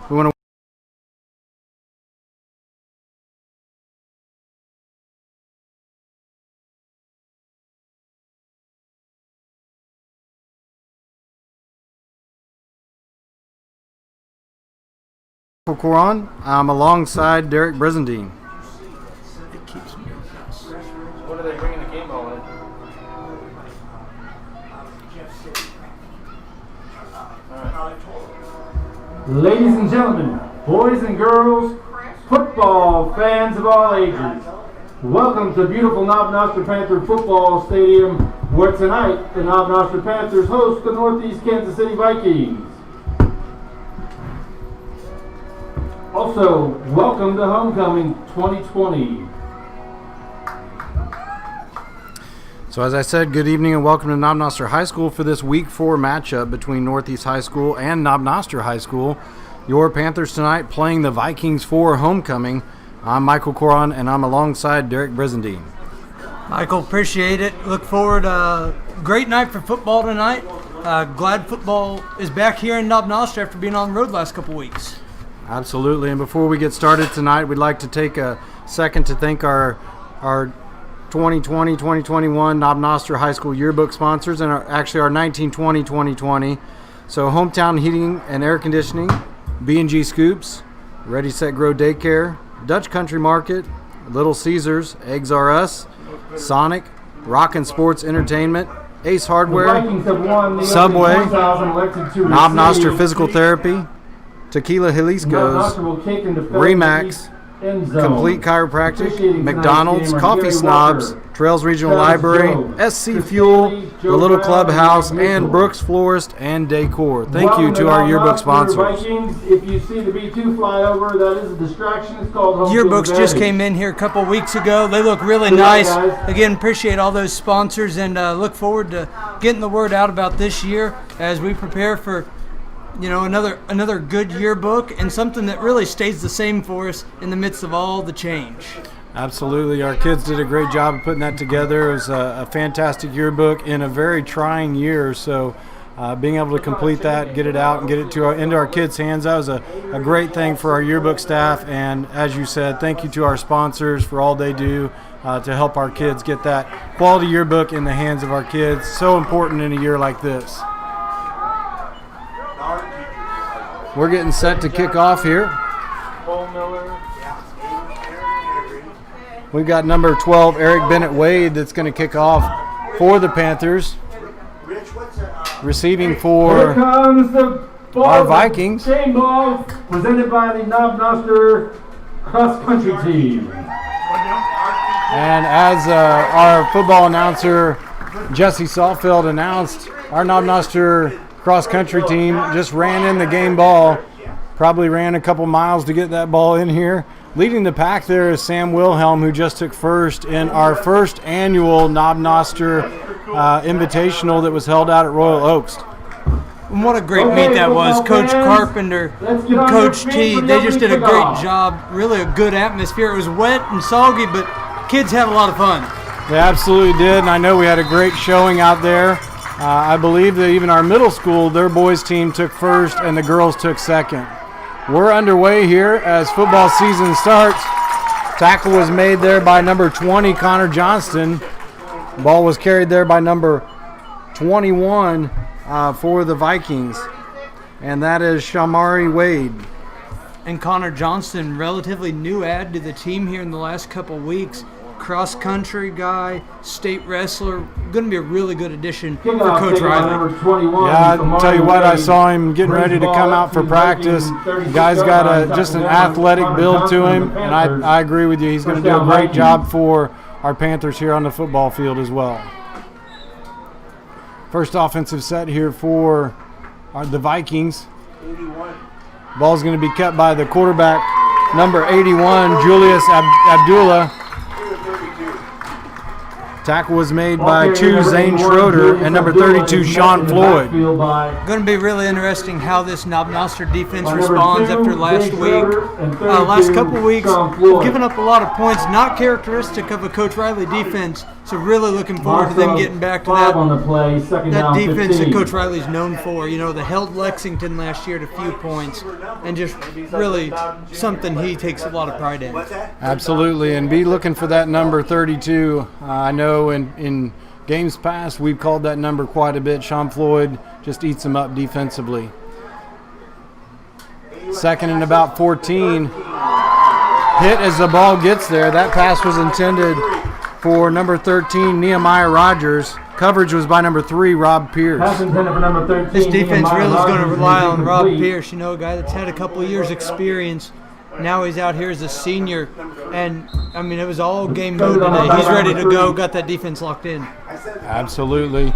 We want to Quran. I'm alongside Derek Brizendine. What are they bringing the game ball in? Ladies and gentlemen, boys and girls, football fans of all ages, welcome to beautiful Knob Noster Panther Football Stadium, where tonight the Knob Noster Panthers host the Northeast Kansas City Vikings. Also, welcome to Homecoming 2020. So as I said, good evening and welcome to Knob Noster High School for this Week 4 matchup between Northeast High School and Knob Noster High School. Your Panthers tonight playing the Vikings for Homecoming. I'm Michael Coron and I'm alongside Derek Brizendine. Michael, appreciate it. Look forward. Great night for football tonight. Glad football is back here in Knob Noster after being on the road the last couple weeks. Absolutely. And before we get started tonight, we'd like to take a second to thank our 2020-2021 Knob Noster High School yearbook sponsors and our 1920-2020. So Hometown Heating and Air Conditioning, B&G Scoops, Ready Set Grow Daycare, Dutch Country Market, Little Caesars, Eggs R Us, Sonic, Rockin' Sports Entertainment, Ace Hardware, Subway, Knob Noster Physical Therapy, Tequila Jalisco's, Remax, Complete Chiropractic, McDonald's, Coffee Snobs, Trails Regional Library, SC Fuel, The Little Clubhouse, and Brooks Florist and Decor. Thank you to our yearbook sponsors. If you see the B2 fly over, that is a distraction. It's called home Yearbooks field just advantage. came in here a couple weeks ago. They look really Good night, nice. guys. Again, appreciate all those sponsors and look forward to getting the word out about this year as we prepare for another good yearbook and something that really stays the same for us in the midst of all the change. Absolutely. Our kids did a great job of putting that together. It was a fantastic yearbook in a very trying year. So being able to complete that, get it out, and get it into our kids' hands, that was a great thing for our yearbook staff. And as you said, thank you to our sponsors for all they do to help our kids get that quality yearbook in the hands of our kids. So important in a year like this. We're getting set to kick off here. We've got number 12, Eric Bennett Wade, that's going to kick off for the Panthers. Receiving for Here comes the ball, our Vikings. Game ball presented by the Knob Noster cross country team. And as our football announcer, Jesse Salfeld, announced, our Knob Noster cross-country team just ran in the game ball, probably ran a couple miles to get that ball in here. Leading the pack there is Sam Wilhelm, who just took first in our first annual Knob Noster Invitational that was held out at Royal Oaks. And what a great meet that was. Coach Carpenter, Coach T, they just did a great job. Really a good atmosphere. It was wet and soggy, but kids had a lot of fun. They absolutely did, and I know we had a great showing out there. I believe that even our middle school, their boys team took first and the girls took second. We're underway here as football season starts. Tackle was made there by number 20, Connor Johnston. Ball was carried there by number 21 for the Vikings, and that is Shamari Wade. And Connor Johnston, relatively new add to the team here in the last couple weeks. Cross-country guy, state wrestler, going to be a really good addition for Coach Riley. Yeah, I'll tell you what, I saw him getting ready to come out for practice. The guy's got just an athletic build to him, and I agree with you. He's going to do a great job for our Panthers here on the football field as well. First offensive set here for the Vikings. Ball's going to be kept by the quarterback, number 81, Julius Abdullah. Tackle was made by Zane Schroeder and number 32, Sean Floyd. Going to be really interesting how this Knob Noster defense responds after last week. Last couple weeks, they've given up a lot of points, not characteristic of a Coach Riley defense, So really looking forward to them getting back to 5 that, on the play, second that down, defense 15. that Coach Riley's known for. You know, they held Lexington last year to a few points, and just really something he takes a lot of pride in. Absolutely, and be looking for that number 32. I know in games past we've called that number quite a bit. Sean Floyd just eats him up defensively. Second and about 14. Hit as the ball gets there. That pass was intended for number 13, Nehemiah Rogers. Coverage was by number 3, Rob Pierce. Pass intended for number 13. This defense Nehemiah really is going to Rogers, rely on Rob incomplete. Pierce, you know, a guy that's had a couple of years experience. Now he's out here as a senior, and I mean, it was all game mode today. He's ready to go, got that defense locked in. Absolutely.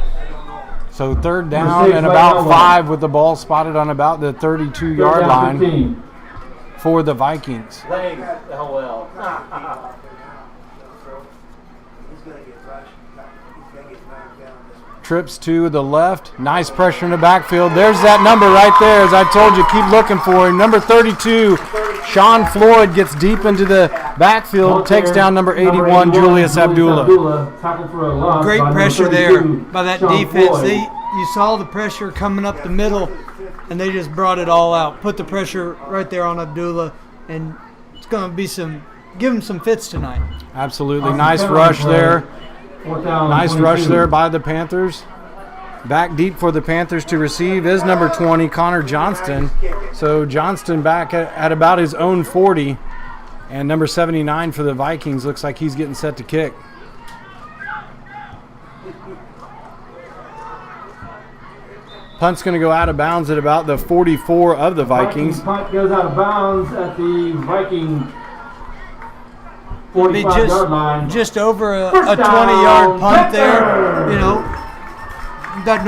So third down and about 5 with the ball spotted on about the 32-yard line 15. for the Vikings. Laying LL. Trips to the left. Nice pressure in the backfield. There's that number right there. As I told you, keep looking for him. Number 32, Sean Floyd gets deep into the backfield, takes down number 81, Julius Abdullah. Tackled for a loss Great by pressure number there 32, by that Sean defense. Floyd. You saw the pressure coming up the middle, and they just brought it all out. Put the pressure right there on Abdullah, and it's going to be give him some fits tonight. Absolutely. Nice rush there. Fourth down, Nice 22. rush there by the Panthers. Back deep for the Panthers to receive is number 20, Connor Johnston. So Johnston back at about his own 40. And number 79 for the Vikings looks like he's getting set to kick. Punt's going to go out of bounds at about the 44 of the Vikings. Punt goes out of bounds at the Viking Be 45-yard line. just over a First down, 20-yard punt there. Panther. You know, that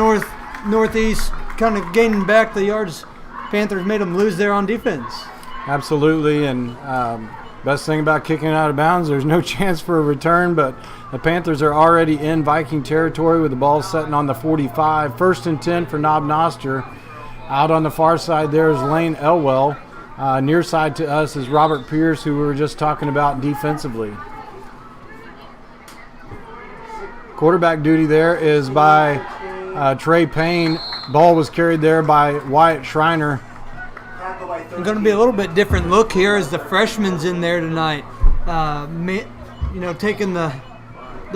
northeast kind of gaining back the yards. Panthers made them lose there on defense. Absolutely, and best thing about kicking it out of bounds, there's no chance for a return, but the Panthers are already in Viking territory with the ball sitting on the 45. First and 10 for Knob Noster. Out on the far side there is Lane Elwell. Near side to us is Robert Pierce, who we were just talking about defensively. Quarterback duty there is by Trey Payne. Ball was carried there by Wyatt Schreiner. It's going to be a little bit different look here as the freshman's in there tonight. Taking the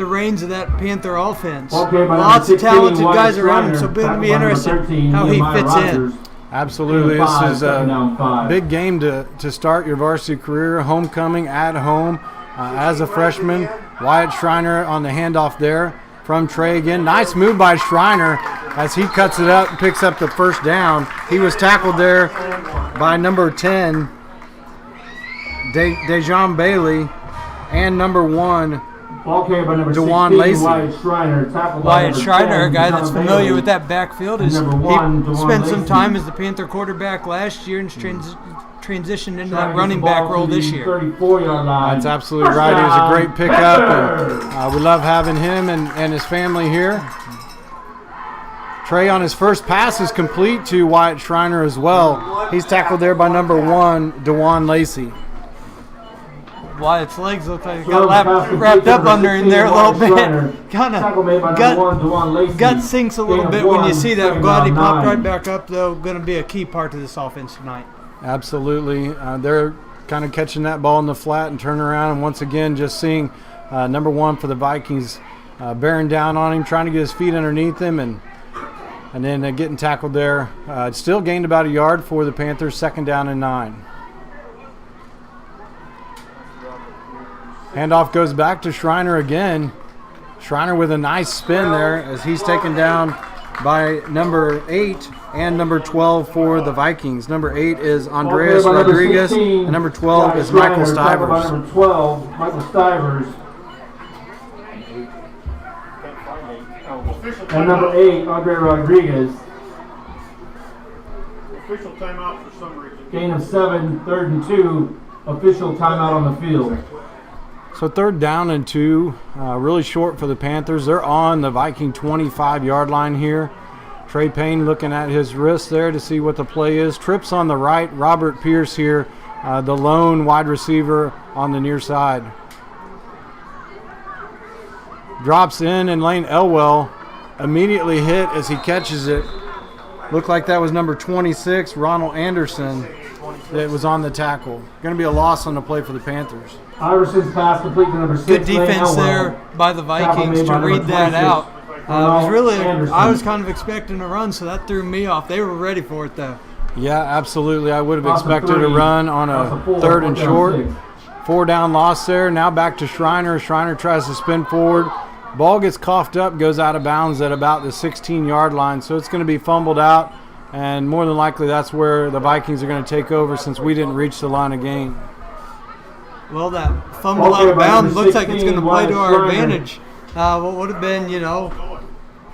reins of that Panther offense. Okay, by Lots of 16, talented Wyatt guys around him, so Schreiner. it'll be Tackled by number interesting 13, how he Nehemiah fits Rogers. in. Absolutely, Five, this is second down, a 5. big game to start your varsity career. Homecoming at home as a freshman. Wyatt Schreiner on the handoff there from Trey again. Nice move by Schreiner as he cuts it up and picks up the first down. He was tackled there by number 10, Dejon Bailey, and number 1, Ball carried by number DeJuan 16, Lacey. Wyatt Schreiner. Tackled by Wyatt number Schreiner, 10, a guy that's Dejon familiar Bailey. with that backfield, And number 1, he DeJuan spent some Lacey. time as the Panther quarterback last year and transitioned into that Trying to running get the ball back role to this the year. 34-yard line. That's absolutely First right. He was a down, great pickup, and Panther. we love having him and his family here. Trey on his first pass is complete to Wyatt Schreiner as well. He's tackled there by number 1, DeJuan Lacey. Wyatt's legs look like he Throw got the pass wrapped complete up to under in there a Wyatt little bit. Schreiner. Kind Tackle made by of number 1, DeJuan Lacey. gut sinks a little Gain of bit when you 1, see that. I'm second glad he down, popped 9. right back up, though. Going to be a key part to this offense tonight. Absolutely. They're kind of catching that ball in the flat and turning around, and once again just seeing number 1 for the Vikings bearing down on him, trying to get his feet underneath him, and then getting tackled there. Still gained about a yard for the Panthers, second down and 9. Handoff goes back to Schreiner again. Schreiner with a nice spin there as he's taken down by number 8 and number 12 for the Vikings. Number 8 is Andreas Ball carried by number Rodriguez, 16, and number 12 Wyatt is Michael Schreiner. Tackled by Stivers. number 12, Michael Stivers. And number 8, Andre Rodriguez. Official timeout for some reason. Gain of 7, third and 2. Official timeout on the field. So third down and 2, really short for the Panthers. They're on the Viking 25-yard line here. Trey Payne looking at his wrist there to see what the play is. Trips on the right. Robert Pierce here, the lone wide receiver on the near side. drops in, and Lane Elwell immediately hit as he catches it. Looked like that was number 26, Ronald Anderson, that was on the tackle. Going to be a loss on the play for the Panthers. Iverson's pass complete to number 6. Good defense there by the Vikings to read that out. I was kind of expecting a run, so that threw me off. They were ready for it, though. Yeah, absolutely. I would have expected a run on a 3rd and short. 4 down loss there. Now back to Schreiner. Schreiner tries to spin forward. Ball gets coughed up, goes out of bounds at about the 16-yard line. So it's going to be fumbled out, and more than likely that's where the Vikings are going to take over since we didn't reach the line of gain. Well, that fumble out of bounds looks like it's going to play to our advantage. What would have been,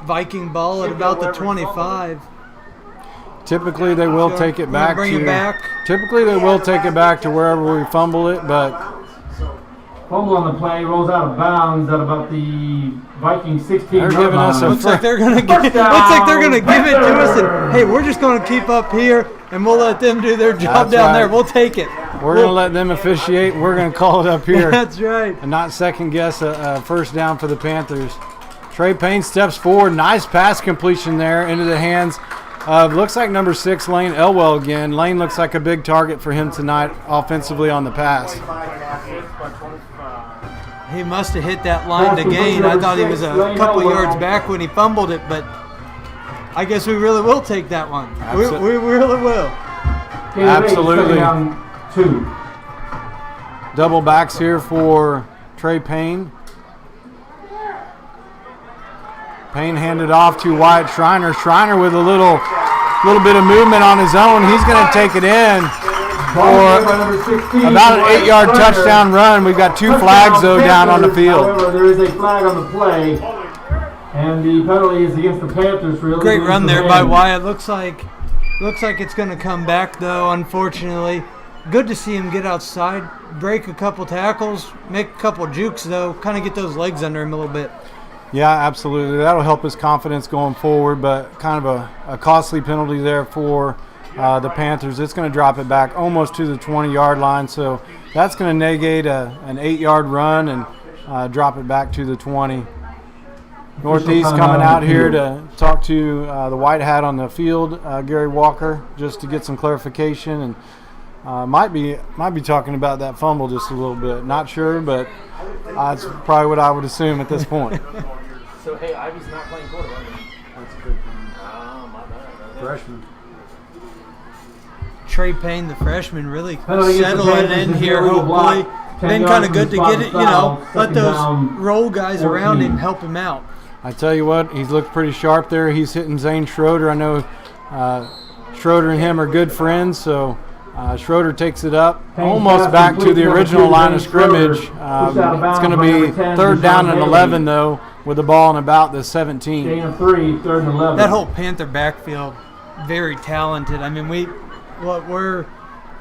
Viking ball at about the 25. Typically, they will take it back bring it back. Typically, they will take it back to wherever we fumble it, but fumble on the play, rolls out of bounds at about the Viking 16. They're giving us a looks like they're going to give it to us, and hey, we're just going to keep up here, and we'll let them do their job down there. We'll take it. We're going to let them officiate. We're going to call it up here. That's right. And not second guess a first down for the Panthers. Trey Payne steps forward. Nice pass completion there into the hands of, looks like number 6, Lane Elwell again. Lane looks like a big target for him tonight offensively on the pass. He must have hit that line to gain. I thought he was a couple yards back when he fumbled it, but I guess we really will take that one. We really will. Absolutely. 2. Double backs here for Trey Payne. Payne handed off to Wyatt Schreiner. Schreiner with a little bit of movement on his own. He's going to take it in for about an 8-yard touchdown run. We've got 2 flags, though, down on the field. However, there is a flag on the play, and the penalty is against the Panthers. Great run there by Wyatt. Looks like it's going to come back, though, unfortunately. Good to see him get outside, break a couple tackles, make a couple jukes, though, kind of get those legs under him a little bit. Yeah, absolutely. That'll help his confidence going forward, but kind of a costly penalty there for the Panthers. It's going to drop it back almost to the 20-yard line, so that's going to negate an 8-yard run and drop it back to the 20. Northeast coming out here to talk to the white hat on the field, Gary Walker, just to get some clarification, and might be talking about that fumble just a little bit. Not sure, but that's probably what I would assume at this point. So, hey, Ivy's not playing quarterback. That's a good thing. My bad. Freshman. Trey Payne, the freshman, really settling in here, hopefully. Been kind of good to get it, let those roll guys around him help him out. I tell you what, he's looked pretty sharp there. He's hitting Zane Schroeder. I know Schroeder and him are good friends, so Schroeder takes it up almost back to the original line of scrimmage. It's going to be 3rd down and 11, though, with the ball in about the 17. Gain of 3, 3rd and 11. That whole Panther backfield, very talented. I mean, we're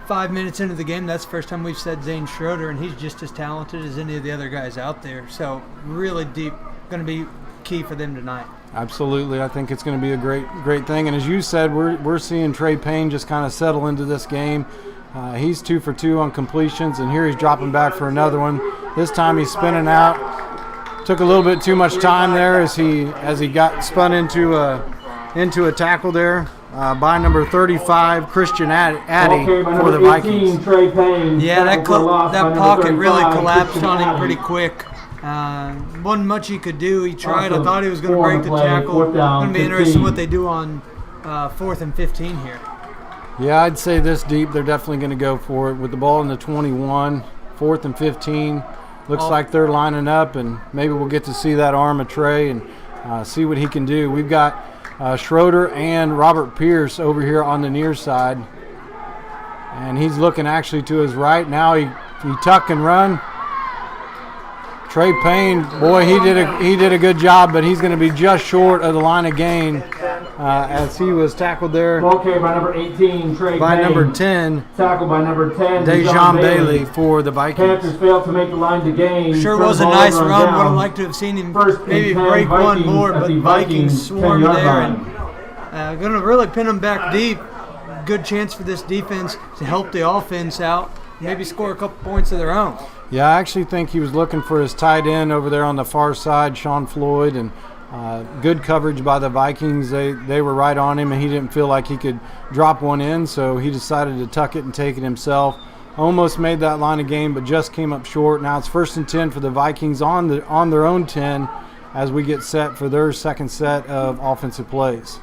5 minutes into the game. That's the first time we've said Zane Schroeder, and he's just as talented as any of the other guys out there. So really deep, going to be key for them tonight. Absolutely. I think it's going to be a great thing. And as you said, we're seeing Trey Payne just kind of settle into this game. He's 2 for 2 on completions, and here he's dropping back for another one. This time he's spinning out. Took a little bit too much time there as he got spun into a tackle there by number 35, Christian Addy for the Vikings. Trey Payne, yeah, that pocket really collapsed on him pretty quick. Wasn't much he could do. He tried. I thought he was going to break the tackle. Going to be interesting what they do on 4th and 15 here. Yeah, I'd say this deep, they're definitely going to go for it with the ball in the 21, 4th and 15. Looks like they're lining up, and maybe we'll get to see that arm of Trey and see what he can do. We've got Schroeder and Robert Pierce over here on the near side, and he's looking actually to his right. Now he tuck and run. Trey Payne, boy, he did a good job, but he's going to be just short of the line of gain as he was tackled there. Okay, by number 18, Trey by Payne. Number 10, tackled by number 10, Dejon Bailey for the Vikings. Panthers failed to make the line to gain. Sure was a nice run. Would have liked to have seen him maybe break one more, but the Vikings swarmed there and going to really pin them back deep. Good chance for this defense to help the offense out. maybe score a couple points of their own. Yeah, I actually think he was looking for his tight end over there on the far side, Sean Floyd, and good coverage by the Vikings. They were right on him, and he didn't feel like he could drop one in, so he decided to tuck it and take it himself. Almost made that line of game, but just came up short. Now it's 1st and 10 for the Vikings on their own 10 as we get set for their second set of offensive plays.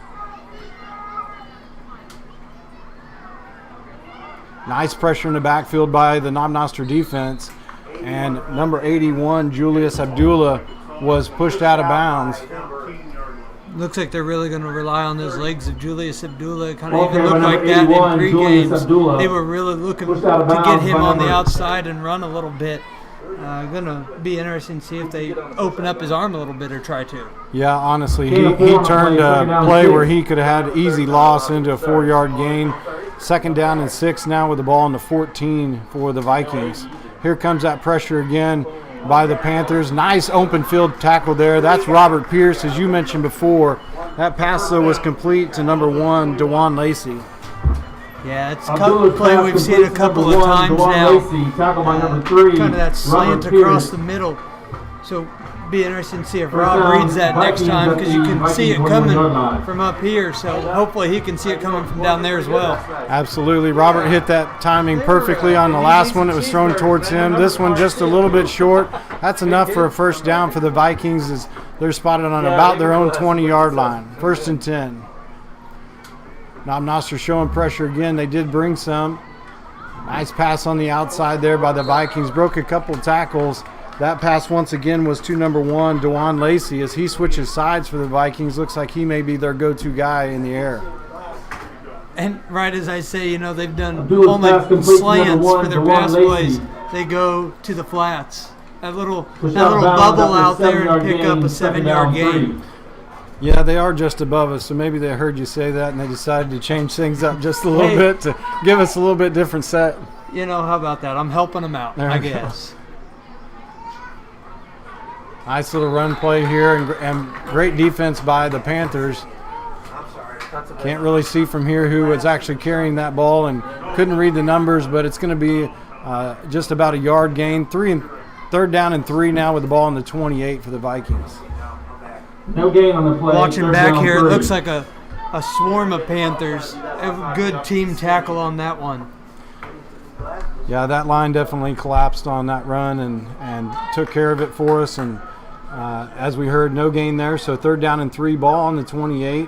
Nice pressure in the backfield by the Knob Noster defense. And number 81, Julius Abdullah, was pushed out of bounds. Looks like they're really going to rely on those legs of Julius Abdullah. Kind of even looked like that in pre-games. They were really looking to get him on the outside and run a little bit. Going to be interesting to see if they open up his arm a little bit or try to. Yeah, honestly, he turned a play where he could have had easy loss into a 4-yard gain. 2nd down and 6 now with the ball in the 14 for the Vikings. Here comes that pressure again by the Panthers. Nice open field tackle there. That's Robert Pierce, as you mentioned before. That pass, though, was complete to number 1, DeJuan Lacey. Yeah, it's a play we've seen a couple of times now. Kind of that slant across the middle. So be interesting to see if Rob reads that next time, because you can see it coming from up here. So hopefully he can see it coming from down there as well. Absolutely. Robert hit that timing perfectly on the last one. It was thrown towards him. This one just a little bit short. That's enough for a first down for the Vikings, as they're spotted on about their own 20-yard line. 1st and 10. Knob Noster showing pressure again. They did bring some. Nice pass on the outside there by the Vikings. Broke a couple tackles. That pass once again was to number 1, DeJuan Lacey, as he switches sides for the Vikings. Looks like he may be their go-to guy in the air. And right as I say, they've done only slants for their pass plays. They go to the flats. That little bubble out there and pick up a 7-yard gain. Yeah, they are just above us, so maybe they heard you say that and they decided to change things up just a little bit to give us a little bit different set. How about that? I'm helping them out, I guess. Nice little run play here, and great defense by the Panthers. Can't really see from here who was actually carrying that ball, and couldn't read the numbers, but it's going to be just about a yard gain. 3rd down and 3 now with the ball in the 28 for the Vikings. No gain on the play. Watching back here, it looks like a swarm of Panthers. A good team tackle on that one. Yeah, that line definitely collapsed on that run and took care of it for us. And as we heard, no gain there. So 3rd down and 3, ball on the 28.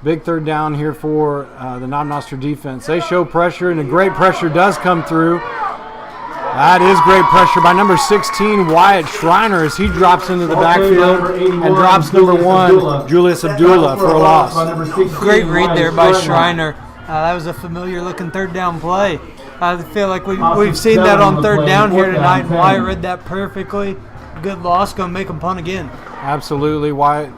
Big 3rd down here for the Knob Noster defense. They show pressure, and a great pressure does come through. That is great pressure by number 16, Wyatt Schreiner, as he drops into the backfield and drops number 1, Julius Abdullah, for a loss. Great read there by Schreiner. That was a familiar-looking 3rd down play. I feel like we've seen that on 3rd down here tonight, and Wyatt read that perfectly. Good loss, going to make him punt again. Absolutely. Wyatt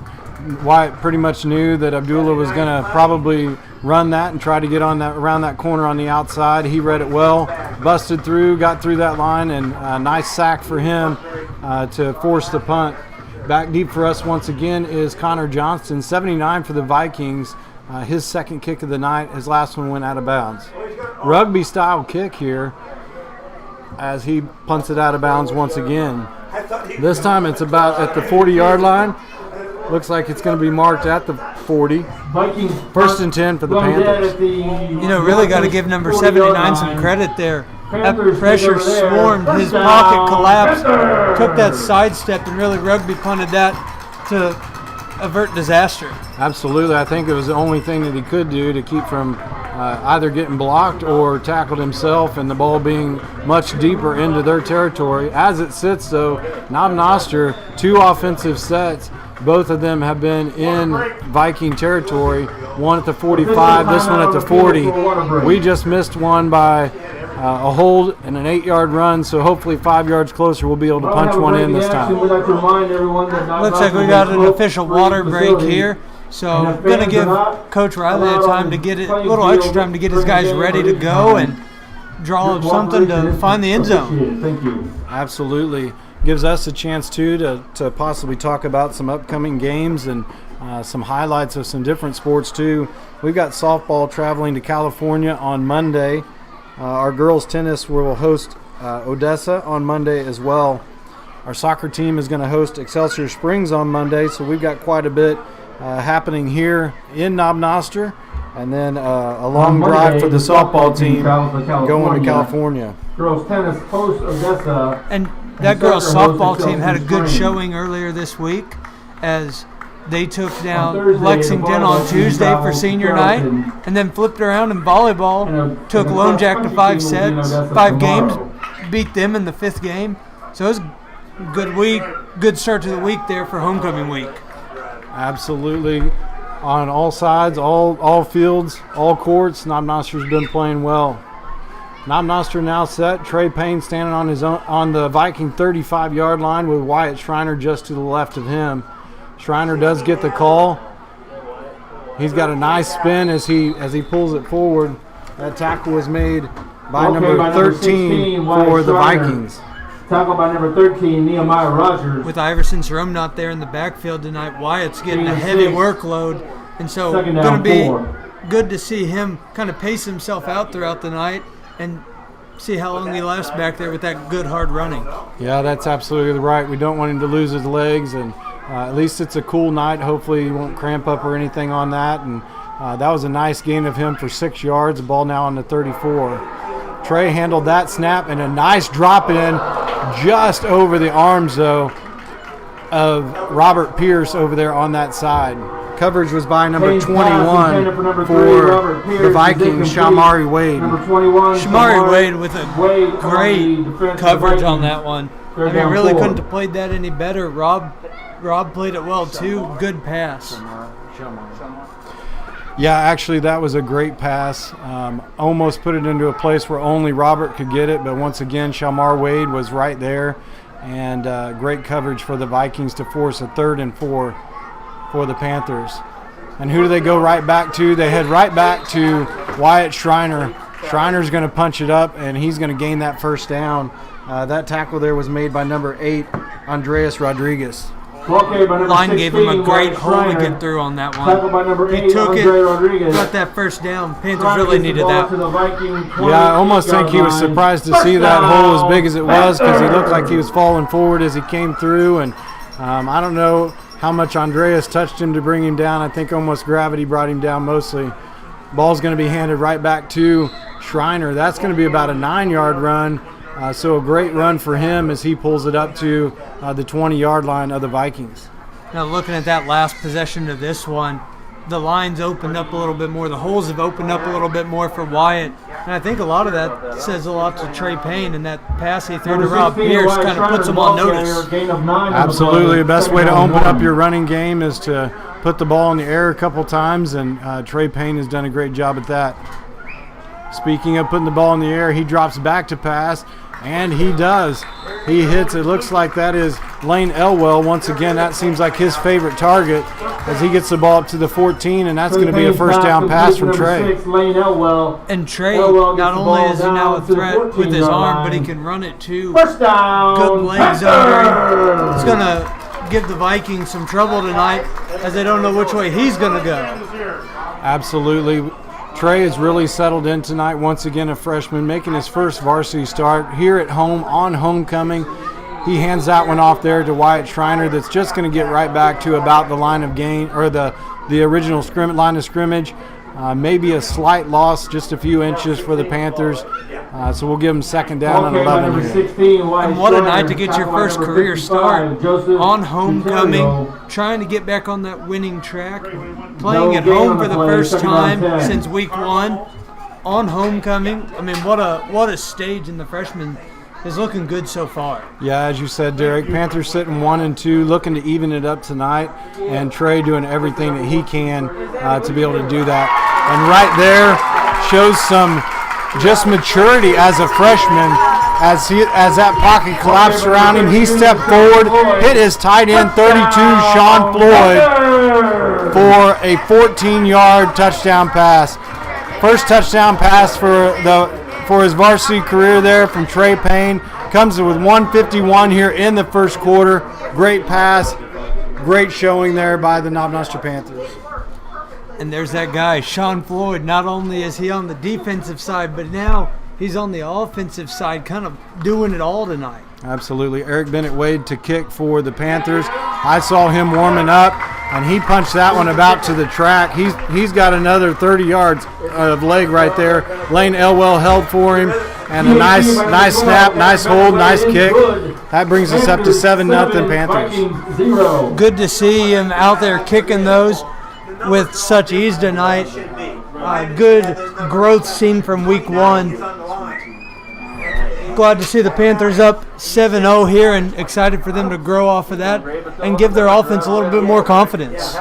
pretty much knew that Abdullah was going to probably run that and try to get on that around that corner on the outside. He read it well, busted through, got through that line, and a nice sack for him to force the punt. Back deep for us once again is Connor Johnston, 79 for the Vikings. His second kick of the night. His last one went out of bounds. Rugby-style kick here as he punts it out of bounds once again. This time it's about at the 40-yard line. Looks like it's going to be marked at the 40. 1st and 10 for the Panthers. Really got to give number 79 some credit there. That pressure swarmed. His pocket collapsed. Took that sidestep and really rugby punted that to avert disaster. Absolutely. I think it was the only thing that he could do to keep from either getting blocked or tackled himself, and the ball being much deeper into their territory. As it sits, though, Knob Noster, 2 offensive sets. Both of them have been in Viking territory, one at the 45, this one at the 40. We just missed one by a hold and an 8-yard run, so hopefully 5 yards closer we'll be able to punch one in this time. Looks like we got an official water break here, so I'm going to give Coach Riley a little extra time to get his guys ready to go and draw up something to find the end zone. Thank you. Absolutely. Gives us a chance, too, to possibly talk about some upcoming games and some highlights of some different sports, too. We've got softball traveling to California on Monday. Our girls tennis will host Odessa on Monday as well. Our soccer team is going to host Excelsior Springs on Monday, so we've got quite a bit happening here in Knob Noster, and then a long drive for the softball team going to California. Girls tennis hosts Odessa. And that girls softball team had a good showing earlier this week as they took down Lexington on Tuesday for senior night, and then flipped around in volleyball, took Lone Jack to 5 games, beat them in the 5th game. So it was a good week, good start to the week there for homecoming week. Absolutely. On all sides, all fields, all courts, Knob Noster's been playing well. Knob Noster now set. Trey Payne standing on the Viking 35-yard line with Wyatt Schreiner just to the left of him. Schreiner does get the call. He's got a nice spin as he pulls it forward. That tackle was made by number 13 for the Vikings. Tackle by number 13, Nehemiah Rogers. With Iverson Jerome not there in the backfield tonight, Wyatt's getting a heavy workload, and so going to be good to see him kind of pace himself out throughout the night and see how long he lasts back there with that good hard running. Yeah, that's absolutely right. We don't want him to lose his legs, and at least it's a cool night. Hopefully he won't cramp up or anything on that. And that was a nice gain of him for 6 yards. The ball now on the 34. Trey handled that snap and a nice drop in just over the arms, though, of Robert Pierce over there on that side. Coverage was by number 21 for the Vikings, Shamari Wade. Shamari Wade with a great coverage on that one. I mean, really couldn't have played that any better. Rob played it well, too. Good pass. Yeah, actually, that was a great pass. Almost put it into a place where only Robert could get it, but once again, Shamar Wade was right there, and great coverage for the Vikings to force a 3rd and 4 for the Panthers. And who do they go right back to? They head right back to Wyatt Schreiner. Schreiner's going to punch it up, and he's going to gain that first down. That tackle there was made by number 8, Andreas Rodriguez. Line gave him a great hole to get through on that one. He took it, got that first down. Panthers really needed that. Yeah, I almost think he was surprised to see that hole as big as it was, because he looked like he was falling forward as he came through. And I don't know how much Andreas touched him to bring him down. I think almost gravity brought him down mostly. Ball's going to be handed right back to Schreiner. That's going to be about a 9-yard run. So a great run for him as he pulls it up to the 20-yard line of the Vikings. Now looking at that last possession of this one, the line's opened up a little bit more. The holes have opened up a little bit more for Wyatt. And I think a lot of that says a lot to Trey Payne, and that pass he threw to Rob Pierce kind of puts him on notice. Absolutely. The best way to open up your running game is to put the ball in the air a couple times, and Trey Payne has done a great job at that. Speaking of putting the ball in the air, he drops back to pass, and he does. He hits, it looks like that is Lane Elwell. Once again, that seems like his favorite target as he gets the ball up to the 14, and that's going to be a first down pass from Trey. And Trey, not only is he now a threat with his arm, but he can run it too. First down. Good legs under him. It's going to give the Vikings some trouble tonight as they don't know which way he's going to go. Absolutely. Trey has really settled in tonight, once again a freshman, making his first varsity start here at home on homecoming. He hands that one off there to Wyatt Schreiner that's just going to get right back to about the line of gain, or the original line of scrimmage. Maybe a slight loss, just a few inches for the Panthers. So we'll give them second down and 11 here. And what a night to get your first career start on homecoming, trying to get back on that winning track, playing at home for the first time since week 1 on homecoming. I mean, what a stage, and the freshman is looking good so far. Yeah, as you said, Derek, Panthers sitting 1-2, looking to even it up tonight, and Trey doing everything that he can to be able to do that. And right there shows some just maturity as a freshman. As that pocket collapsed around him, he stepped forward, hit his tight end 32, Sean Floyd, for a 14-yard touchdown pass. First touchdown pass for his varsity career there from Trey Payne. Comes with 1:51 here in the first quarter. Great pass, great showing there by the Knob Noster Panthers. And there's that guy, Sean Floyd. Not only is he on the defensive side, but now he's on the offensive side, kind of doing it all tonight. Absolutely. Eric Bennett Wade to kick for the Panthers. I saw him warming up, and he punched that one about to the track. He's got another 30 yards of leg right there. Lane Elwell held for him, and a nice snap, nice hold, nice kick. That brings us up to 7-0 Panthers. Good to see him out there kicking those with such ease tonight. Good growth seen from week 1. Glad to see the Panthers up 7-0 here, and excited for them to grow off of that and give their offense a little bit more confidence.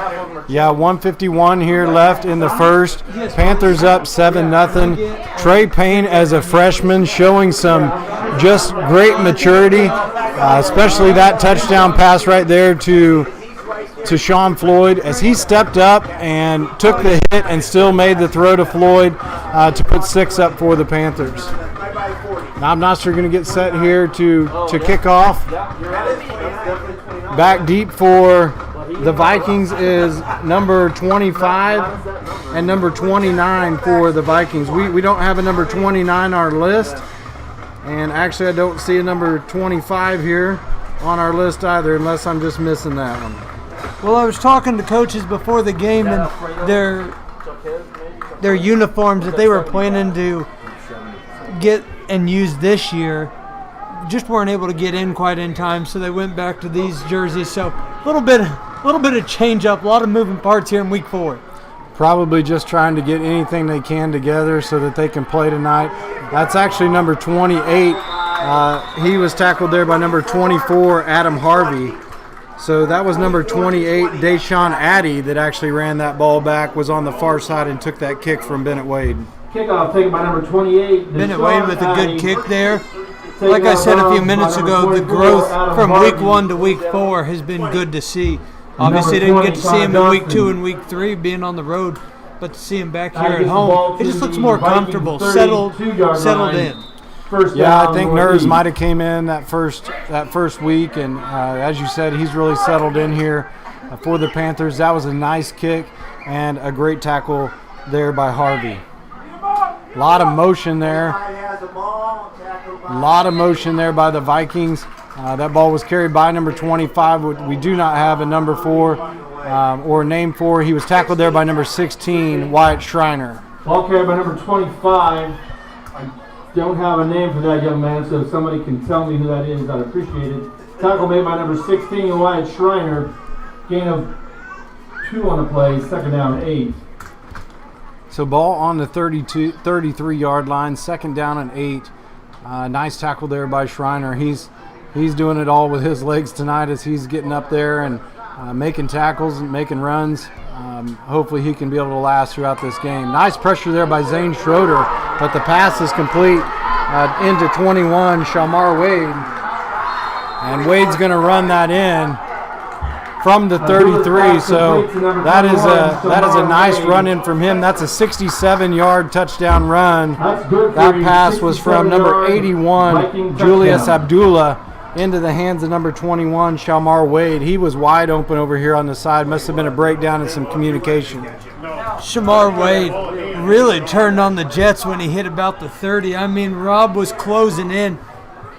Yeah, 1:51 here left in the first. Panthers up 7-0. Trey Payne as a freshman showing some just great maturity, especially that touchdown pass right there to Sean Floyd, as he stepped up and took the hit and still made the throw to Floyd to put 6 up for the Panthers. Knob Noster going to get set here to kick off. Back deep for the Vikings is number 25 and number 29 for the Vikings. We don't have a number 29 on our list, and actually I don't see a number 25 here on our list either, unless I'm just missing that one. Well, I was talking to coaches before the game, and their uniforms that they were planning to get and use this year just weren't able to get in quite in time, so they went back to these jerseys. So a little bit of change up, a lot of moving parts here in week 4. Probably just trying to get anything they can together so that they can play tonight. That's actually number 28. He was tackled there by number 24, Adam Harvey. So that was number 28, Deshaun Addy, that actually ran that ball back, was on the far side and took that kick from Bennett Wade. Kickoff taken by number 28. Bennett Wade with a good kick there. Like I said a few minutes ago, the growth from week 1 to week 4 has been good to see. Obviously, didn't get to see him in week 2 and week 3 being on the road, but to see him back here at home, he just looks more comfortable, settled in. Yeah, I think nerves might have came in that first week, and as you said, he's really settled in here for the Panthers. That was a nice kick and a great tackle there by Harvey. A lot of motion there. A lot of motion there by the Vikings. That ball was carried by number 25. We do not have a number 4 or a name 4. He was tackled there by number 16, Wyatt Schreiner. Ball carried by number 25. I don't have a name for that young man, so if somebody can tell me who that is, I'd appreciate it. Tackle made by number 16, Wyatt Schreiner. Gain of 2 on the play, second down 8. So ball on the 33-yard line, second down and 8. Nice tackle there by Schreiner. He's doing it all with his legs tonight as he's getting up there and making tackles and making runs. Hopefully he can be able to last throughout this game. Nice pressure there by Zane Schroeder, but the pass is complete into 21, Shamar Wade. And Wade's going to run that in from the 33, so that is a nice run in from him. That's a 67-yard touchdown run. That pass was from number 81, Julius Abdullah, into the hands of number 21, Shamar Wade. He was wide open over here on the side. Must have been a breakdown in some communication. Shamar Wade really turned on the Jets when he hit about the 30. I mean, Rob was closing in,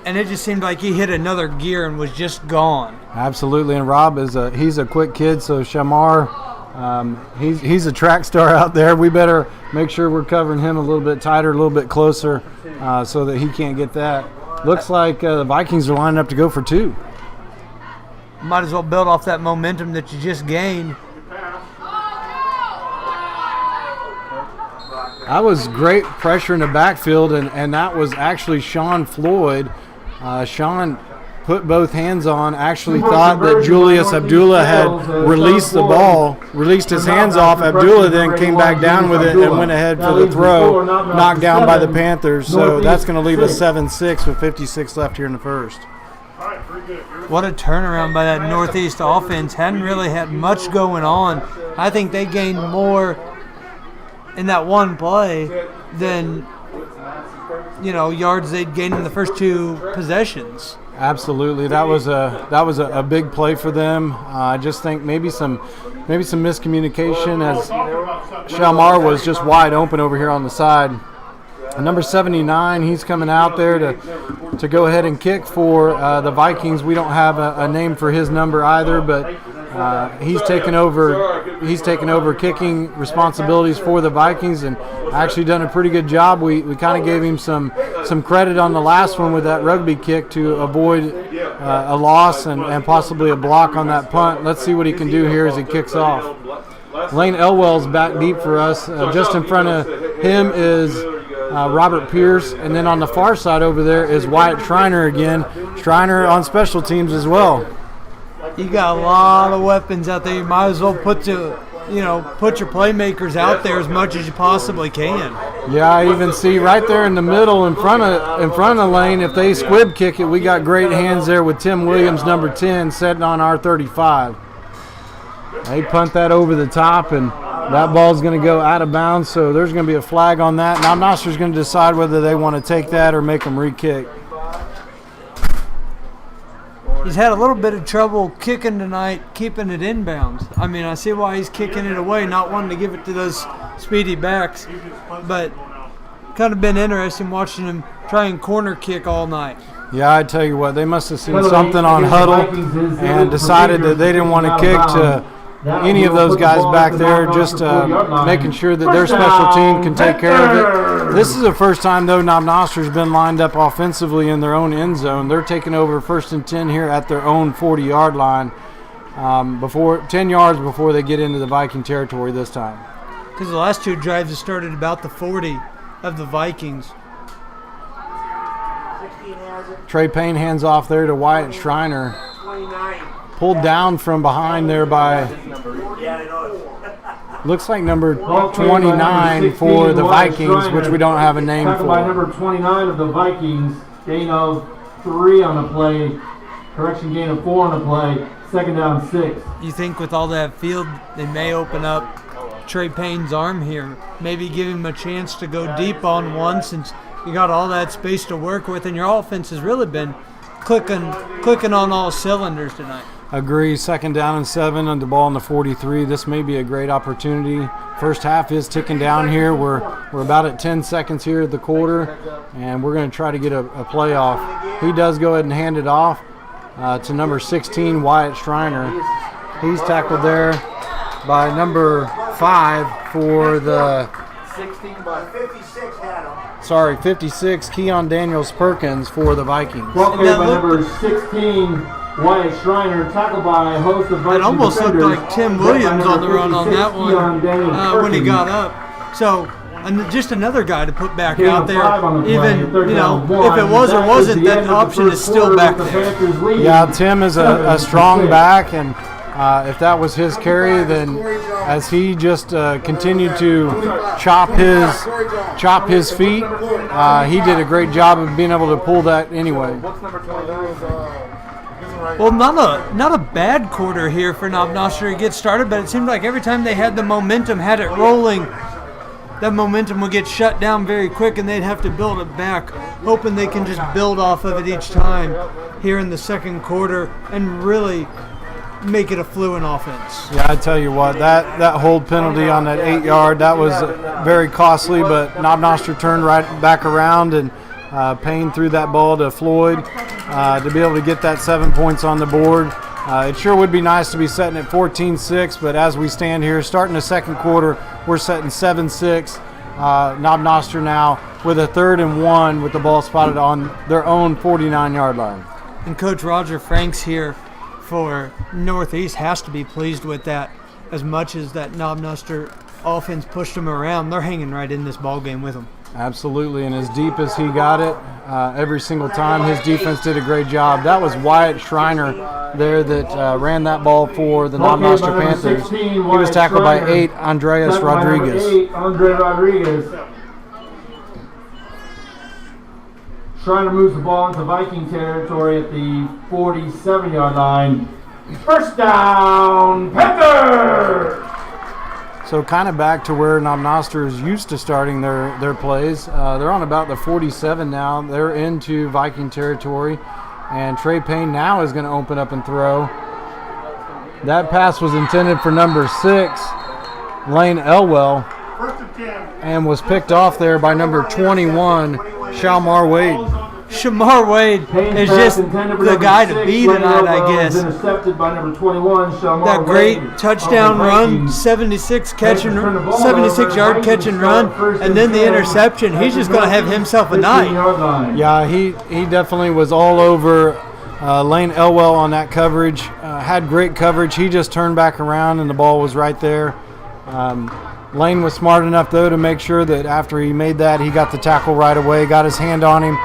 and it just seemed like he hit another gear and was just gone. Absolutely, and Rob he's a quick kid, so Shamar, he's a track star out there. We better make sure we're covering him a little bit tighter, a little bit closer, so that he can't get that. Looks like the Vikings are lining up to go for 2. Might as well build off that momentum that you just gained. That was great pressure in the backfield, and that was actually Sean Floyd. Sean put both hands on, actually thought that Julius Abdullah had released the ball, released his hands off. Abdullah then came back down with it and went ahead for the throw, knocked down by the Panthers. So that's going to leave us 7-6 with 56 left here in the first. What a turnaround by that Northeast offense. Hadn't really had much going on. I think they gained more in that one play than yards they'd gained in the first 2 possessions. Absolutely, that was a big play for them. I just think maybe some miscommunication as Shamar was just wide open over here on the side. Number 79, he's coming out there to go ahead and kick for the Vikings. We don't have a name for his number either, but he's taken over kicking responsibilities for the Vikings and actually done a pretty good job. We kind of gave him some credit on the last one with that rugby kick to avoid a loss and possibly a block on that punt. Let's see what he can do here as he kicks off. Lane Elwell's back deep for us. Just in front of him is Robert Pierce, and then on the far side over there is Wyatt Schreiner again. Schreiner on special teams as well. You got a lot of weapons out there. You might as well put your playmakers out there as much as you possibly can. Yeah, I even see right there in the middle, in front of the lane. If they squib kick it, we got great hands there with Tim Williams, number 10, setting on our 35. They punt that over the top, and that ball's going to go out of bounds. So there's going to be a flag on that. Knob Noster's going to decide whether they want to take that or make them re-kick. He's had a little bit of trouble kicking tonight, keeping it inbounds. I mean, I see why he's kicking it away, not wanting to give it to those speedy backs. But kind of been interesting watching him try and corner kick all night. Yeah, I tell you what, they must have seen something on huddle and decided that they didn't want to kick to any of those guys back there, just making sure that their special team can take care of it. This is the first time, though, Knob Noster's been lined up offensively in their own end zone. They're taking over 1st and 10 here at their own 40-yard line, 10 yards before they get into the Viking territory this time. Because the last two drives have started about the 40 of the Vikings. Trey Payne hands off there to Wyatt Schreiner. Pulled down from behind there by, looks like number 29 for the Vikings, which we don't have a name for. By number 29 of the Vikings, gain of 3 on the play, gain of 4 on the play, 2nd down 6. You think with all that field, they may open up Trey Payne's arm here, maybe give him a chance to go deep on one since you got all that space to work with, and your offense has really been clicking on all cylinders tonight. Agree. 2nd down and 7 on the ball on the 43. This may be a great opportunity. First half is ticking down here. We're about at 10 seconds here at the quarter, and we're going to try to get a play off. He does go ahead and hand it off to number 16, Wyatt Schreiner. He's tackled there by number 5 for the 56, Keon Daniels Perkins for the Vikings. Ball carried by number 16, Wyatt Schreiner, tackled by a host of Viking It almost looked defenders. like Tim Williams on the run on that one when he Perkins. got up. So just another guy to put back Gain out of there. 5 on the play, Even, 3rd down 1. if it was or That is wasn't, the that end of the option first is still quarter back with the there. Panthers leading. Yeah, Tim is a strong 7-6. back, and if that was his carry, then as he just continued to chop his feet, he did a great job of being able to pull that anyway. Well, not a bad quarter here for Knob Noster to get started, but it seemed like every time they had the momentum, had it rolling, that momentum would get shut down very quick and they'd have to build it back, hoping they can just build off of it each time here in the second quarter and really make it a fluent offense. Yeah, I tell you what, that hold penalty on that 8-yard, that was very costly, but Knob Noster turned right back around and Payne threw that ball to Floyd to be able to get that 7 points on the board. It sure would be nice to be setting at 14-6, but as we stand here, starting the second quarter, we're setting 7-6. Knob Noster now with a 3rd and 1 with the ball spotted on their own 49-yard line. And Coach Roger Franks here for Northeast has to be pleased with that. As much as that Knob Noster offense pushed them around, they're hanging right in this ball game with them. Absolutely, and as deep as he got it every single time, his defense did a great job. That was Wyatt Schreiner there that ran that ball for the Knob Noster Panthers. He was tackled by 8, Andreas Rodriguez. 8, Andre Rodriguez. Schreiner moves the ball into Viking territory at the 47-yard line. First down, Panther! So kind of back to where Knob Noster is used to starting their plays. They're on about the 47 now. They're into Viking territory. And Trey Payne now is going to open up and throw. That pass was intended for number 6, Lane Elwell. and was picked off there by number 21, Shalmar Wade. Shamar Wade is just the guy to beat tonight, I guess. Intercepted by number 21, Shalmar That great Wade touchdown of the run, Vikings. 76-yard catch and run, and then the interception. He's just going to have himself a night. Yeah, he definitely was all over Lane Elwell on that coverage. Had great coverage. He just turned back around and the ball was right there. Lane was smart enough, though, to make sure that after he made that, he got the tackle right away, got his hand on him,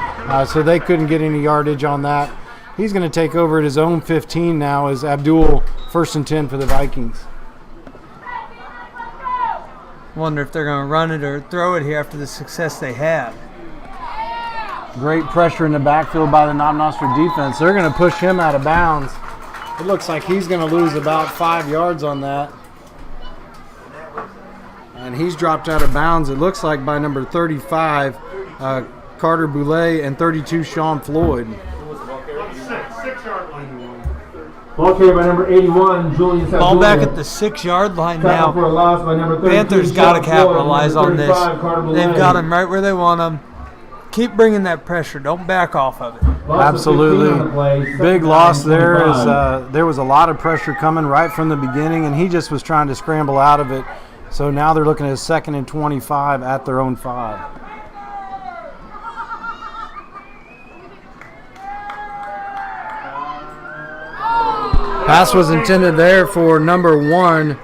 so they couldn't get any yardage on that. He's going to take over at his own 15 now as Abdul 1st and 10 for the Vikings. Wonder if they're going to run it or throw it here after the success they had. Great pressure in the backfield by the Knob Noster defense. They're going to push him out of bounds. It looks like he's going to lose about 5 yards on that. And he's dropped out of bounds, it looks like, by number 35, Carter Boulay, and 32, Sean Floyd. Ball carried by number 81, Julius Ball Abdullah. back at the 6-yard line Tackle for a now. loss by number 32, Panthers got to Sean Floyd, capitalize number on this. 35, Carter Boulay. They've got him right where they want him. Keep bringing that pressure. Don't back off of it. Loss of 15 on the Absolutely. play, Big second loss down, there. 25. There was a lot of pressure coming right from the beginning, and he just was trying to scramble out of it. So now they're looking at 2nd and 25 at their own 5. Pass was intended there for number 1,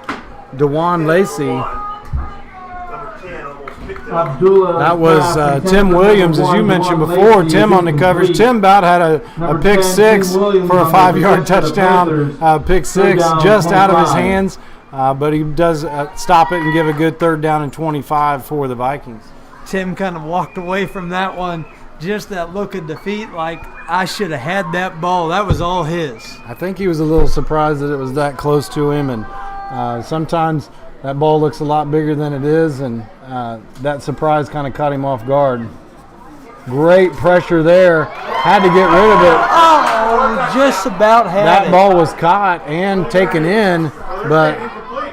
DeJuan Lacey. Abdullah That was pass Tim intended Williams, for as number you one, mentioned DeJuan before. Lacey, Tim on the coverage. incomplete. Tim about had a Number pick 10, 6 Tim Williams for a on the 5-yard reception for the touchdown. Panthers. Pick 6 Third down, just out of his 25. hands, but he does stop it and give a good 3rd down and 25 for the Vikings. Tim kind of walked away from that one. Just that look of defeat, like, I should have had that ball. That was all his. I think he was a little surprised that it was that close to him, and sometimes that ball looks a lot bigger than it is, and that surprise kind of caught him off guard. Great pressure there. Had to get rid of it. Oh, just about had That it. ball was caught and taken in, but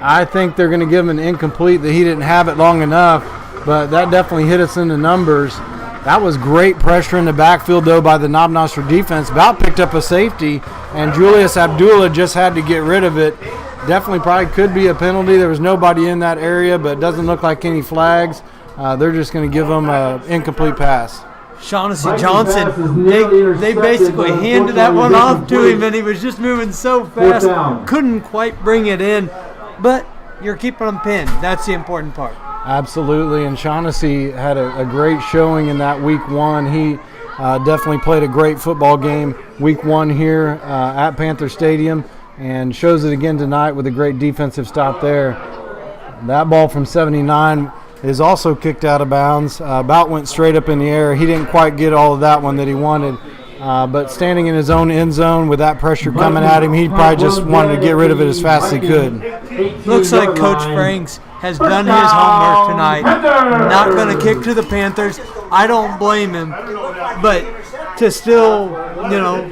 I think they're going to give him an incomplete that he didn't have it long enough, but that definitely hit us in the numbers. That was great pressure in the backfield, though, by the Knob Noster defense. About picked up a safety, and Julius Abdullah just had to get rid of it. Definitely probably could be a penalty. There was nobody in that area, but it doesn't look like any flags. They're just going to give them an incomplete pass. Shaughnessy Vikings Johnson, pass is nearly they intercepted, basically but handed that one unfortunately off to him, incomplete. and he was just moving so Fourth fast, down. couldn't quite bring it in. But you're keeping them pinned. That's the important part. Absolutely, and Shaughnessy had a great showing in that week 1. He definitely played a great football game week 1 here at Panther Stadium, and shows it again tonight with a great defensive stop there. That ball from 79 is also kicked out of bounds. About went straight up in the air. He didn't quite get all of that one that he wanted, but standing in his own end zone with that pressure coming at him, he probably just wanted to get rid of it as fast as he could. Looks like Coach Franks has done his homework tonight. Not going to kick to the Panthers. I don't blame him. But to still,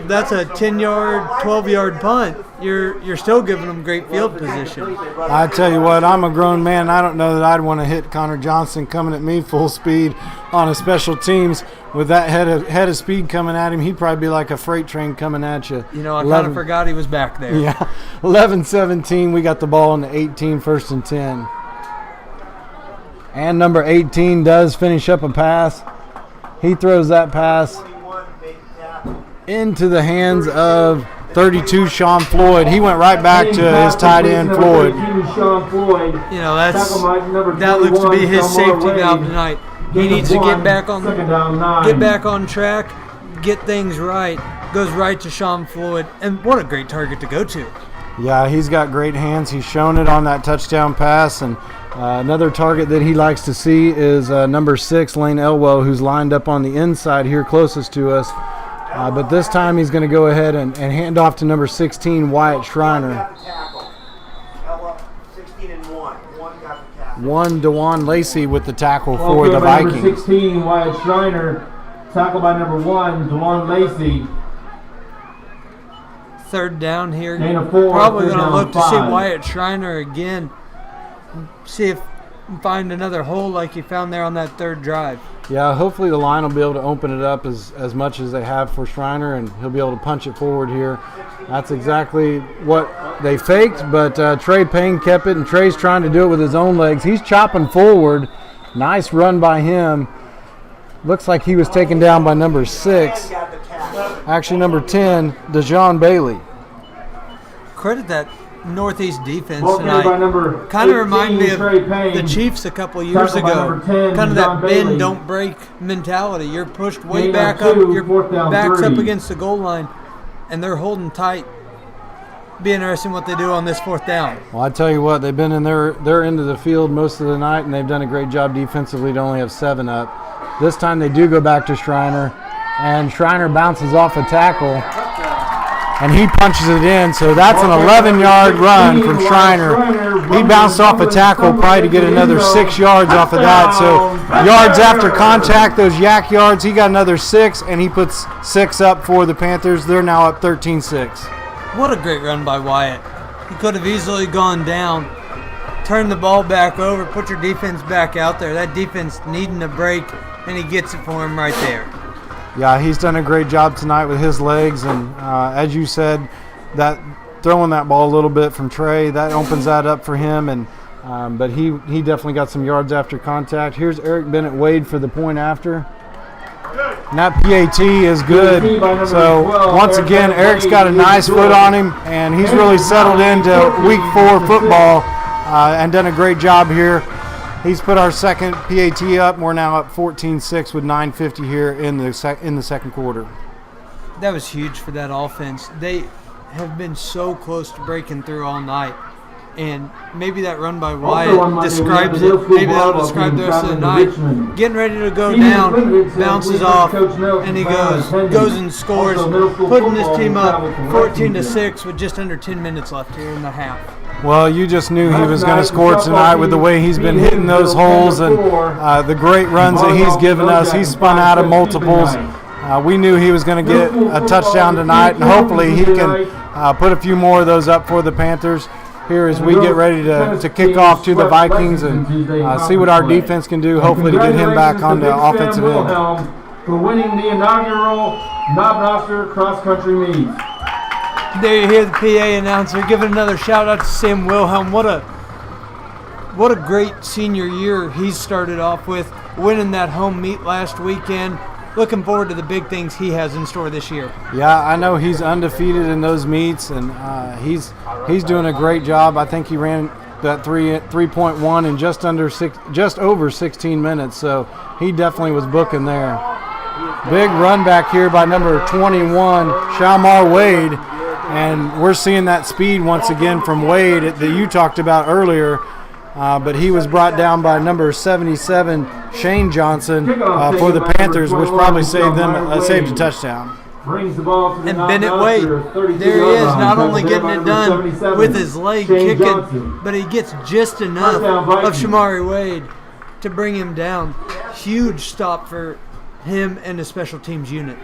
that's a 10-yard, 12-yard punt. You're still giving them great field position. I tell you what, I'm a grown man. I don't know that I'd want to hit Connor Johnson coming at me full speed on a special teams with that head of speed coming at him. He'd probably be like a freight train coming at you. I kind of forgot he was back there. Yeah, 11-17. We got the ball in the 18, 1st and 10. And number 18 does finish up a pass. He throws that pass into the hands of 32, Sean Floyd. He went right back to his tight end, Floyd. That looks to be his safety valve tonight. He needs to get back on track, get things right. Goes right to Sean Floyd, and what a great target to go to. Yeah, he's got great hands. He's shown it on that touchdown pass, and another target that he likes to see is number 6, Lane Elwell, who's lined up on the inside here closest to us. But this time he's going to go ahead and hand off to number 16, Wyatt Schreiner. 1, DeJuan Lacey with the tackle for the Vikings. Number 16, Wyatt Schreiner. Tackle by number 1, DeJuan Lacey. 3rd down here. Gain of 4, Probably third going to down, look to see 5. Wyatt Schreiner again. See if find another hole like he found there on that third drive. Yeah, hopefully the line will be able to open it up as much as they have for Schreiner, and he'll be able to punch it forward here. That's exactly what they faked, but Trey Payne kept it, and Trey's trying to do it with his own legs. He's chopping forward. Nice run by him. Looks like he was taken down by number 6. Actually, number 10, DeJohn Bailey. Credit that Northeast defense Ball carried by tonight. number Kind of remind me 18, of Trey Payne. the Chiefs a couple of years Tackled by ago. number 10, Kind of John that bend, Bailey. don't break mentality. You're pushed way Gain of back up. 2, Your fourth down, back's 3. up against the goal line, and they're holding tight. Be interesting what they do on this 4th down. Well, I tell you what, they've been in their end of the field most of the night, and they've done a great job defensively to only have 7 up. This time they do go back to Schreiner, and Schreiner bounces off a tackle, and he punches it in. So that's an 11-yard run from Schreiner. He bounced off a tackle probably to get another 6 yards off of that. So yards after contact, those yak yards, he got another 6, and he puts 6 up for the Panthers. They're now up 13-6. What a great run by Wyatt. He could have easily gone down, turned the ball back over, put your defense back out there. That defense needing a break, and he gets it for him right there. Yeah, he's done a great job tonight with his legs, and as you said, that throwing that ball a little bit from Trey, that opens that up for him, and but he definitely got some yards after contact. Here's Eric Bennett Wade for the point after. And that PAT is good. So once again, Eric's got a nice foot on him, and he's really settled into week 4 football and done a great job here. He's put our second PAT up. We're now up 14-6 with 9:50 here in the second quarter. That was huge for that offense. They have been so close to breaking through all night. And maybe that run by Wyatt describes it. Maybe that'll describe the rest of the night. Getting ready to go down, bounces off, and he goes and scores, putting his team up 14-6 with just under 10 minutes left here in the half. Well, you just knew he was going to score tonight with the way he's been hitting those holes and the great runs that he's given us. He's spun out of multiples. We knew he was going to get a touchdown tonight, and hopefully he can put a few more of those up for the Panthers here as we get ready to kick off to the Vikings and see what our defense can do, hopefully to get him back on the offensive end. For winning the inaugural Knob Noster Cross Country Meet. There you hear the PA announcer giving another shout out to Sam Wilhelm. What a great senior year he's started off with, winning that home meet last weekend. Looking forward to the big things he has in store this year. Yeah, I know he's undefeated in those meets, and he's doing a great job. I think he ran that 3.1 in just over 16 minutes, so he definitely was booking there. Big run back here by number 21, Shalmar Wade, and we're seeing that speed once again from Wade that you talked about earlier. But he was brought down by number 77, Shane Johnson, for the Panthers, which probably saved a touchdown. And Bennett Wade, there he is, not only getting it done with his leg kicking, but he gets just enough of Shamari Wade to bring him down. Huge stop for him and the special teams unit.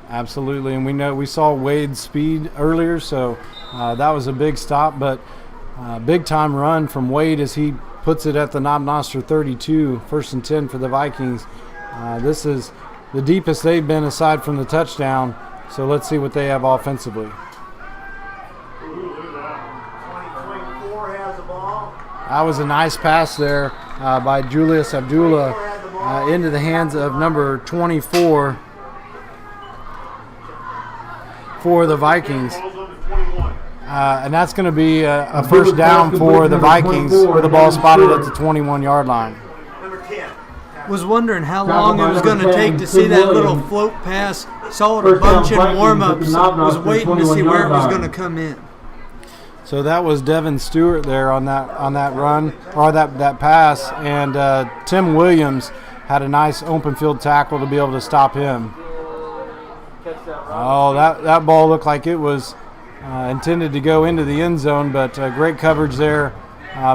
Absolutely, and we saw Wade's speed earlier, so that was a big stop, but big time run from Wade as he puts it at the Knob Noster 32, 1st and 10 for the Vikings. This is the deepest they've been aside from the touchdown, so let's see what they have offensively. That was a nice pass there by Julius Abdullah into the hands of number 24 for the Vikings. And that's going to be a first down for the Vikings with the ball spotted at the 21-yard line. Was wondering how long it was going to take to see that little float pass. Saw it a bunch in warm-ups. Was waiting to see where it was going to come in. So that was Devin Stewart there on that run, or that pass, and Tim Williams had a nice open field tackle to be able to stop him. Oh, that ball looked like it was intended to go into the end zone, but great coverage there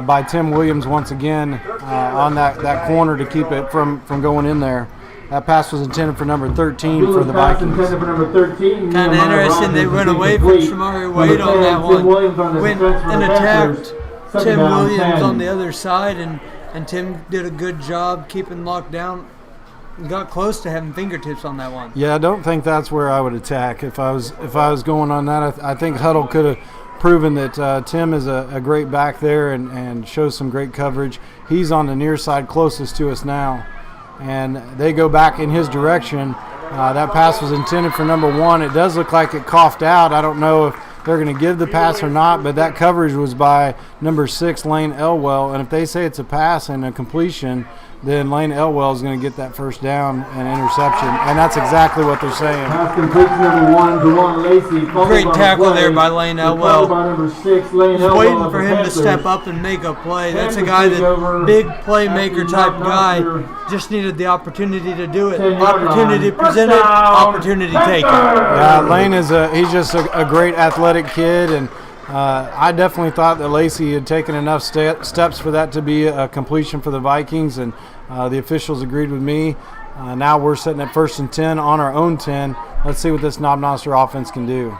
by Tim Williams once again on that corner to keep it from going in there. That pass was intended for number 13 for the Vikings. Kind of interesting they went away from Shamari Wade on that one. Went and attacked Tim Williams on the other side, and and Tim did a good job keeping locked down. Got close to having fingertips on that one. Yeah, I don't think that's where I would attack. If I was going on that, I think Huddle could have proven that Tim is a great back there and shows some great coverage. He's on the near side closest to us now, and they go back in his direction. That pass was intended for number 1. It does look like it coughed out. I don't know if they're going to give the pass or not, but that coverage was by number 6, Lane Elwell. And if they say it's a pass and a completion, then Lane Elwell is going to get that first down and interception. And that's exactly what they're saying. Pass completion number 1 to Juan Lacey. Great tackle there by Lane Elwell. By number 6, Lane Just Elwell waiting for him to step up and make a play. That's a guy that big playmaker type guy. Just needed the opportunity to do it. Opportunity presented, opportunity taken. Yeah, Lane he's just a great athletic kid, and I definitely thought that Lacey had taken enough steps for that to be a completion for the Vikings, and the officials agreed with me. Now we're sitting at 1st and 10 on our own 10. Let's see what this Knob Noster offense can do.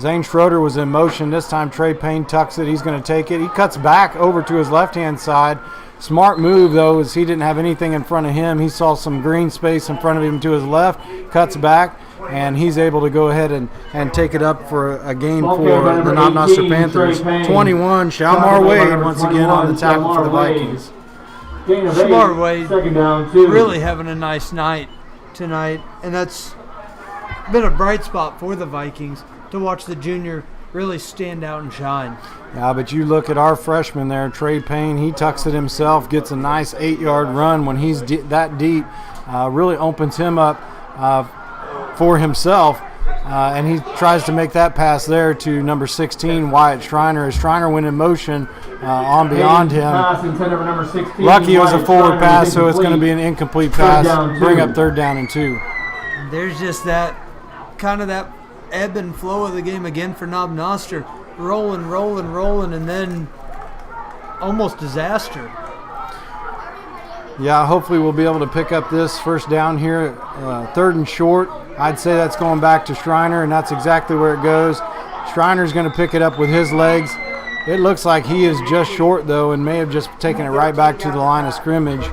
Zane Schroeder was in motion. This time Trey Payne tucks it. He's going to take it. He cuts back over to his left-hand side. Smart move, though, is he didn't have anything in front of him. He saw some green space in front of him to his left, cuts back, and he's able to go ahead and take it up for a gain for the Knob Noster Panthers. 21, Shalmar Wade once again on the tackle for the Vikings. Shamar Wade second down, 2. really having a nice night tonight, and that's been a bright spot for the Vikings to watch the junior really stand out and shine. Yeah, but you look at our freshman there, Trey Payne. He tucks it himself, gets a nice 8-yard run when he's that deep. Really opens him up for himself, and he tries to make that pass there to number 16, Wyatt Schreiner. As Schreiner went in motion on beyond him. Pass intended for number 16, Lucky it was a Wyatt forward Schreiner, pass, so it's going to incomplete. be an incomplete pass. Down, Bring 2. up 3rd down and 2. There's just that kind of that ebb and flow of the game again for Knob Noster. Rolling, and then almost disaster. Yeah, hopefully we'll be able to pick up this first down here. 3rd and short. I'd say that's going back to Schreiner, and that's exactly where it goes. Schreiner's going to pick it up with his legs. It looks like he is just short, though, and may have just taken it right back to the line of scrimmage.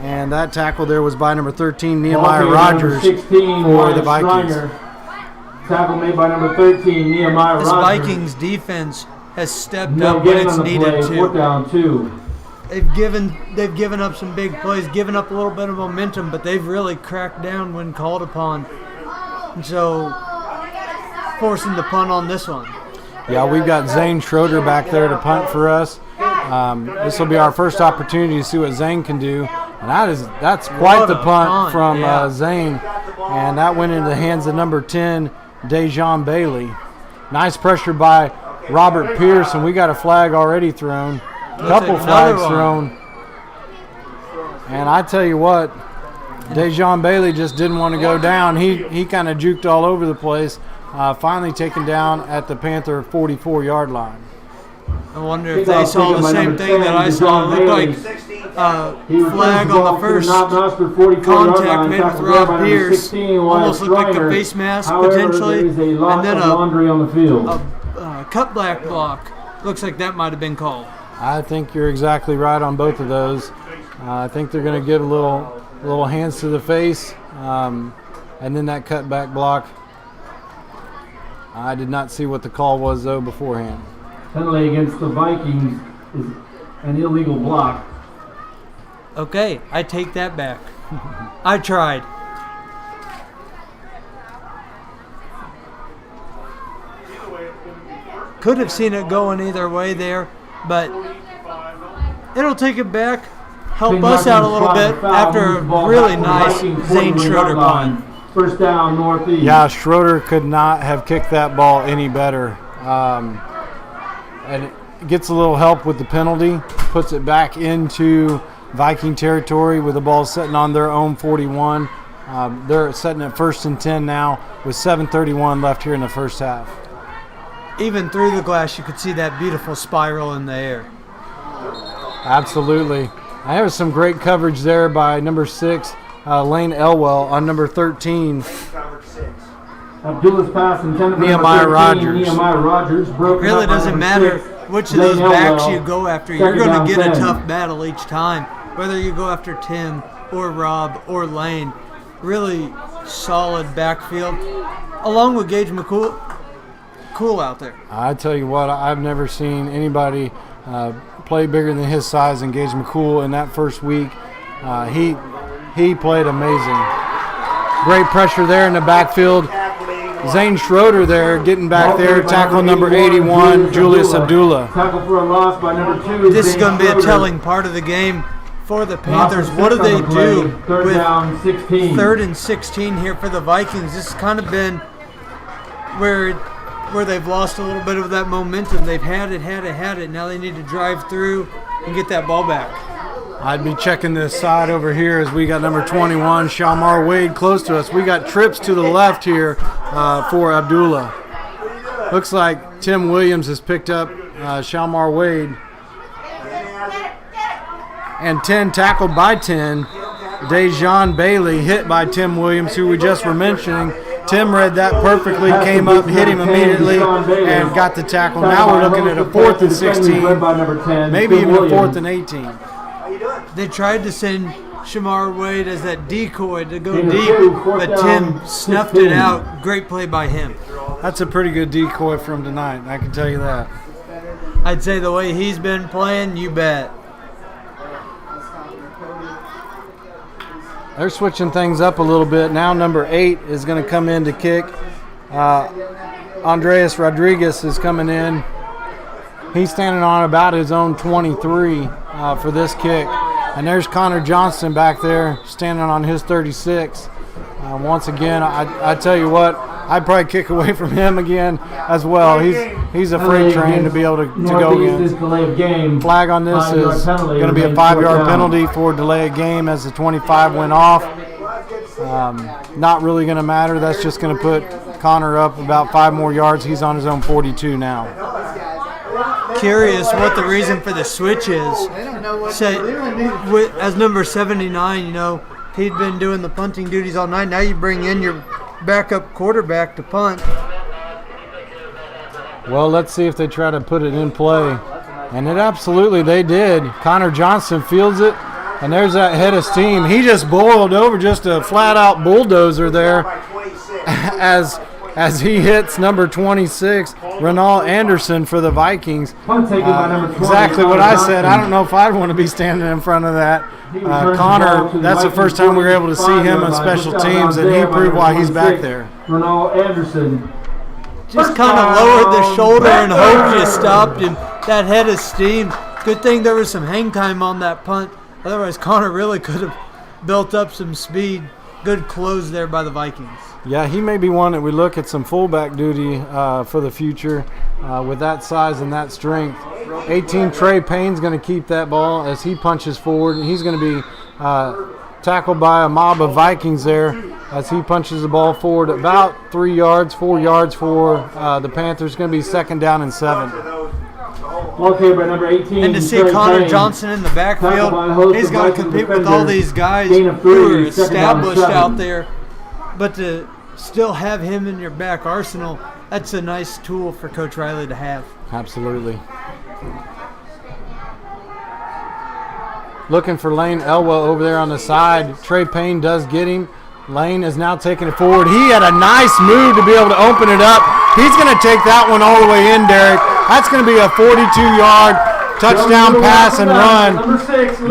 And that tackle there was by number 13, Nehemiah Rogers, 16, for the Vikings. Schreiner. Tackle made by number 13, Nehemiah This Rogers. Vikings defense has stepped No up when gain it's on the needed play, to. 4th down, 2. They've given up some big plays, given up a little bit of momentum, but they've really cracked down when called upon. And so forcing the punt on this one. Yeah, we've got Zane Schroeder back there to punt for us. This will be our first opportunity to see what Zane can do. And that's quite What the a punt punt, from yeah. Zane. And that went into the hands of number 10, Dejon Bailey. Nice pressure by Robert Pierce, and we got a flag already thrown. Couple take another flags one. thrown. And I tell you what, Dejon Bailey just didn't want to go down. He kind of juked all over the place. Finally taken down at the Panther 44-yard line. I wonder if they saw the same thing that I saw. It looked like flag on the first contact made with Rob Pierce. Almost looked like a face mask potentially. And then a cutback block. Looks like that might have been called. I think you're exactly right on both of those. I think they're going to give a little hands to the face, and then that cutback block. I did not see what the call was, though, beforehand. Penalty against the Vikings is an illegal block. Okay, I take that back. I tried. Could have seen it going either way there, but it'll take it back, help us out a little bit after a really nice Zane Schroeder punt. First down, northeast. Yeah, Schroeder could not have kicked that ball any better. And it gets a little help with the penalty, puts it back into Viking territory with the ball sitting on their own 41. They're sitting at 1st and 10 now with 7:31 left here in the first half. Even through the glass, you could see that beautiful spiral in the air. Absolutely. There was some great coverage there by number 6, Lane Elwell, on number 13. Abdullah's pass intended for Nehemiah number 13, Rogers. Nehemiah Rogers broke Really up by doesn't number matter 6, which of those Zane backs Elwell. you go after. Second You're going down, to get 10. a tough battle each time, whether you go after Tim or Rob or Lane. Really solid backfield, along with Gage McCool out there. I tell you what, I've never seen anybody play bigger than his size and Gage McCool in that first week. He played amazing. Great pressure there in the backfield. Zane Schroeder there getting back there, tackle number 81, Julius Abdullah. Tackle for a loss by number 2. This is Zane going to be a Schroeder. telling part of the game for the Loss Panthers. of What do 6 they on the play. do Third with down, 16. 3rd and 16 here for the Vikings? This has kind of been where they've lost a little bit of that momentum. They've had it. Now they need to drive through and get that ball back. I'd be checking this side over here as we got number 21, Shalmar Wade, close to us. We got trips to the left here for Abdullah. Looks like Tim Williams has picked up Shalmar Wade. And 10 tackled by 10. Dejan Bailey hit by Tim Williams, who we just were mentioning. Tim read that perfectly, came up, hit him immediately, and got the tackle. Now we're looking at a 4th and 16, maybe even a 4th and 18. They tried to send Shamar Wade as that decoy to go deep, but Tim snuffed it out. Great play by him. That's a pretty good decoy from tonight, I can tell you that. I'd say the way he's been playing, you bet. They're switching things up a little bit. Now number 8 is going to come in to kick. Andreas Rodriguez is coming in. He's standing on about his own 23 for this kick. And there's Connor Johnston back there standing on his 36. Once again, I tell you what, I'd probably kick away from him again as well. He's a freight train to be able to go against. Flag on this is going to be a 5-yard penalty for delay of game as the 25 went off. Not really going to matter. That's just going to put Connor up about 5 more yards. He's on his own 42 now. Curious what the reason for the switch is. Say, as number 79, he'd been doing the punting duties all night. Now you bring in your backup quarterback to punt. Well, let's see if they try to put it in play. And it absolutely they did. Connor Johnston fields it. And there's that head of steam. He just boiled over, just a flat-out bulldozer there as he hits number 26, Renal Anderson for the Vikings. Exactly what I said. I don't know if I'd want to be standing in front of that. Connor, that's the first time we were able to see him on special teams, and he proved why he's back there. Renal Anderson. Just kind of lowered the shoulder and hoped you stopped him. That head of steam. Good thing there was some hang time on that punt. Otherwise, Connor really could have built up some speed. Good close there by the Vikings. Yeah, he may be one that we look at some fullback duty for the future with that size and that strength. 18, Trey Payne's going to keep that ball as he punches forward. And he's going to be tackled by a mob of Vikings there as he punches the ball forward about 4 yards for the Panthers. Going to be 2nd down and 7. Okay, by number 18. And to see Connor Johnson in the backfield, he's got to compete with all these guys who are established out there. But to still have him in your back arsenal, that's a nice tool for Coach Riley to have. Absolutely. Looking for Lane Elwell over there on the side. Trey Payne does get him. Lane is now taking it forward. He had a nice move to be able to open it up. He's going to take that one all the way in, Derek. That's going to be a 42-yard touchdown pass and run.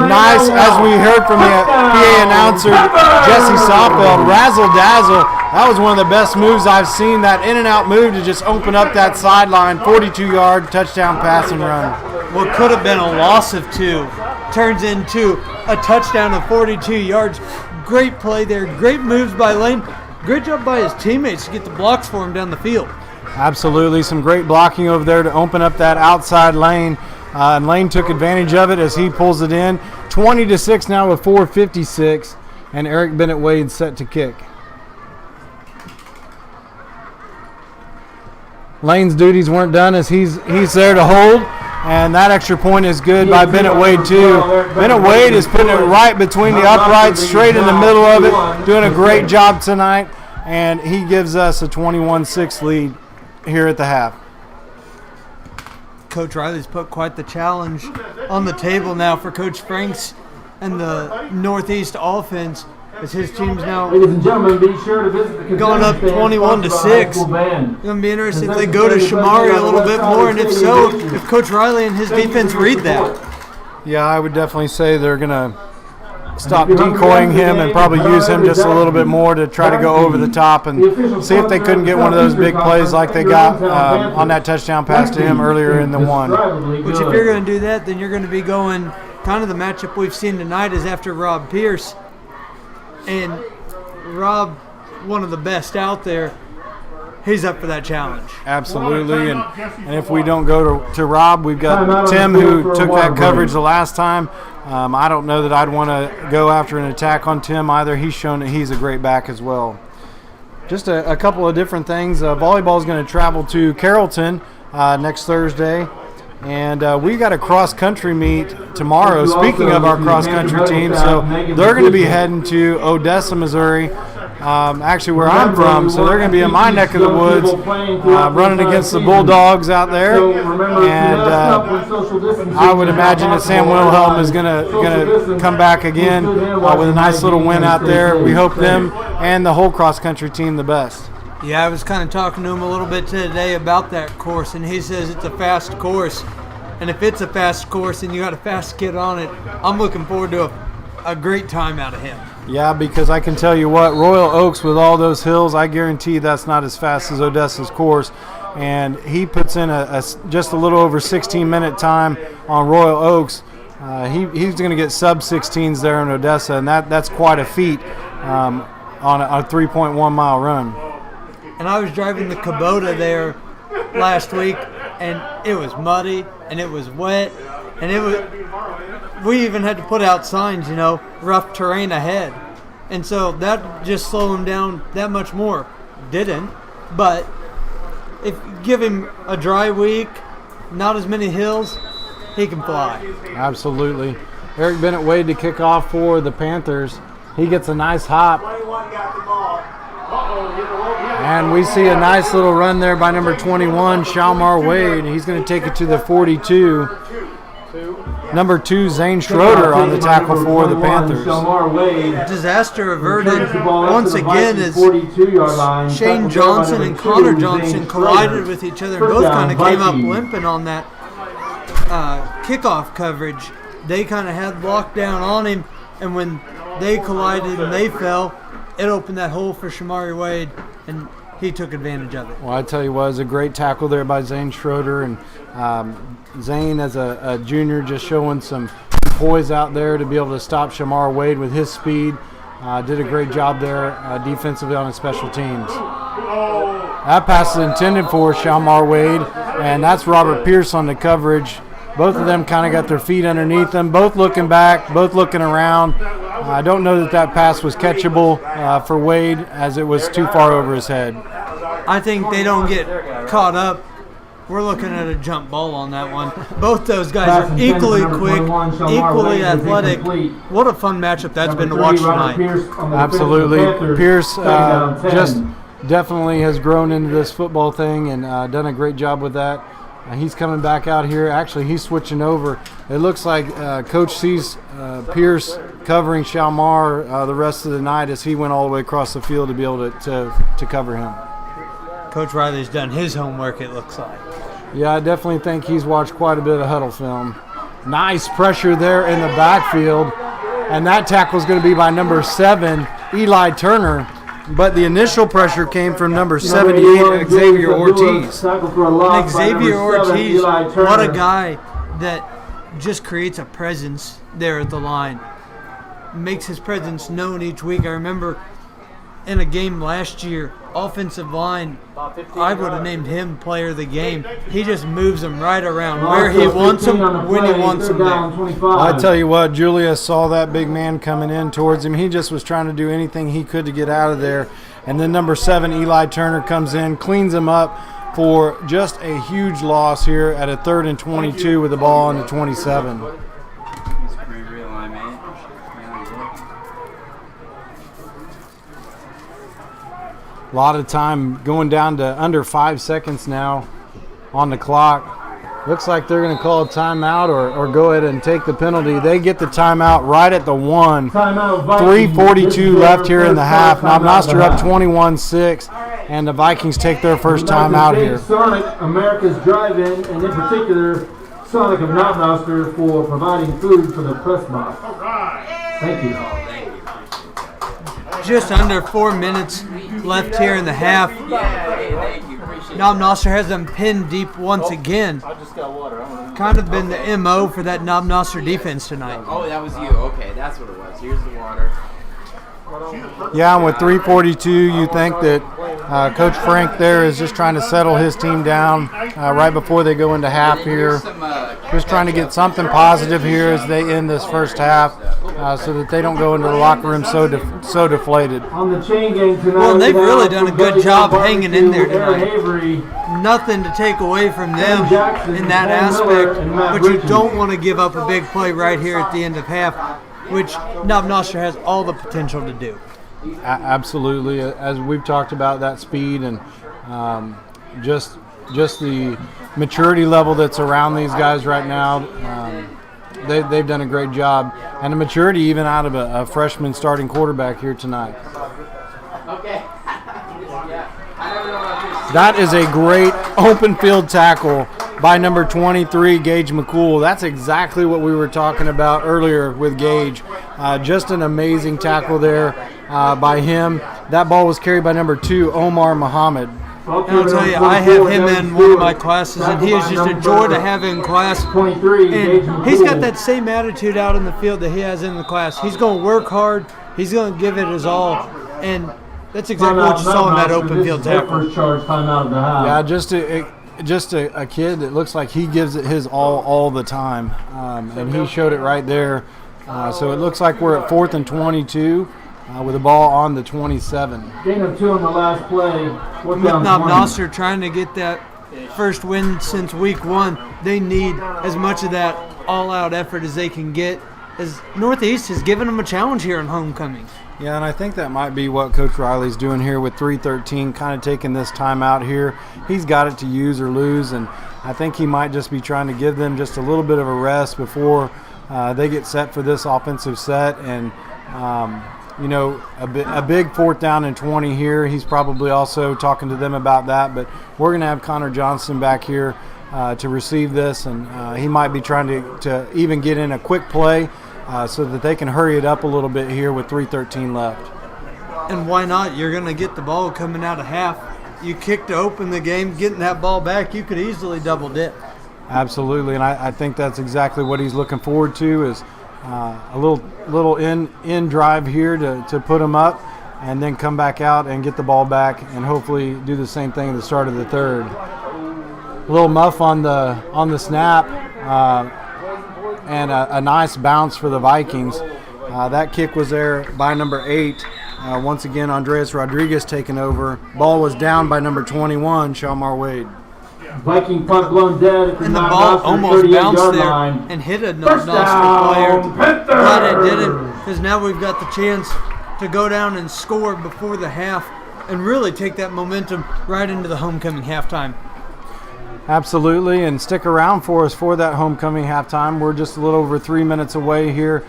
Nice, as we heard from the PA announcer, Jesse Softbell, razzle-dazzle. That was one of the best moves I've seen, that in-and-out move to just open up that sideline. 42-yard touchdown pass and run. What could have been a loss of 2 turns into a touchdown of 42 yards. Great play there. Great moves by Lane. Great job by his teammates to get the blocks for him down the field. Absolutely. Some great blocking over there to open up that outside lane. And Lane took advantage of it as he pulls it in. 20-6 now with 4:56. And Eric Bennett Wade set to kick. Lane's duties weren't done as he's there to hold. And that extra point is good by Bennett Wade, too. Bennett Wade is putting it right between the uprights, straight in the middle of it, doing a great job tonight and he gives us a 21-6 lead here at the half. Coach Riley's put quite the challenge on the table now for Coach Franks and the Northeast offense, as his team's now Ladies and gentlemen, be sure to visit the going up 21-6. It's going to be interesting if they go to Shamari a little bit more, and if so, if Coach Riley and his defense read that. Yeah, I would definitely say they're going to stop decoying him and probably use him just a little bit more to try to go over the top and see if they couldn't get one of those big plays like they got on that touchdown pass to him earlier in the one. Which if you're going to do that, then you're going to be going kind of the matchup we've seen tonight is after Rob Pierce. And Rob, one of the best out there, he's up for that challenge. Absolutely, and if we don't go to Rob, we've got Tim who took that coverage the last time. I don't know that I'd want to go after an attack on Tim either. He's shown that he's a great back as well. Just a couple of different things. Volleyball is going to travel to Carrollton next Thursday. And we got a cross-country meet tomorrow. Speaking of our cross-country team, so they're going to be heading to Odessa, Missouri, actually where I'm from. So they're going to be in my neck of the woods, running against the Bulldogs out there. And I would imagine that Sam Wilhelm is going to come back again with a nice little win out there. We hope them and the whole cross-country team the best. Yeah, I was kind of talking to him a little bit today about that course, and he says it's a fast course. And if it's a fast course and you got a fast kid on it, I'm looking forward to a great time out of him. Yeah, because I can tell you what, Royal Oaks with all those hills, I guarantee that's not as fast as Odessa's course. And he puts in just a little over 16-minute time on Royal Oaks. He's going to get sub-16s there in Odessa, and that's quite a feat on a 3.1-mile run. And I was driving the Kubota there last week, and it was muddy, and it was wet, and we even had to put out signs, rough terrain ahead. And so that just slowed him down that much more. Didn't, but if you give him a dry week, not as many hills, he can fly. Absolutely. Eric Bennett Wade to kick off for the Panthers. He gets a nice hop. And we see a nice little run there by number 21, Shalmar Wade. He's going to take it to the 42. Number 2, Zane Schroeder on the tackle for the Panthers. Disaster averted once again as Shane Johnson and Connor Johnson collided with each other and both kind of came up limping on that kickoff coverage. They kind of had lockdown on him, and when they collided and they fell, it opened that hole for Shamari Wade, and he took advantage of it. Well, I tell you what, it was a great tackle there by Zane Schroeder, and Zane as a junior just showing some poise out there to be able to stop Shamar Wade with his speed. Did a great job there defensively on his special teams. That pass is intended for Shamar Wade, and that's Robert Pierce on the coverage. Both of them kind of got their feet underneath them, both looking back, both looking around. I don't know that pass was catchable for Wade, as it was too far over his head. I think they don't get caught up. We're looking at a jump ball on that one. Both those guys are equally quick, equally athletic. What a fun matchup that's been to watch tonight. Absolutely. Pierce just definitely has grown into this football thing and done a great job with that. He's coming back out here. Actually, he's switching over. It looks like Coach sees Pierce covering Shalmar the rest of the night as he went all the way across the field to be able to cover him. Coach Riley's done his homework, it looks like. Yeah, I definitely think he's watched quite a bit of huddle film. Nice pressure there in the backfield. And that tackle is going to be by number 7, Eli Turner. But the initial pressure came from number 78, Xavier Ortiz. And Xavier Ortiz, what a guy that just creates a presence there at the line. Makes his presence known each week. I remember in a game last year, offensive line, I would have named him player of the game. He just moves them right around where he wants them, when he wants them there. I tell you what, Julius saw that big man coming in towards him. He just was trying to do anything he could to get out of there. And then number 7, Eli Turner, comes in, cleans him up for just a huge loss here at a 3rd and 22 with the ball on the 27. A lot of time going down to under 5 seconds now on the clock. Looks like they're going to call a timeout or go ahead and take the penalty. They get the timeout right at the 1. 3:42 left here in the half. Knob Noster up 21-6, and the Vikings take their first timeout here. Sonic, America's Drive-In, and in particular, Sonic of Knob Noster for providing food for the press box. Thank you. Just under 4 minutes left here in the half. Knob Noster has them pinned deep once again. I just got water. Kind of been the MO for that Knob Noster defense tonight. Oh, that was you. Okay, that's what it was. Here's the water. Yeah, and with 3:42, you think that Coach Frank there is just trying to settle his team down right before they go into half here. Just trying to get something positive here as they end this first half so that they don't go into the locker room so deflated. On the chain gang tonight, Well, they've really done a good job hanging in there tonight. Nothing to take away from them in that aspect, but you don't want to give up a big play right here at the end of half, which Knob Noster has all the potential to do. Absolutely, as we've talked about that speed and just the maturity level that's around these guys right now. They've done a great job, and the maturity even out of a freshman starting quarterback here tonight. Okay. That is a great open field tackle by number 23, Gage McCool. That's exactly what we were talking about earlier with Gage. Just an amazing tackle there by him. That ball was carried by number 2, Omar Muhammad. I'll tell you, I have him in one of my classes, and he is just a joy to have in class. 23, And he's got that same attitude out in the field that he has in the class. He's going to work hard. He's going to give it his all, and that's exactly what you saw in that open field tackle. First charge timeout of the half. Yeah, just a kid that looks like he gives it his all the time, and he showed it right there. So it looks like we're at 4th and 22 with the ball on the 27. Gain of 2 on the last play. With Knob Noster trying to get that first win since week 1, they need as much of that all-out effort as they can get, as Northeast has given them a challenge here in homecoming. Yeah, and I think that might be what Coach Riley's doing here with 3:13, kind of taking this time out here. He's got it to use or lose, and I think he might just be trying to give them just a little bit of a rest before they get set for this offensive set. And, a big 4th down and 20 here. He's probably also talking to them about that, but we're going to have Connor Johnson back here to receive this, and he might be trying to even get in a quick play so that they can hurry it up a little bit here with 3:13 left. And why not? You're going to get the ball coming out of half. You kick to open the game, getting that ball back, you could easily double dip. Absolutely, and I think that's exactly what he's looking forward to is a little in drive here to put him up and then come back out and get the ball back and hopefully do the same thing at the start of the third. A little muff on the snap. And a nice bounce for the Vikings. That kick was there by number 8. Once again, Andreas Rodriguez taking over. Ball was down by number 21, Shalmar Wade. Viking punt blown dead at the And the Knob ball Noster almost 38 bounced yard there line. and hit a First Noster player. down, Panther! Glad it didn't, because now we've got the chance to go down and score before the half and really take that momentum right into the homecoming halftime. Absolutely, and stick around for us for that homecoming halftime. We're just a little over 3 minutes away here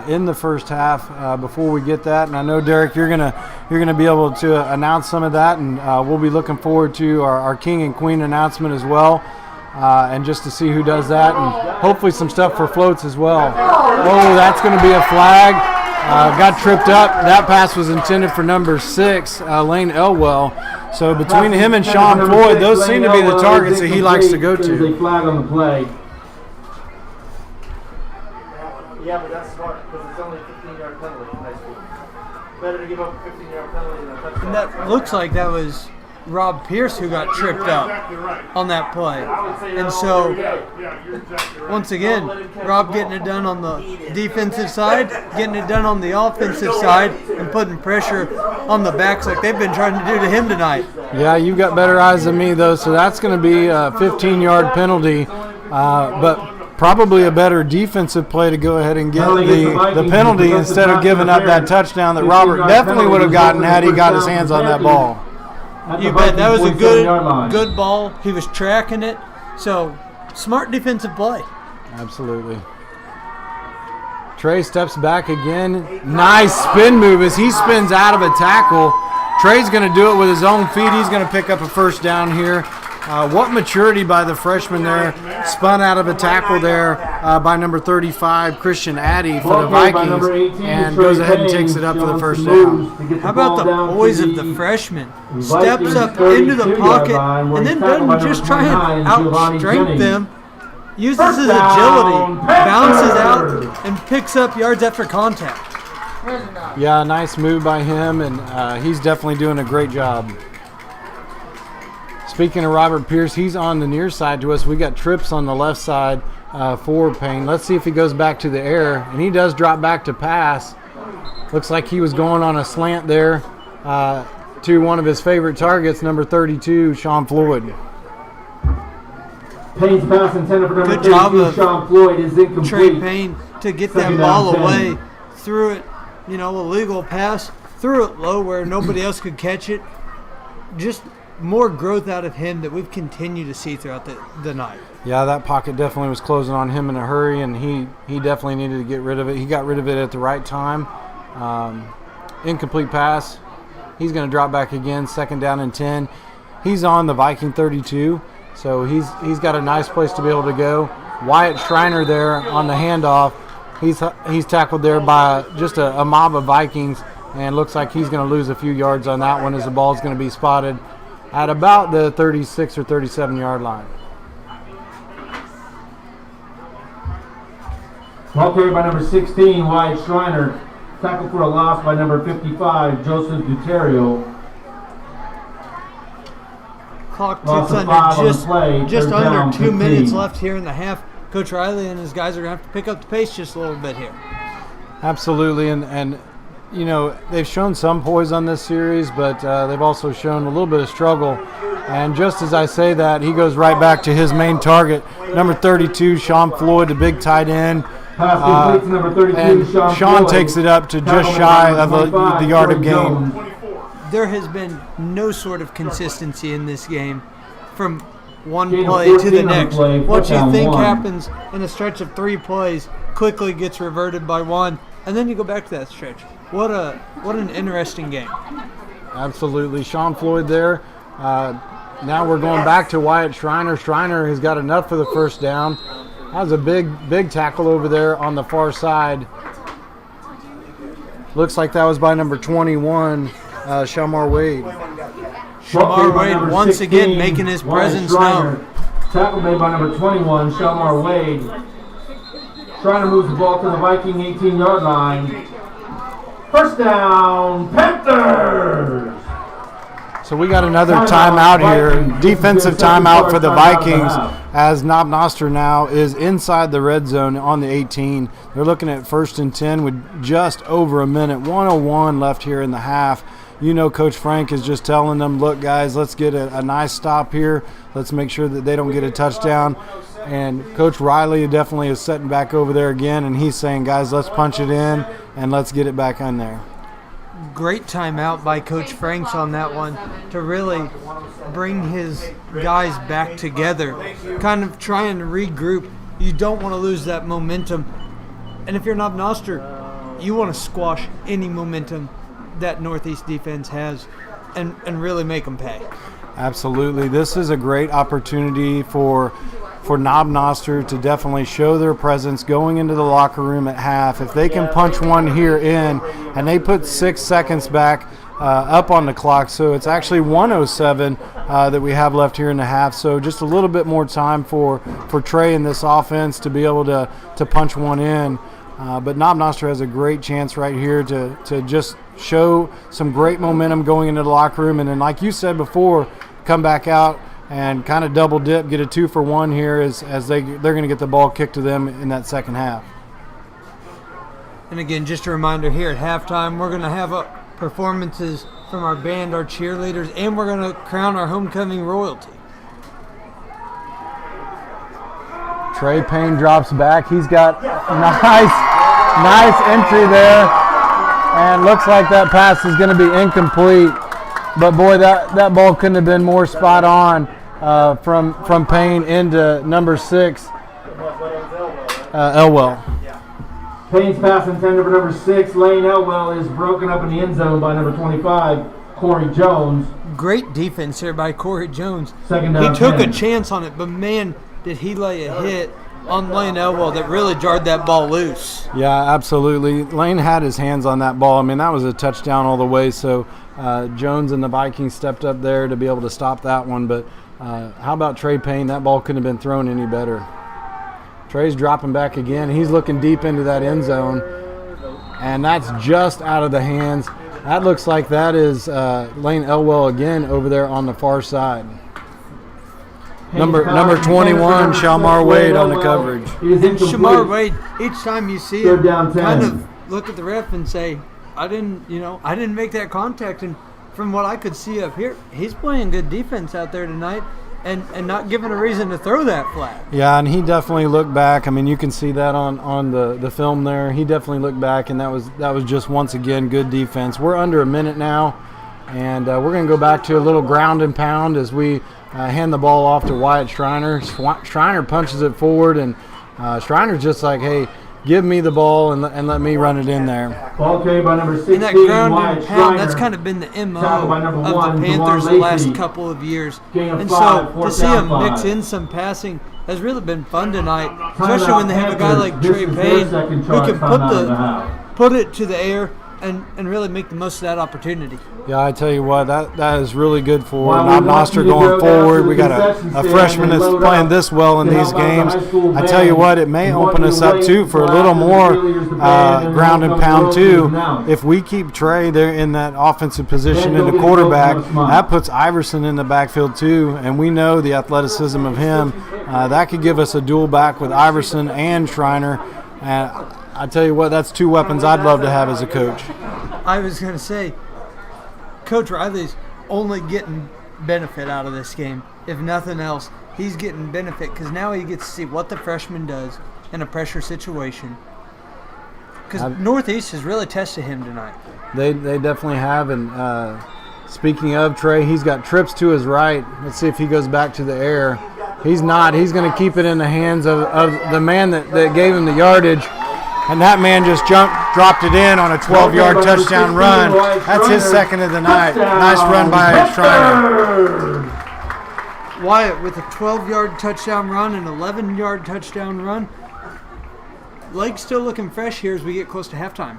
in the first half before we get that. And I know, Derek, you're gonna be able to announce some of that, and we'll be looking forward to our King and Queen announcement as well, and just to see who does that, and hopefully some stuff for floats as well. Oh, that's going to be a flag. Got tripped up. That pass was intended for number 6, Lane Elwell. So between him and Sean Floyd, those seem to be the targets that he likes to go There's to. a flag on the play. Yeah, but that's smart because it's only a 15-yard penalty in high school. Better to give up a 15-yard penalty than a touchdown. And that looks like that was Rob Pierce who got tripped up on that play. And so, once again, Rob getting it done on the defensive side, getting it done on the offensive side, and putting pressure on the backs like they've been trying to do to him tonight. Yeah, you've got better eyes than me, though, so that's going to be a 15-yard penalty, but probably a better defensive play to go ahead and get the penalty instead of giving up that touchdown that Robert definitely would have gotten had he got his hands on that ball. at You the bet. That was a 47-yard line. good ball. He was tracking it. So, smart defensive play. Absolutely. Trey steps back again. Nice spin move as he spins out of a tackle. Trey's going to do it with his own feet. He's going to pick up a first down here. What maturity by the freshman there. Spun out of a tackle there by number 35, Christian Addy for the Vikings, and goes ahead and takes it up for the first down. How about the poise of the freshman? Steps up into the pocket and then doesn't just try and outstrength them. Uses his agility, bounces out, and picks up yards after contact. Yeah, nice move by him, and he's definitely doing a great job. Speaking of Robert Pierce, he's on the near side to us. We got trips on the left side for Payne. Let's see if he goes back to the air, and he does drop back to pass. Looks like he was going on a slant there to one of his favorite targets, number 32, Sean Floyd. Payne's pass intended for number Good job 32, of Sean Floyd, is incomplete. Trey Payne to get that Second ball down, 10. away. Threw it, a legal pass. Threw it low where nobody else could catch it. Just more growth out of him that we've continued to see throughout the night. Yeah, that pocket definitely was closing on him in a hurry, and he definitely needed to get rid of it. He got rid of it at the right time. Incomplete pass. He's going to drop back again, second down and 10. He's on the Viking 32, so he's got a nice place to be able to go. Wyatt Schreiner there on the handoff. He's tackled there by just a mob of Vikings, and looks like he's going to lose a few yards on that one as the ball's going to be spotted at about the 36 or 37-yard line. Ball carried by number 16, Wyatt Schreiner. Tackle for a loss by number 55, Joseph Duterio. Clock Loss ticks of 5 on under the play, just third down, under 2 15. minutes left here in the half. Coach Riley and his guys are going to have to pick up the pace just a little bit here. Absolutely, and they've shown some poise on this series, but they've also shown a little bit of struggle. And just as I say that, he goes right back to his main target, number 32, Sean Floyd, the big tight end. Pass complete to number 32, And Sean Sean Floyd. takes it up to just Tackle shy by of number the 25, yard of Corey gain. Jones. There has been no sort of consistency in this game from one Gain of play to 14 the on the next. play, What fourth you down, think 1. happens in a stretch of 3 plays quickly gets reverted by 1, and then you go back to that stretch. What an interesting game. Absolutely. Sean Floyd there. Now we're going back to Wyatt Schreiner. Schreiner has got enough for the first down. That was a big tackle over there on the far side. Looks like that was by number 21, Shamar Wade. Shamar Wade once again making his presence known. Tackle made by number 21, Shamar Wade. Schreiner moves the ball to the Viking 18-yard line. First down, Panthers! So we got another timeout here. Defensive timeout for the Vikings as Knob Noster now is inside the red zone on the 18. They're looking at 1st and 10 with just over a minute. 1:01 left here in the half. Coach Frank is just telling them, look, guys, let's get a nice stop here. Let's make sure that they don't get a touchdown. And Coach Riley definitely is sitting back over there again, and he's saying, guys, let's punch it in and let's get it back on there. Great timeout by Coach Franks on that one to really bring his guys back together, kind of trying to regroup. You don't want to lose that momentum. And if you're Knob Noster, you want to squash any momentum that Northeast defense has and really make them pay. Absolutely. This is a great opportunity for Knob Noster to definitely show their presence going into the locker room at half. If they can punch one here in, and they put 6 seconds back up on the clock, so it's actually 1:07 that we have left here in the half. So just a little bit more time for Trey in this offense to be able to punch one in. But Knob Noster has a great chance right here to just show some great momentum going into the locker room, and then, like you said before, come back out and kind of double dip, get a 2-for-1 here as they're going to get the ball kicked to them in that second half. And again, just a reminder here at halftime, we're going to have performances from our band, our cheerleaders, and we're going to crown our homecoming royalty. Trey Payne drops back. He's got nice entry there, and looks like that pass is going to be incomplete. But boy, that ball couldn't have been more spot on from Payne into number 6, Elwell. Payne's pass intended for number 6, Lane Elwell, is broken up in the end zone by number 25, Corey Jones. Great defense here by Corey Jones. Second down, he took 10. a chance on it, but man, did he lay a hit on Lane Elwell that really jarred that ball loose. Yeah, absolutely. Lane had his hands on that ball. I mean, that was a touchdown all the way. So Jones and the Vikings stepped up there to be able to stop that one. But how about Trey Payne? That ball couldn't have been thrown any better. Trey's dropping back again. He's looking deep into that end zone, and that's just out of the hands. That looks like that is Lane Elwell again over there on the far side. Number 21, Shamar Wade on the coverage. Shamar Wade, each time you see him, down 10. kind of look at the ref and say, I didn't make that contact. And from what I could see up here, he's playing good defense out there tonight and not given a reason to throw that flag. Yeah, and he definitely looked back. I mean, you can see that on the film there. He definitely looked back, and that was just once again good defense. We're under a minute now, and we're going to go back to a little ground and pound as we hand the ball off to Wyatt Schreiner. Schreiner punches it forward, and Schreiner's just like, hey, give me the ball and let me run it in there. Ball carried by number 16, And that ground Wyatt and pound, Schreiner. that's kind of been the MO Tackled by number of 1, the Panthers the DeJuan last Lacey. couple of years. Gain of And 5, so to fourth see down, him mix 5. in some passing has really been fun tonight, Timeout, especially when they have a guy Panthers. like This Trey is their Payne second who charge, can timeout and a half. put it to the air and really make the most of that opportunity. Yeah, I tell you what, that is really good for While Knob we want Noster you to going go down forward. to the We got concession a stand freshman and that's load playing up this well in to these help out the games. high school I tell you band. what, it may We want open you us to up wait too for a until little after the more cheerleaders, the band, and ground then and come pound roll too. these now. If we keep Trey there in that offensive position Then in the go get quarterback, Coach Musman. that puts Iverson in the backfield too, and we know the athleticism of him. That could give us a dual back with Iverson and Schreiner. I tell you what, that's two weapons I'd love to have as a coach. I was going to say, Coach Riley's only getting benefit out of this game. If nothing else, he's getting benefit because now he gets to see what the freshman does in a pressure situation. Because Northeast has really tested him tonight. They definitely have. And speaking of Trey, he's got trips to his right. Let's see if he goes back to the air. He's not. He's going to keep it in the hands of the man that gave him the yardage. And that man just dropped it in on a 12-yard touchdown run. That's his second of the night. Nice run by Schreiner. Wyatt with a 12-yard touchdown run and 11-yard touchdown run. Leg's still looking fresh here as we get close to halftime.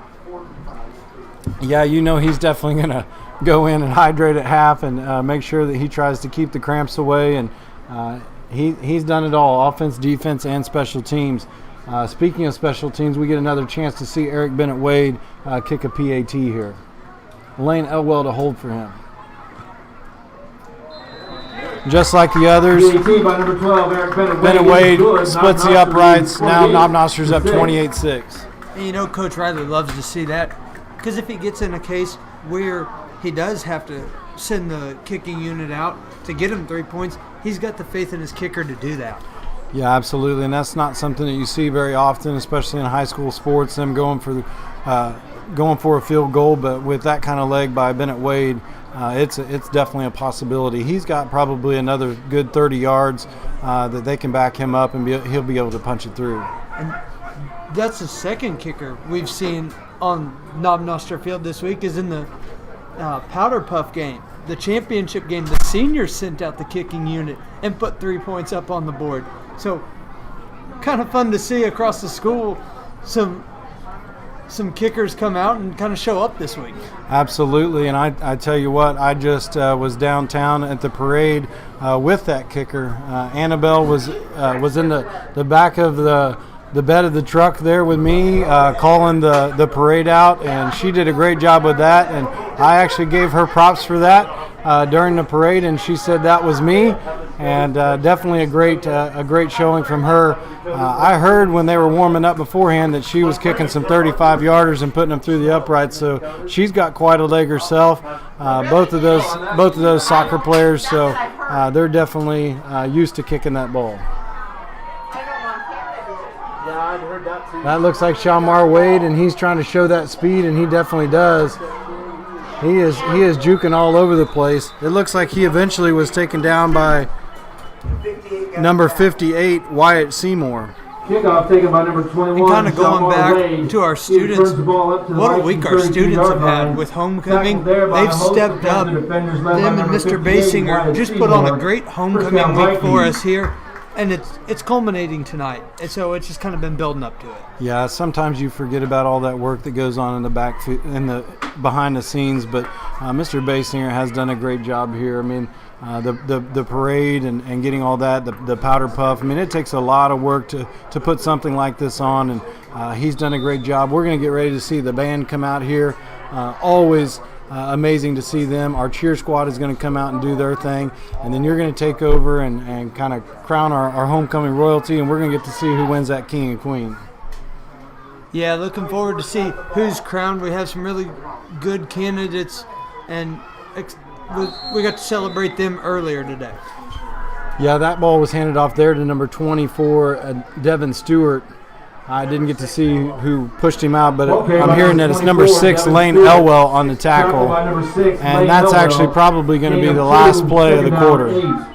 Yeah, you know he's definitely going to go in and hydrate at half and make sure that he tries to keep the cramps away. And he's done it all, offense, defense, and special teams. Speaking of special teams, we get another chance to see Eric Bennett-Wade kick a PAT here. Lane Elwell to hold for him. Just like the others, PAT by number 12, Eric Bennett-Wade splits the uprights. Now Knob Noster's up 28-6. And you know Coach Riley loves to see that because if he gets in a case where he does have to send the kicking unit out to get him 3 points, he's got the faith in his kicker to do that. Yeah, absolutely, and that's not something that you see very often, especially in high school sports. Them going for a field goal, but with that kind of leg by Bennett-Wade, it's definitely a possibility. He's got probably another good 30 yards that they can back him up, and he'll be able to punch it through. And that's the second kicker we've seen on Knob Noster Field this week is in the Powder Puff game, the championship game. The seniors sent out the kicking unit and put 3 points up on the board. So kind of fun to see across the school some kickers come out and kind of show up this week. Absolutely, and I tell you what, I just was downtown at the parade with that kicker. Annabelle was in the back of the bed of the truck there with me calling the parade out, and she did a great job with that, and I actually gave her props for that during the parade, and she said that was me, and definitely a great showing from her. I heard when they were warming up beforehand that she was kicking some 35-yarders and putting them through the uprights, so she's got quite a leg herself. Both of those soccer players, so they're definitely used to kicking that ball. Yeah, I'd heard that too. That looks like Shamar Wade, and he's trying to show that speed, and he definitely does. He is juking all over the place. It looks like he eventually was taken down by number 58, Wyatt Seymour. Kickoff taken by number 21. And kind of going back Wade. to our He students, turns the ball up to the what a Vikings week our 32 students yard have had line. with homecoming. Tackled there by They've a host stepped of up. Panther defenders led by Them and number Mr. 58, Basinger Wyatt just put on a Seymour. great First homecoming down, week for Vikings. us here, and it's culminating tonight. And so it's just kind of been building up to it. Yeah, sometimes you forget about all that work that goes on in the behind the scenes, but Mr. Basinger has done a great job here. I mean, the parade and getting all that, the powder puff. I mean, it takes a lot of work to put something like this on, and he's done a great job. We're going to get ready to see the band come out here. Always amazing to see them. Our cheer squad is going to come out and do their thing, and then you're going to take over and kind of crown our homecoming royalty, and we're going to get to see who wins that king and queen. Yeah, looking forward to see who's crowned. We have some really good candidates, and we got to celebrate them earlier today. Yeah, that ball was handed off there to number 24, Devin Stewart. I didn't get to see who pushed him out, but I'm hearing that it's number 6, Lane Elwell, on the tackle. And that's actually probably going to be the last play of the quarter.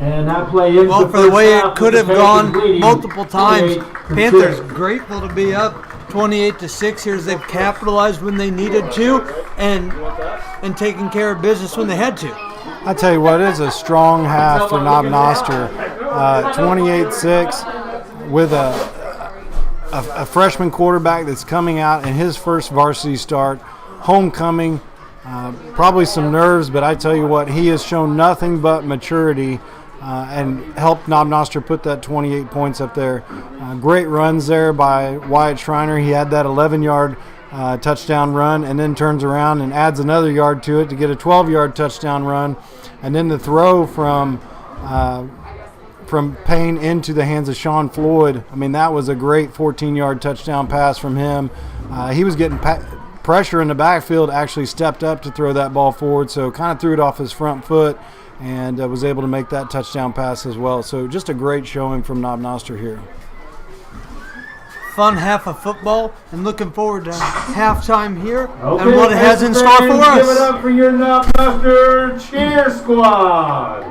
And that play ends Well, the for the way first half it could with have the Panthers gone leading multiple times, 28-6. Panthers grateful to be up 28-6 here as they've capitalized when they needed to and taking care of business when they had to. I tell you what, it's a strong half for Knob Noster. 28-6 with a freshman quarterback that's coming out in his first varsity start, homecoming, probably some nerves, but I tell you what, he has shown nothing but maturity and helped Knob Noster put that 28 points up there. Great runs there by Wyatt Schreiner. He had that 11-yard touchdown run, and then turns around and adds another yard to it to get a 12-yard touchdown run, and then the throw from Payne into the hands of Sean Floyd. I mean, that was a great 14-yard touchdown pass from him. He was getting pressure in the backfield, actually stepped up to throw that ball forward, so kind of threw it off his front foot and was able to make that touchdown pass as well. So just a great showing from Knob Noster here. Fun half of football, and looking forward to halftime here Okay, and what it has in store for Give it us. up for your Knob Noster cheer squad.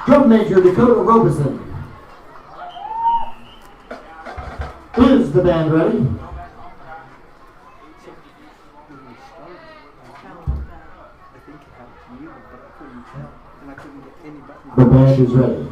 Drum Major Dakota Robeson. Is the band ready? The band is ready.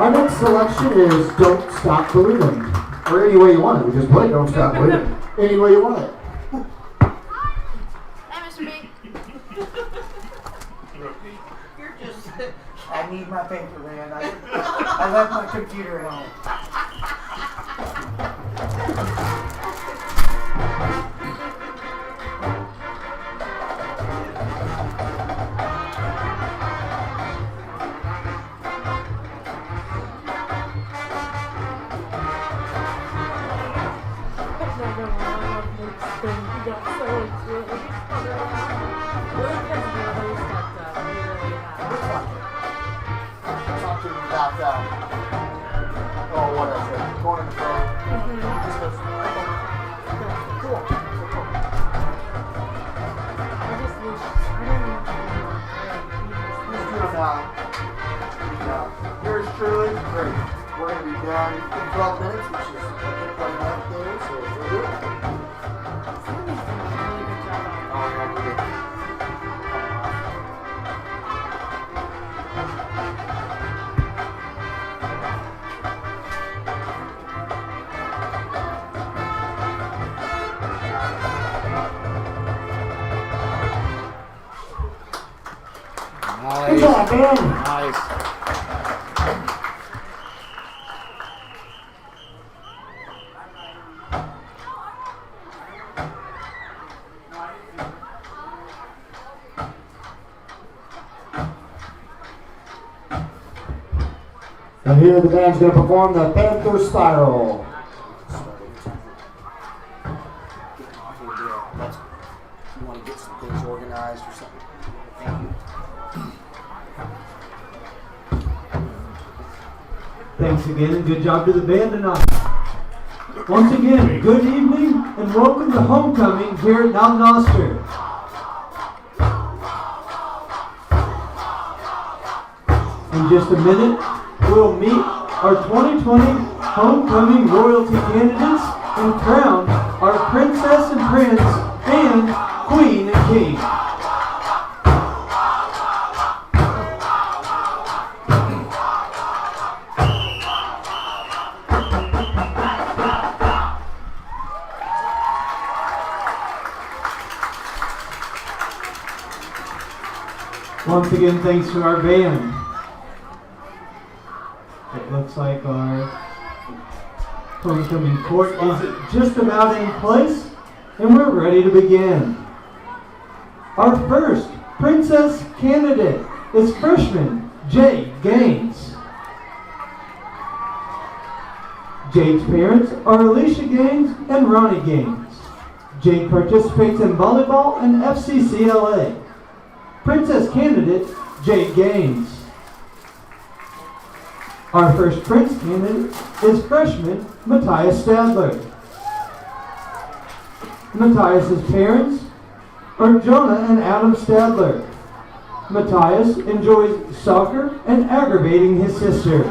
Our next selection is Don't Stop Believing. Or any way you want it. We just play Don't Stop Believing. Any way you want it. Hey, Mr. B. You're just... I need my paper, man. I left my computer at home. Yours truly, great. We're going to be done in 12 minutes, which is a good one right there, so we'll do it. Good job, man. Nice. And here the band's going to perform the Panther Spiral. You want to get some things organized or something? Thank you. Thanks again, and good job to the band tonight. Once again, good evening, and welcome to homecoming here at Knob Noster. In just a minute, will meet our 2020 homecoming royalty candidates and crown our princess and prince and queen and king. Once again, thanks to our band. It looks like our homecoming court is just about in place, and we're ready to begin. Our first princess candidate is freshman Jade Gaines. Jade's parents are Alicia Gaines and Ronnie Gaines. Jade participates in volleyball and FCCLA. Princess candidate, Jade Gaines. Our first prince candidate is freshman Matthias Stadler. Matthias's parents are Jonah and Adam Stadler. Matthias enjoys soccer and aggravating his sister.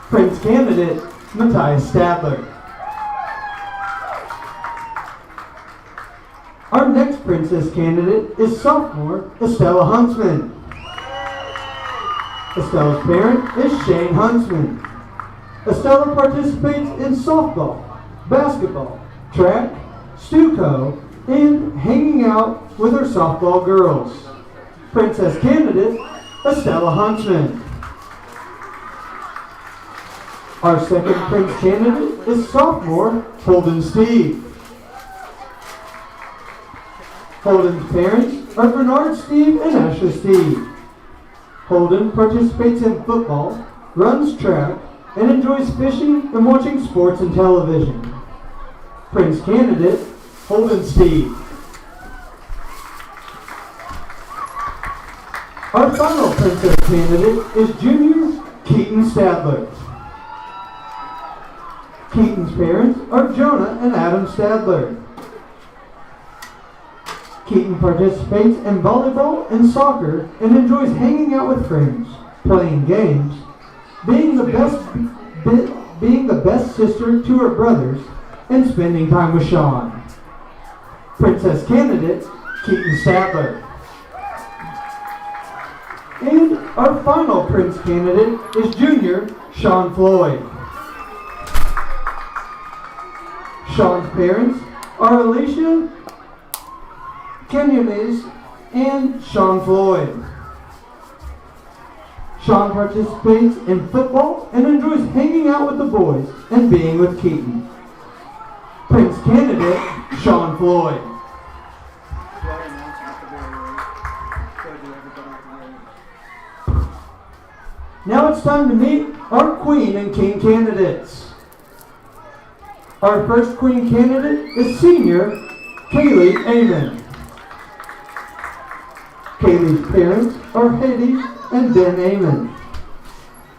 Prince candidate, Matthias Stadler. Our next princess candidate is sophomore Estella Huntsman. Estella's parent is Shane Huntsman. Estella participates in softball, basketball, track, Stuco, and hanging out with her softball girls. Princess candidate, Estella Huntsman. Our second prince candidate is sophomore Holden Steve. Holden's parents are Bernard Steve and Ashley Steve. Holden participates in football, runs track, and enjoys fishing and watching sports and television. Prince candidate, Holden Steve. Our final princess candidate is junior Keaton Stadler. Keaton's parents are Jonah and Adam Stadler. Keaton participates in volleyball and soccer and enjoys hanging out with friends, playing games, being the best sister to her brothers, and spending time with Sean. Princess candidate, Keaton Stadler. And our final prince candidate is junior Sean Floyd. Sean's parents are Alicia Kenyones and Sean Floyd. Sean participates in football and enjoys hanging out with the boys and being with Keaton. Prince candidate, Sean Floyd. Now it's time to meet our Queen and King candidates. Our first Queen candidate is senior Kaylee Amon. Kaylee's parents are Hetty and Ben Amon.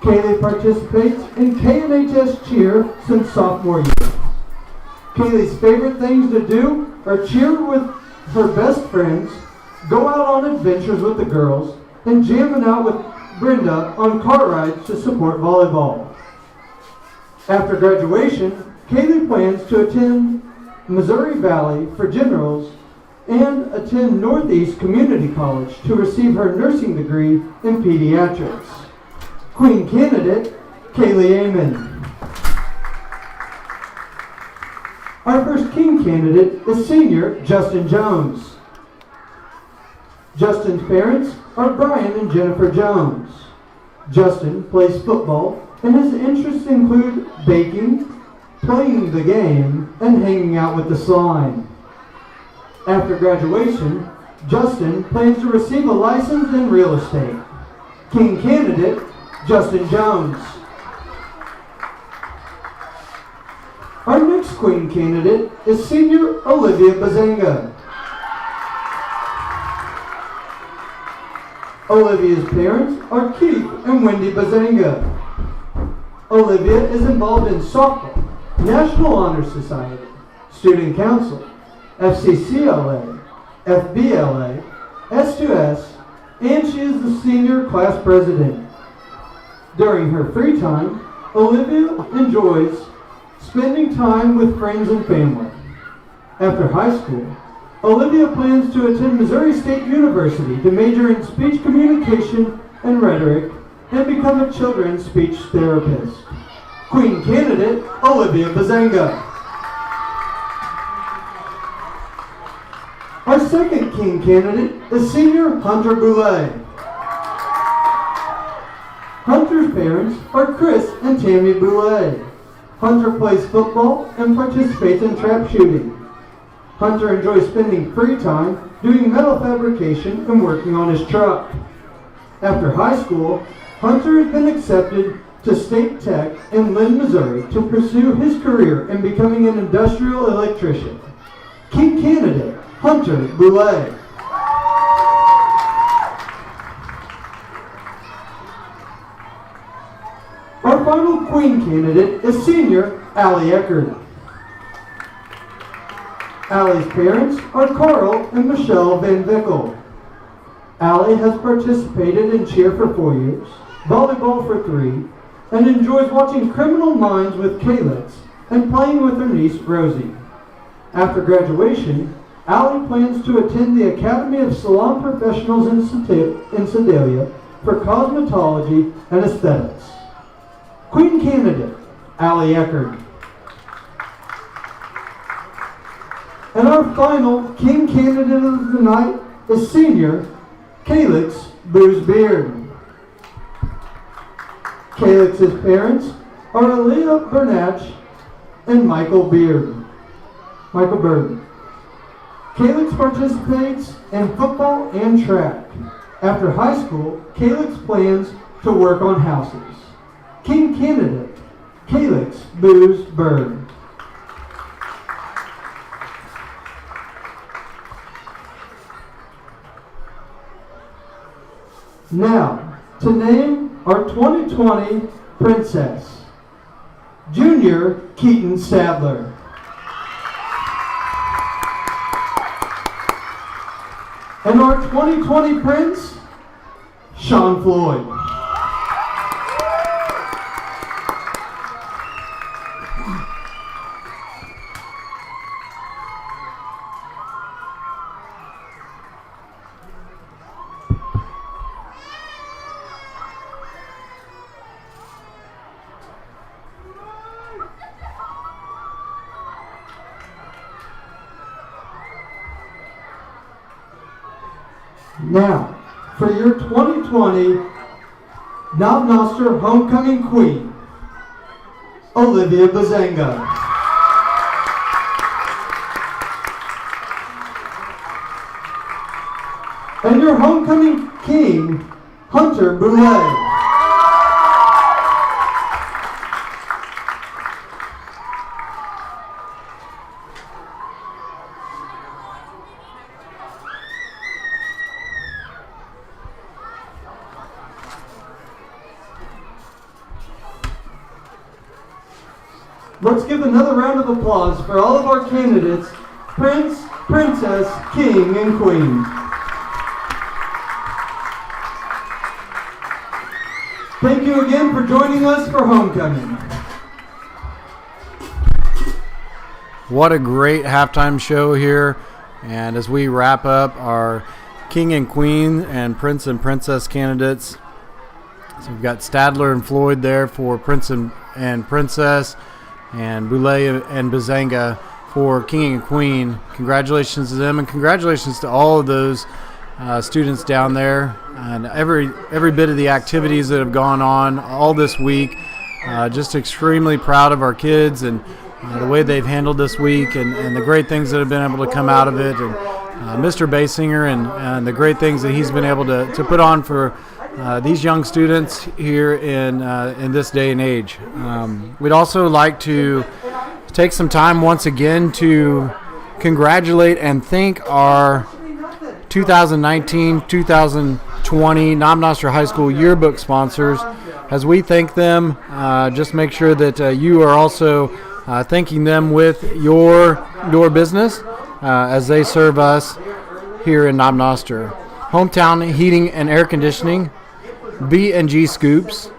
Kaylee participates in KNHS cheer since sophomore year. Kaylee's favorite things to do are cheer with her best friends, go out on adventures with the girls, and jamming out with Brenda on car rides to support volleyball. After graduation, Kaylee plans to attend Missouri Valley for generals and attend Northeast Community College to receive her nursing degree in pediatrics. Queen candidate, Kaylee Amon. Our first King candidate is senior Justin Jones. Justin's parents are Brian and Jennifer Jones. Justin plays football and his interests include baking, playing the game, and hanging out with the slime. After graduation, Justin plans to receive a license in real estate. King candidate, Justin Jones. Our next Queen candidate is senior Olivia Bazenga. Olivia's parents are Keith and Wendy Bazenga. Olivia is involved in softball, National Honor Society, Student Council, FCCLA, FBLA, S2S, and she is the senior class president. During her free time, Olivia enjoys spending time with friends and family. After high school, Olivia plans to attend Missouri State University to major in speech communication and rhetoric and become a children's speech therapist. Queen candidate, Olivia Bazenga. Our second King candidate is Senior Hunter Boulay. Hunter's parents are Chris and Tammy Boulay. Hunter plays football and participates in trap shooting. Hunter enjoys spending free time doing metal fabrication and working on his truck. After high school, Hunter has been accepted to State Tech in Lynn, Missouri to pursue his career in becoming an industrial electrician. King candidate, Hunter Boulay. Our final Queen candidate is Senior Allie Eckerd. Allie's parents are Carl and Michelle Van Vickel. Allie has participated in cheer for 4 years, volleyball for 3, and enjoys watching Criminal Minds with Calyx and playing with her niece Rosie. After graduation, Allie plans to attend the Academy of Salon Professionals in Sedalia for cosmetology and aesthetics. Queen candidate, Allie Eckerd. And our final King candidate of the night is Senior Calyx Booze Beard. Calyx's parents are Aaliyah Bernatch and Michael Bird. Calyx participates in football and track. After high school, Calyx plans to work on houses. King candidate, Calyx Booze Bird. Now, to name our 2020 Princess, Junior Keaton Sadler. And our 2020 Prince, Sean Floyd. Now, for your 2020 Knob Noster Homecoming Queen, Olivia Bazenga. And your Homecoming King, Hunter Boulay. Let's give another round of applause for all of our candidates, Prince, Princess, King, and Queen. Thank you again for joining us for Homecoming. What a great halftime show here. And as we wrap up our King and Queen and Prince and Princess candidates, so we've got Stadler and Floyd there for Prince and Princess, and Boulay and Bazenga for King and Queen. Congratulations to them, and congratulations to all of those students down there, and every bit of the activities that have gone on all this week. Just extremely proud of our kids and the way they've handled this week, and the great things that have been able to come out of it, and Mr. Basinger and the great things that he's been able to put on for these young students here in this day and age. We'd also like to take some time once again to congratulate and thank our 2019-2020 Knob Noster High School yearbook sponsors. As we thank them, just make sure that you are also thanking them with your business as they serve us here in Knob Noster. Hometown Heating and Air Conditioning, B&G Scoops,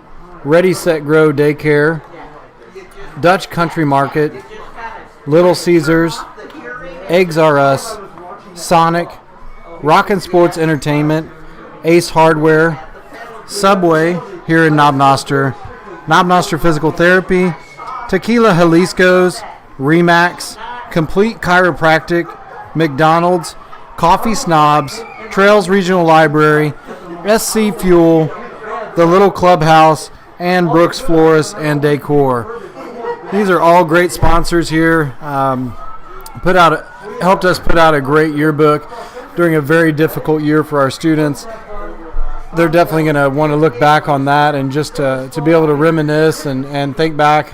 Ready, Set, Grow Daycare, Dutch Country Market, Little Caesars, Eggs R Us, Sonic, Rockin' Sports Entertainment, Ace Hardware, Subway here in Knob Noster, Knob Noster Physical Therapy, Tequila Jalisco's, Remax, Complete Chiropractic, McDonald's, Coffee Snobs, Trails Regional Library, SC Fuel, The Little Clubhouse, and Brooks Florist and Decor. These are all great sponsors here. Helped us put out a great yearbook during a very difficult year for our students. They're definitely going to want to look back on that and just to be able to reminisce and think back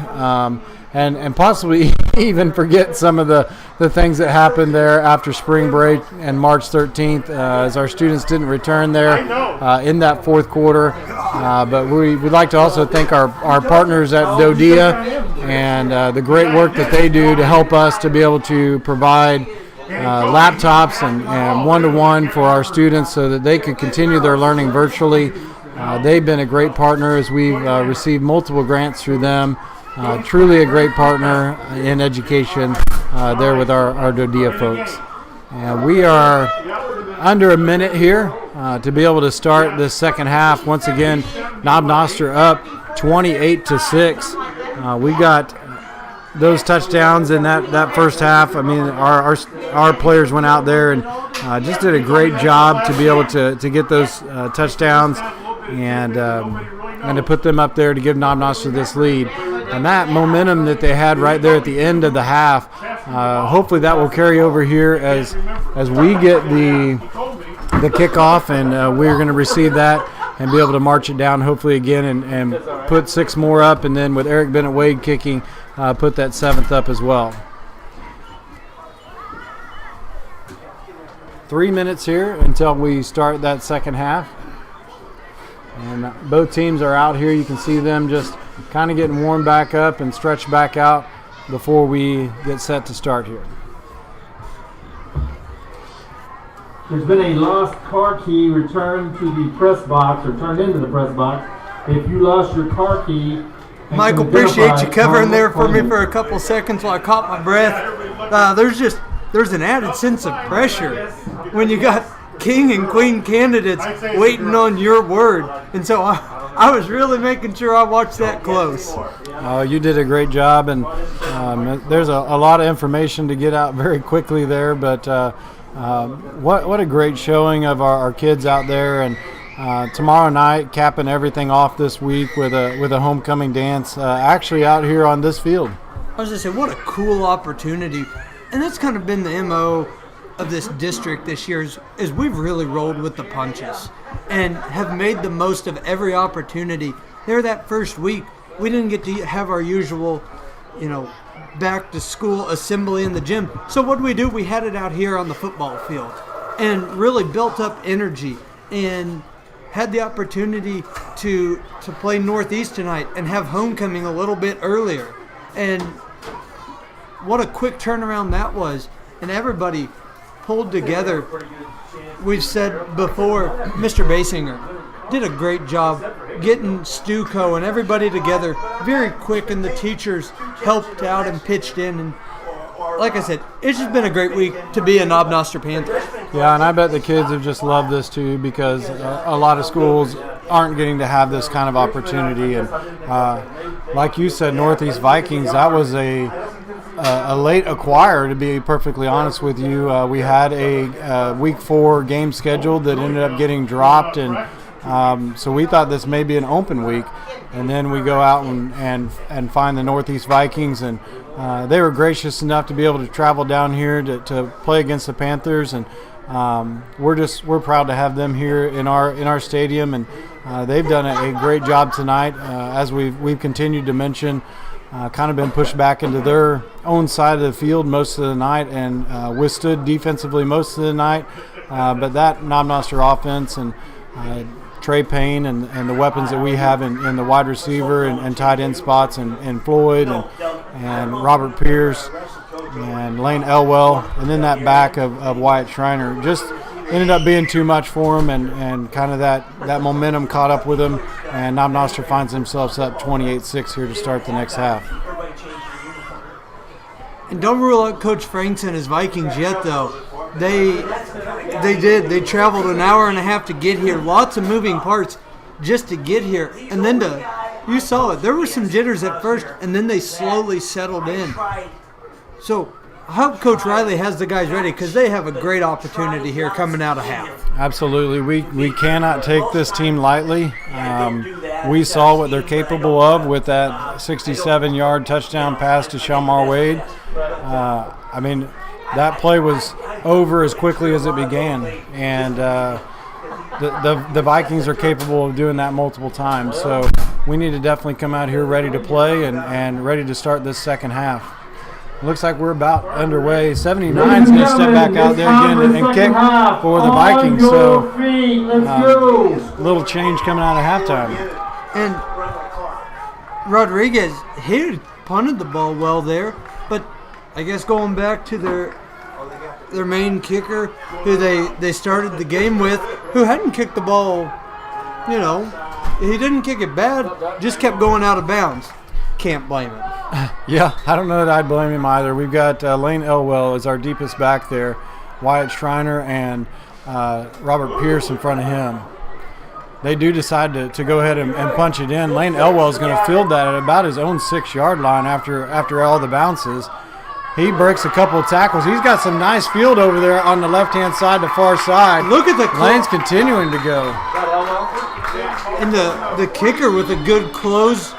and possibly even forget some of the things that happened there after spring break and March 13th as our students didn't return there in that fourth quarter. But we'd like to also thank our partners at Dodia and the great work that they do to help us to be able to provide laptops and one-to-one for our students so that they could continue their learning virtually. They've been a great partner as we've received multiple grants through them. Truly a great partner in education there with our Dodia folks. And we are under a minute here to be able to start this second half. Once again, Knob Noster up 28-6. We got those touchdowns in that first half. I mean, our players went out there and just did a great job to be able to get those touchdowns and to put them up there to give Knob Noster this lead. And that momentum that they had right there at the end of the half, hopefully that will carry over here as we get the kickoff, and we're going to receive that and be able to march it down hopefully again and put 6 more up, and then with Eric Bennett Wade kicking, put that 7th up as well. 3 minutes here until we start that second half. And both teams are out here. You can see them just kind of getting warmed back up and stretched back out before we get set to start here. There's been a lost car key returned to the press box or turned into the press box. If you lost your car key, Michael, appreciate you covering there for me for a couple seconds while I caught my breath. There's an added sense of pressure when you got king and queen candidates waiting on your word, and so I was really making sure I watched that close. You did a great job, and there's a lot of information to get out very quickly there, but what a great showing of our kids out there. And tomorrow night, capping everything off this week with a homecoming dance actually out here on this field. I was going to say, what a cool opportunity, and that's kind of been the MO of this district this year is we've really rolled with the punches and have made the most of every opportunity. There that first week, we didn't get to have our usual, back to school assembly in the gym. So what do? We had it out here on the football field and really built up energy and had the opportunity to play Northeast tonight and have homecoming a little bit earlier. And what a quick turnaround that was. And everybody pulled together. We've said before, Mr. Basinger did a great job getting Stuco and everybody together very quick, and the teachers helped out and pitched in. And like I said, it's just been a great week to be a Knob Noster Panther. Yeah, and I bet the kids have just loved this too, because a lot of schools aren't getting to have this kind of opportunity. And like you said, Northeast Vikings, that was a late acquire, to be perfectly honest with you. We had a week 4 game scheduled that ended up getting dropped, and so we thought this may be an open week, and then we go out and find the Northeast Vikings, and they were gracious enough to be able to travel down here to play against the Panthers, and we're proud to have them here in our stadium, and they've done a great job tonight. As we've continued to mention, kind of been pushed back into their own side of the field most of the night and withstood defensively most of the night. But that Knob Noster offense and Trey Payne and the weapons that we have in the wide receiver and tight end spots and Floyd and Robert Pierce and Lane Elwell, and then that back of Wyatt Schreiner, just ended up being too much for him, and kind of that momentum caught up with him, and Knob Noster finds themselves up 28-6 here to start the next half. And don't rule out Coach Franks and his Vikings yet, though. They traveled an hour and a half to get here. Lots of moving parts just to get here. And then you saw it. There were some jitters at first, and then they slowly settled in. So I hope Coach Riley has the guys ready, because they have a great opportunity here coming out of half. Absolutely. We cannot take this team lightly. We saw what they're capable of with that 67-yard touchdown pass to Shalmar Wade. I mean, that play was over as quickly as it began, and the Vikings are capable of doing that multiple times. So we need to definitely come out here ready to play and ready to start this second half. Looks like we're about underway. 79 is going to step back out there again and kick for the Vikings. So a little change coming out of halftime. And Rodriguez, he punted the ball well there, but I guess going back to their main kicker, who they started the game with, who hadn't kicked the ball, he didn't kick it bad, just kept going out of bounds. Can't blame him. Yeah, I don't know that I'd blame him either. We've got Lane Elwell as our deepest back there, Wyatt Schreiner and Robert Pierce in front of him. They do decide to go ahead and punch it in. Lane Elwell is going to field that at about his own 6-yard line after all the bounces. He breaks a couple of tackles. He's got some nice field over there on the left-hand side, the far side. Look at the Lane's continuing to go. And the kicker with a good close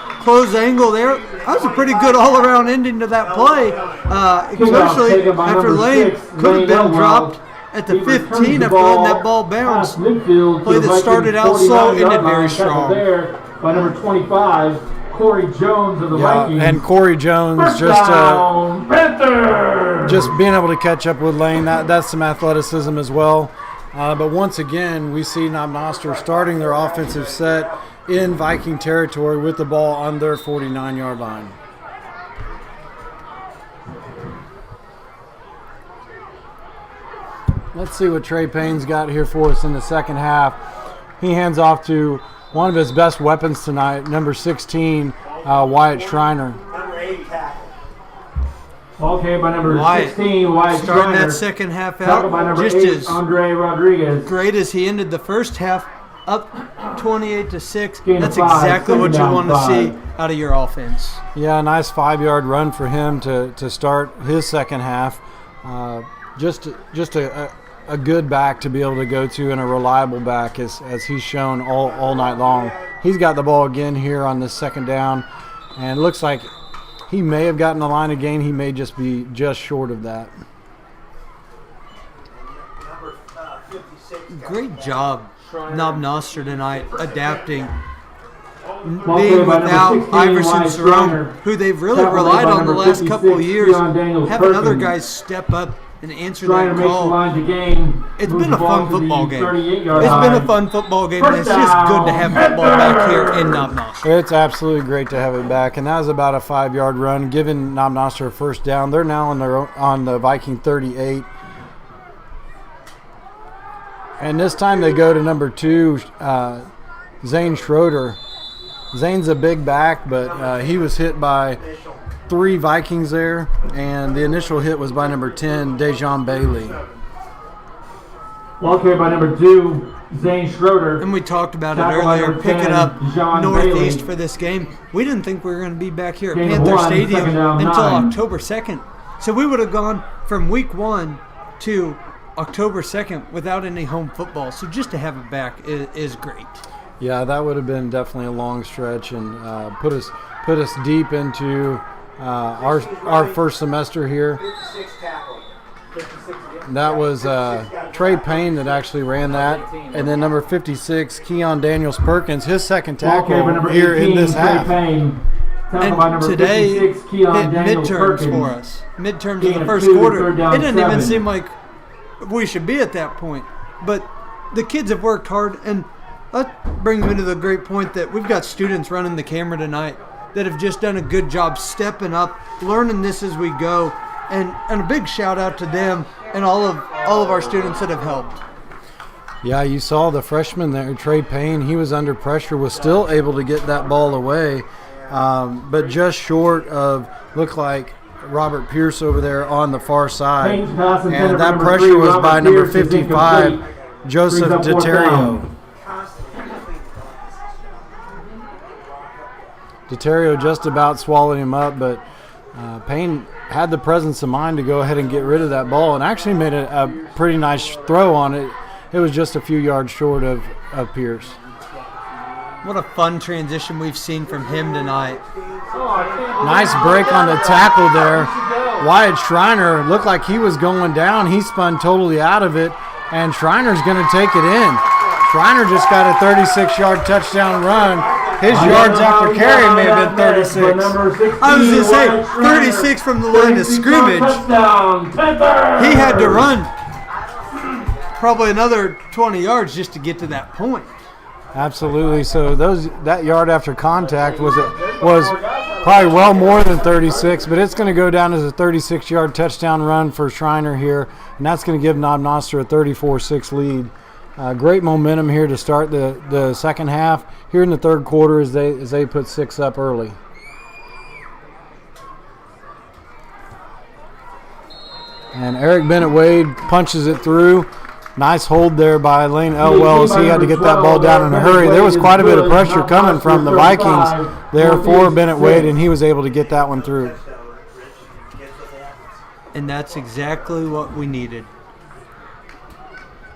angle there. That was a pretty good all-around ending to that play, especially after Lane could have been dropped at the 15 after letting that ball bounce. Play that started out slow, ended very strong. By number 25, Corey Jones of the Vikings. And Corey Jones just being able to catch up with Lane. That's some athleticism as well. But once again, we see Knob Noster starting their offensive set in Viking territory with the ball on their 49-yard line. Let's see what Trey Payne's got here for us in the second half. He hands off to one of his best weapons tonight, number 16, Wyatt Schreiner. Okay, by number 16, Wyatt starting Schreiner. That second half out by number just 8, as Andre Rodriguez. great as he ended the first half, up 28-6. Gain of That's 5, exactly what you second want down to 5. see out of your offense. Yeah, a nice 5-yard run for him to start his second half. Just a good back to be able to go to, and a reliable back as he's shown all night long. He's got the ball again here on this second down, and it looks like he may have gotten the line of gain. He may just be just short of that. Great job, Knob Noster tonight, adapting. Being without Iverson Cerrone, who they've really relied on the last couple of years, having other guys step up and answer that call. It's been a fun football game. It's been a fun football game, and it's just good to have football back here in Knob Noster. It's absolutely great to have it back, and that was about a 5-yard run, giving Knob Noster a first down. They're now on the Viking 38. And this time they go to number 2, Zane Schroeder. Zane's a big back, but he was hit by 3 Vikings there, and the initial hit was by number 10, Dejon Bailey. Well, carried by number 2, Zane Schroeder. And we talked about it Tackled by earlier, number picking 10, up John Northeast Bailey. for this game. We didn't think we were going to be back here at Gain of Panther 1, Stadium second down, until 9. October 2nd. So we would have gone from week 1 to October 2nd without any home football. So just to have it back is great. Yeah, that would have been definitely a long stretch, and put us deep into our first semester here. That was Trey Payne that actually ran that, and then number 56, Keon Daniels Perkins, his second tackle here in this half. And today hit midterms for us. Midterms in the first quarter. It didn't even seem like we should be at that point. But the kids have worked hard, and that brings me to the great point that we've got students running the camera tonight that have just done a good job stepping up, learning this as we go, and a big shout out to them and all of our students that have helped. Yeah, you saw the freshman there, Trey Payne. He was under pressure, was still able to get that ball away, but just short of, looked like Robert Pierce over there on the far side. Payne's pass intended And for that number pressure 3, was Robert by number Pierce, is 55, incomplete. Joseph Brings up fourth Deterio. down. Deterio just about swallowed him up, but Payne had the presence of mind to go ahead and get rid of that ball and actually made a pretty nice throw on it. It was just a few yards short of Pierce. What a fun transition we've seen from him tonight. Nice break on the tackle there. Wyatt Schreiner looked like he was going down. He spun totally out of it, and Schreiner's going to take it in. Schreiner just got a 36-yard touchdown run. His yards after carry may have been 36. I was going to say, 36 from the line of scrimmage. He had to run probably another 20 yards just to get to that point. Absolutely. So that yard after contact was probably well more than 36, but it's going to go down as a 36-yard touchdown run for Schreiner here, and that's going to give Knob Noster a 34-6 lead. Great momentum here to start the second half. Here in the third quarter as they put 6 up early. And Eric Bennett-Wade punches it through. Nice hold there by Lane Elwell as he had to get that ball down in a hurry. There was quite a bit of pressure coming from the Vikings there for Bennett-Wade, and he was able to get that one through. And that's exactly what we needed.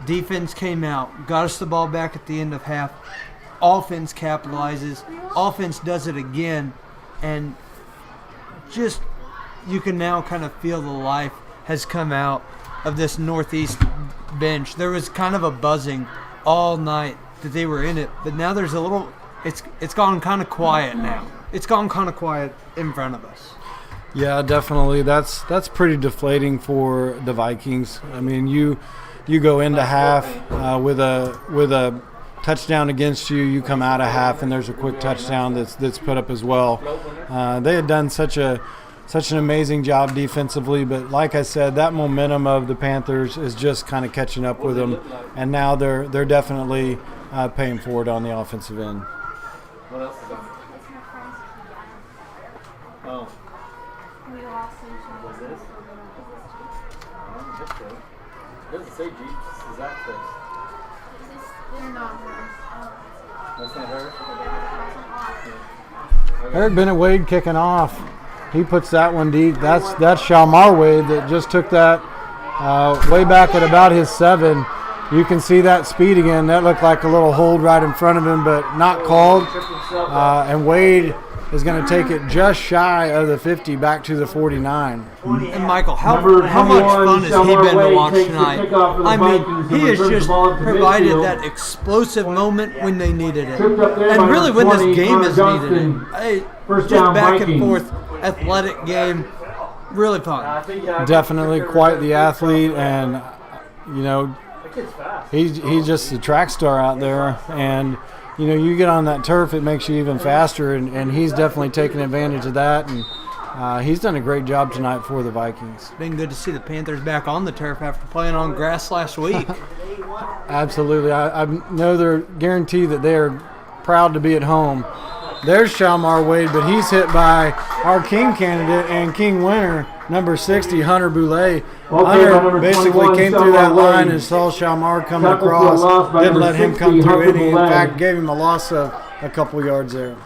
Defense came out, got us the ball back at the end of half. Offense capitalizes. Offense does it again. And just, you can now kind of feel the life has come out of this Northeast bench. There was kind of a buzzing all night that they were in it, but now there's a little, it's gone kind of quiet now. It's gone kind of quiet in front of us. Yeah, definitely. That's pretty deflating for the Vikings. I mean, you go into half with a touchdown against you. You come out of half and there's a quick touchdown that's put up as well. They had done such an amazing job defensively, but like I said, that momentum of the Panthers is just kind of catching up with them, and now they're definitely paying for it on the offensive end. What else is on? Oh. What's this? It doesn't say Jeep, this is access. That's not her? Eric Bennett-Wade kicking off. He puts that one deep. That's Shalmar Wade that just took that way back at about his 7. You can see that speed again. That looked like a little hold right in front of him, but not called. And Wade is going to take it just shy of the 50 back to the 49. And Michael, how much fun has he been to watch tonight? I mean, he has just provided that explosive moment when they needed it. And really when this game has needed it. Just back and forth, athletic game, really fun. Definitely quite the athlete, and, you know, he's just a track star out there, and you know, you get on that turf, it makes you even faster, and he's definitely taken advantage of that, and he's done a great job tonight for the Vikings. Been good to see the Panthers back on the turf after playing on grass last week. Absolutely. I know they're guaranteed that they are proud to be at home. There's Shalmar Wade, but he's hit by our King candidate and King winner, number 60, Hunter Boulay. Hunter basically came through that line and saw Shalmar coming across, didn't let him come through any. In fact, gave him a loss of a couple yards there.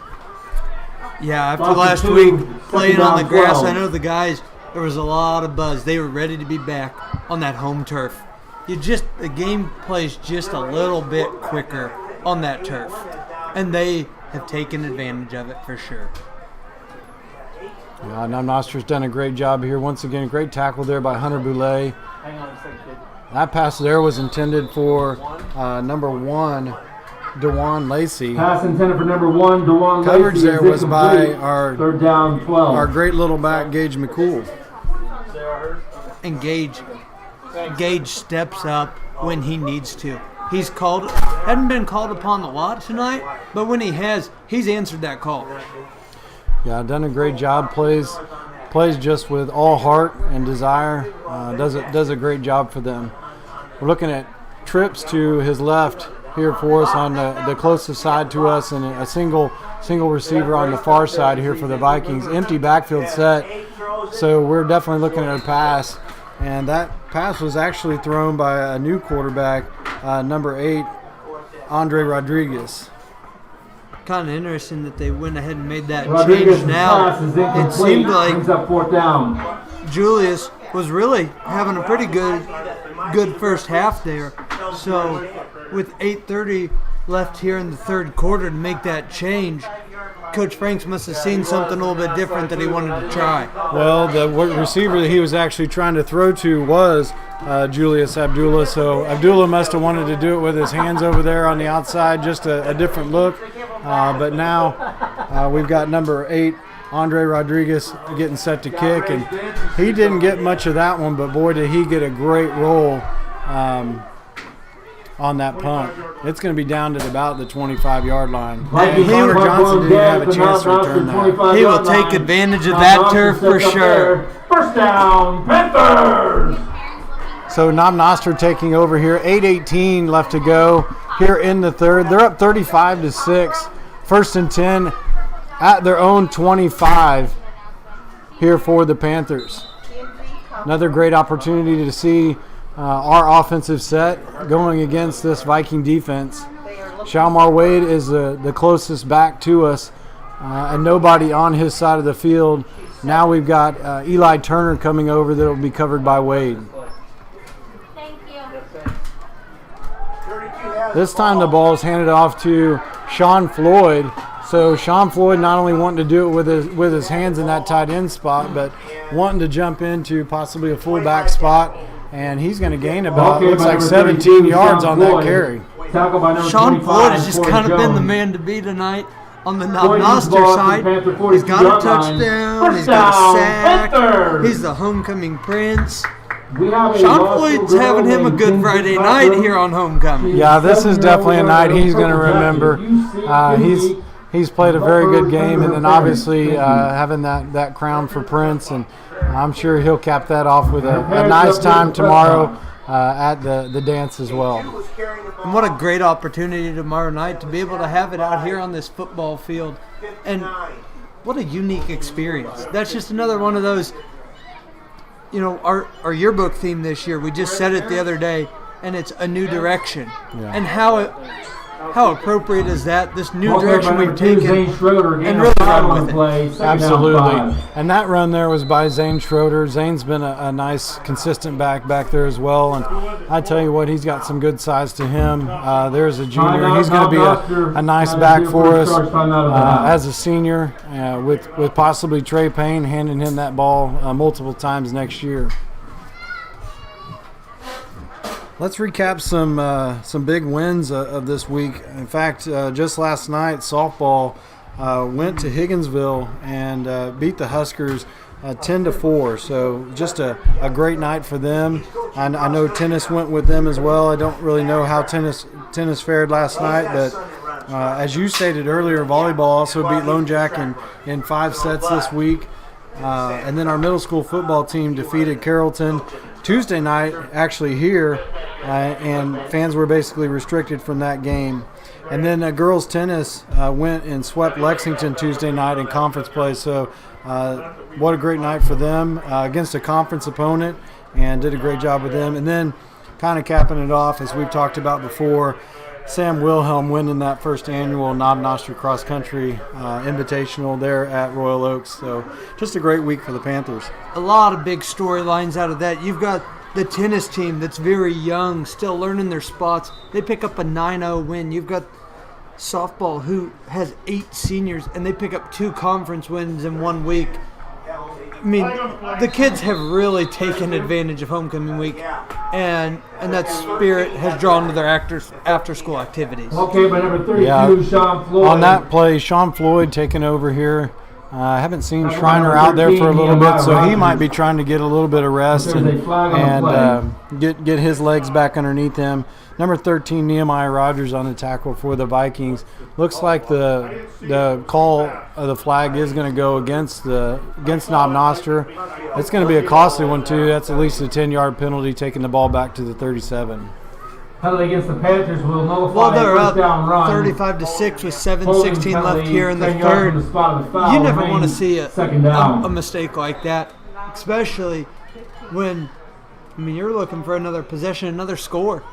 Yeah, after last week playing on the grass, I know the guys, there was a lot of buzz. They were ready to be back on that home turf. The game plays just a little bit quicker on that turf, and they have taken advantage of it for sure. Yeah, Knob Noster's done a great job here. Once again, great tackle there by Hunter Boulay. Hang on a second, kid. That pass there was intended for number 1, DeJuan Lacey. Pass intended for number 1, DeJuan Lacey. Coverage there was by our third down 12. Our great little back, Gage McCool. And Gage steps up when he needs to. Hadn't been called upon a lot tonight, but when he has, he's answered that call. Yeah, done a great job. Plays just with all heart and desire. Does a great job for them. We're looking at trips to his left here for us on the closest side to us, and a single receiver on the far side here for the Vikings. Empty backfield set, so we're definitely looking at a pass. And that pass was actually thrown by a new quarterback, number 8, Andre Rodriguez. Kind of interesting that they went ahead and made that Rodriguez's change now. pass is It incomplete. seemed like Brings up 4th down. Julius was really having a pretty good first half there. So with 8:30 left here in the third quarter to make that change, Coach Franks must have seen something a little bit different that he wanted to try. Well, the receiver that he was actually trying to throw to was Julius Abdullah. So Abdullah must have wanted to do it with his hands over there on the outside, just a different look. But now we've got number 8, Andre Rodriguez, getting set to kick. And he didn't get much of that one, but boy, did he get a great roll on that punt. It's going to be down to about the 25-yard line. And Connor Johnson didn't have a chance to return that. He will take advantage of that turf for sure. First down, Panthers! So Knob Noster taking over here. 8:18 left to go here in the third. They're up 35-6. 1st and 10 at their own 25 here for the Panthers. Another great opportunity to see our offensive set going against this Viking defense. Shalmar Wade is the closest back to us, and nobody on his side of the field. Now we've got Eli Turner coming over that will be covered by Wade. Thank you. This time the ball is handed off to Sean Floyd. So Sean Floyd not only wanting to do it with his hands in that tight end spot, but wanting to jump into possibly a fullback spot. And he's going to gain about, looks like 17 yards on that carry. Sean Floyd has just kind of been the man to be tonight on the Knob Noster side. He's got a touchdown. He's got a sack. He's the homecoming prince. Sean Floyd's having him a good Friday night here on homecoming. Yeah, this is definitely a night he's going to remember. He's played a very good game, and then obviously having that crown for Prince, and I'm sure he'll cap that off with a nice time tomorrow at the dance as well. And what a great opportunity tomorrow night to be able to have it out here on this football field. And what a unique experience. That's just another one of those, our yearbook theme this year, we just said it the other day, and it's a new direction. Yeah. And how appropriate is that? This new direction we've taken and really run with it. Absolutely. And that run there was by Zane Schroeder. Zane's been a nice, consistent back there as well. And I tell you what, he's got some good size to him. There's a junior. He's going to be a nice back for us as a senior, with possibly Trey Payne handing him that ball multiple times next year. Let's recap some big wins of this week. In fact, just last night, softball went to Higginsville and beat the Huskers 10-4. So just a great night for them. I know tennis went with them as well. I don't really know how tennis fared last night, but as you stated earlier, volleyball also beat Lone Jack in 5 sets this week. And then our middle school football team defeated Carrollton Tuesday night, actually here, and fans were basically restricted from that game. And then girls tennis went and swept Lexington Tuesday night in conference play. So what a great night for them against a conference opponent, and did a great job with them. And then kind of capping it off, as we've talked about before, Sam Wilhelm winning that first annual Knob Noster Cross Country Invitational there at Royal Oaks. So just a great week for the Panthers. A lot of big storylines out of that. You've got the tennis team that's very young, still learning their spots. They pick up a 9-0 win. You've got softball, who has 8 seniors, and they pick up 2 conference wins in 1 week. I mean, the kids have really taken advantage of homecoming week, and that spirit has drawn to their after-school activities. Okay, by number 32, Sean Floyd. On that play, Sean Floyd taking over here. I haven't seen Schreiner out there for a little bit, so he might be trying to get a little bit of rest and get his legs back underneath him. Number 13, Nehemiah Rogers on the tackle for the Vikings. Looks like the call of the flag is going to go against Knob Noster. It's going to be a costly one too. That's at least a 10-yard penalty, taking the ball back to the 37. penalty against the Panthers will nullify Well, they're a up first down run. 35-6 with Holding 7:16 left penalty, here in the 10 yards third. from the spot of the foul, You never want to remains see second down. a mistake like that, especially when, you're looking for another possession, another score.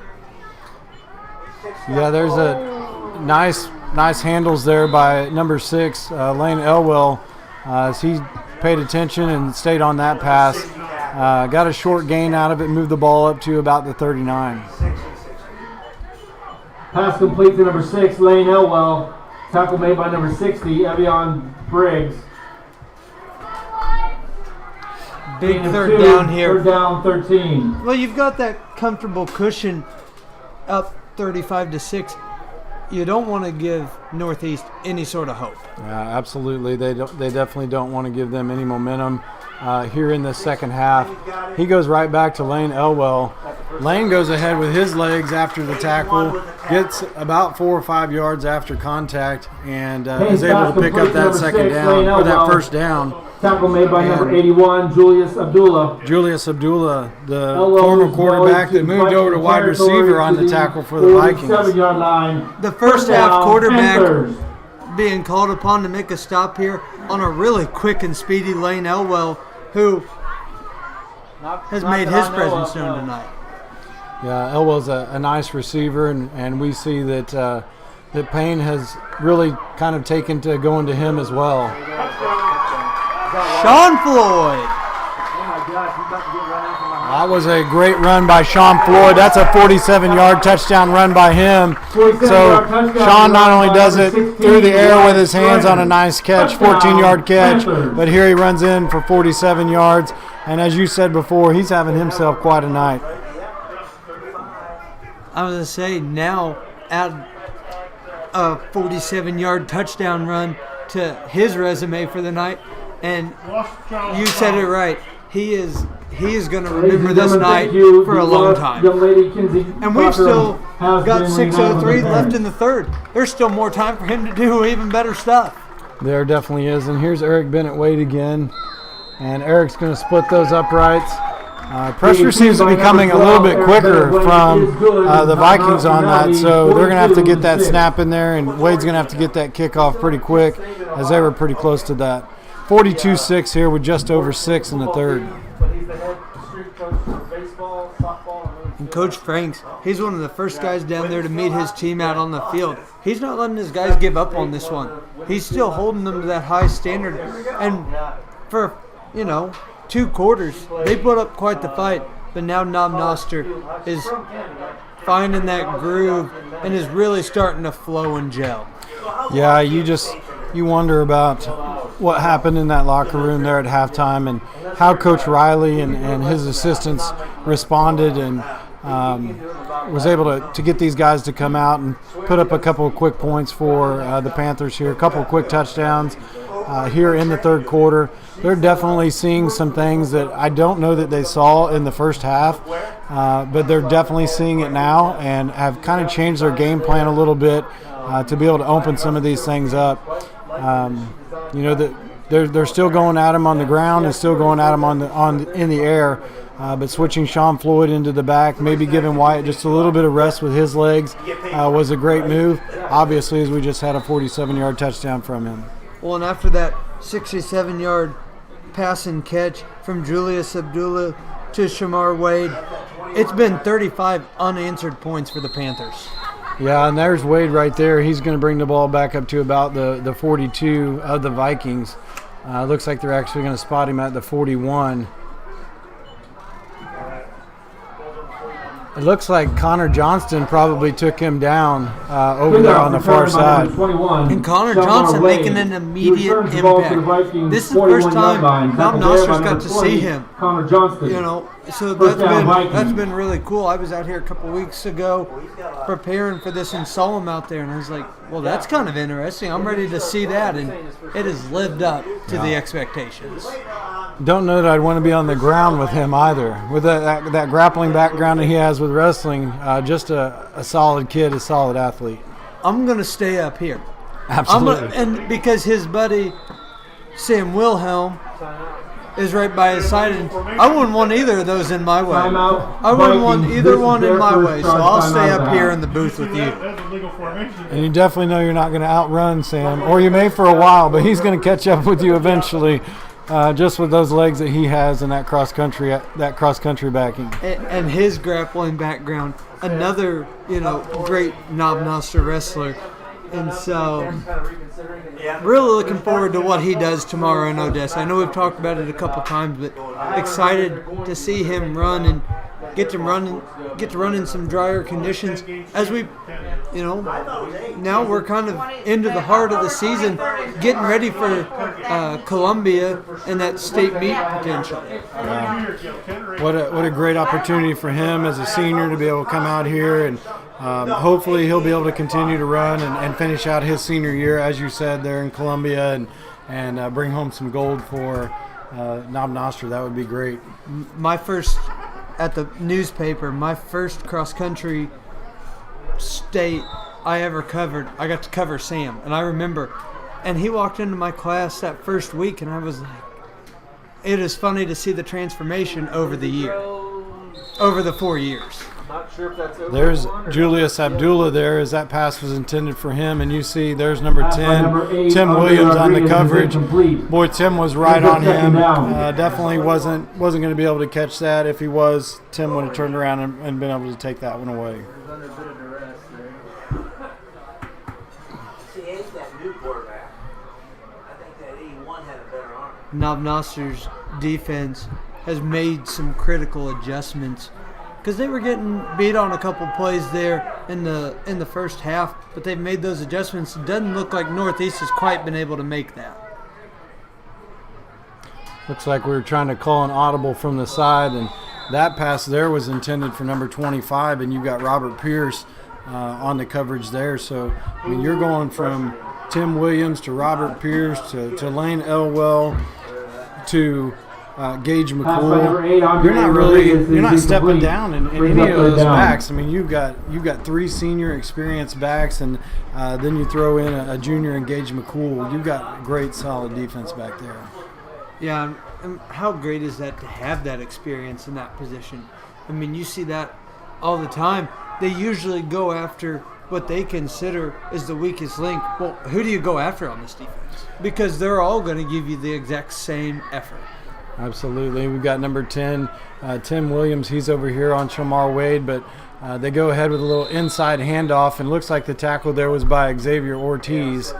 Yeah, there's a nice handles there by number 6, Lane Elwell, as he paid attention and stayed on that pass. Got a short gain out of it, moved the ball up to about the 39. Pass complete to number 6, Lane Elwell. Tackle made by number 60, Evian Briggs. Big Gain of third 2, down here. Third down, 13. Well, you've got that comfortable cushion up 35-6. You don't want to give Northeast any sort of hope. Absolutely. They definitely don't want to give them any momentum here in the second half. He goes right back to Lane Elwell. Lane goes ahead with his legs after the tackle, gets about 4 or 5 yards after contact, and is able to pick up that second down, or that first down. Tackle made by number 81, Julius Abdullah. Julius Abdullah, the Elwell former is quarterback that moved over to wide receiver on the tackle for the Vikings. 47-yard line. The first half down, quarterback Panthers. being called upon to make a stop here on a really quick and speedy Lane Elwell, who has made his presence known tonight. Yeah, Elwell's a nice receiver, and we see that that Payne has really kind of taken to going to him as well. Sean Floyd. That was a great run by Sean Floyd. That's a 47-yard touchdown run by him. So Sean not only does it through the air with his hands on a nice catch, 14-yard catch, but here he runs in for 47 yards. And as you said before, he's having himself quite a night. I was going to say, now add a 47-yard touchdown run to his resume for the night. And you said it right. He is going to remember this night for a long time. And we've still got 6:03 left in the third. There's still more time for him to do even better stuff. There definitely is. And here's Eric Bennett Wade again. And Eric's going to split those uprights. Pressure seems to be coming a little bit quicker from the Vikings on that, so they're going to have to get that snap in there, and Wade's going to have to get that kickoff pretty quick, as they were pretty close to that. 42-6 here with just over 6 in the third. And Coach Franks, he's one of the first guys down there to meet his team out on the field. He's not letting his guys give up on this one. He's still holding them to that high standard. And for, 2 quarters, they put up quite the fight. But now Knob Noster is finding that groove and is really starting to flow and gel. Yeah, you wonder about what happened in that locker room there at halftime and how Coach Riley and his assistants responded and was able to get these guys to come out and put up a couple of quick points for the Panthers here, a couple of quick touchdowns here in the third quarter. They're definitely seeing some things that I don't know that they saw in the first half, but they're definitely seeing it now and have kind of changed their game plan a little bit to be able to open some of these things up. They're still going at him on the ground and still going at him in the air, but switching Sean Floyd into the back, maybe giving Wyatt just a little bit of rest with his legs was a great move. Obviously, as we just had a 47-yard touchdown from him. Well, and after that 67-yard pass and catch from Julius Abdullah to Shamar Wade, it's been 35 unanswered points for the Panthers. Yeah, and there's Wade right there. He's going to bring the ball back up to about the 42 of the Vikings. Looks like they're actually going to spot him at the 41. It looks like Connor Johnston probably took him down over there on the far side. And Connor Johnson making an immediate impact. This is the first time Knob Noster's got to see him. Connor Johnston. So that's been really cool. I was out here a couple weeks ago preparing for this and saw him out there, and I was like, well, that's kind of interesting. I'm ready to see that, and it has lived up to the expectations. Don't know that I'd want to be on the ground with him either. With that grappling background that he has with wrestling, just a solid kid, a solid athlete. I'm going to stay up here. Absolutely. And because his buddy Sam Wilhelm is right by his side, and I wouldn't want either of those in my way. Timeout. I wouldn't want Vikings. either This is one in their my first way, so charge I'll stay timeout up here out. in the booth with you. That's a legal formation. And you definitely know you're not going to outrun Sam, or you may for a while, but he's going to catch up with you eventually, just with those legs that he has and that cross country backing. And his grappling background, another great Knob Noster wrestler, and so really looking forward to what he does tomorrow in Odessa. I know we've talked about it a couple times, but excited to see him run and get to run in some drier conditions as we, now we're kind of into the heart of the season, getting ready for Columbia and that state meet potential. What a great opportunity for him as a senior to be able to come out here, and hopefully he'll be able to continue to run and finish out his senior year, as you said, there in Columbia, and bring home some gold for Knob Noster. That would be great. My first, at the newspaper, my first cross-country state I ever covered, I got to cover Sam, and I remember, and he walked into my class that first week, and I was like, it is funny to see the transformation over the 4 years. Not sure if that's over. There's Julius Abdullah there, as that pass was intended for him, and you see there's number Pass by 10, number 8, Tim Andre Williams on the Rodriguez is coverage. incomplete. Boy, Tim was right Here's a on him. second down. Definitely wasn't going to be able to catch that. If he was, Tim would have turned around and been able to take that one away. Under a bit of duress there. See, he's that new quarterback. I think that 81 had a better arm. Knob Noster's defense has made some critical adjustments because they were getting beat on a couple plays there in the first half, but they've made those adjustments. It doesn't look like Northeast has quite been able to make that. Looks like we were trying to call an audible from the side, and that pass there was intended for number 25, and you got Robert Pierce on the coverage there. So, I mean, you're going from Tim Williams to Robert Pierce to Lane Elwell to Gage Pass by number 8, McCool. Andre You're not Rodriguez is stepping incomplete. down in Brings any up of third those down. backs. I mean, you've got 3 senior experienced backs, and then you throw in a junior and Gage McCool. You've got great solid defense back there. Yeah, and how great is that to have that experience in that position? I mean, you see that all the time. They usually go after what they consider is the weakest link. Well, who do you go after on this defense? Because they're all going to give you the exact same effort. Absolutely. We've got number 10, Tim Williams. He's over here on Shamar Wade, but they go ahead with a little inside handoff, and looks like the tackle there was by Xavier Ortiz.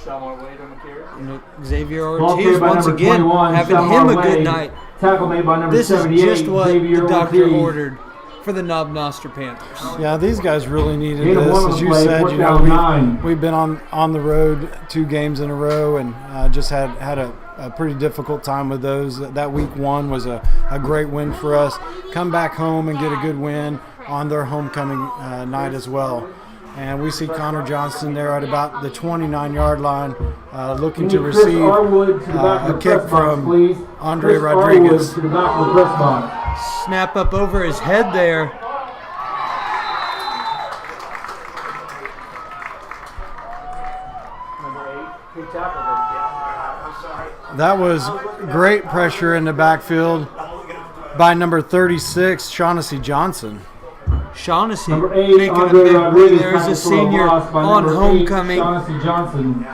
Shamar Wade on the carry. Xavier Ball Ortiz, carried by once number again, 21, having Shamar him a good Wade. night. Tackle made by number This is 78, just what Xavier the doctor Ortiz. ordered for the Knob Noster Panthers. Yeah, these guys really needed Gain of this. 1 on As the you play, said, fourth you down, know, 9. we've been on the road 2 games in a row, and just had a pretty difficult time with those. That week 1 was a great win for us. Come back home and get a good win on their homecoming night as well. And we see Connor Johnston there at about the 29-yard line, looking to Chris receive Arwood to the back of a the kick press box, from please. Andre Chris Rodriguez. Arwood to the back of the press box. Snap up over his head there. Number 8. Who tackled him? Yeah, I'm sorry. That was great pressure in the backfield by number 36, Shaughnessy Johnson. Shaughnessy Number 8, making a Andre big play Rodriguez. there as a tackles for senior loss by on number 8, homecoming. Shaughnessy Johnson.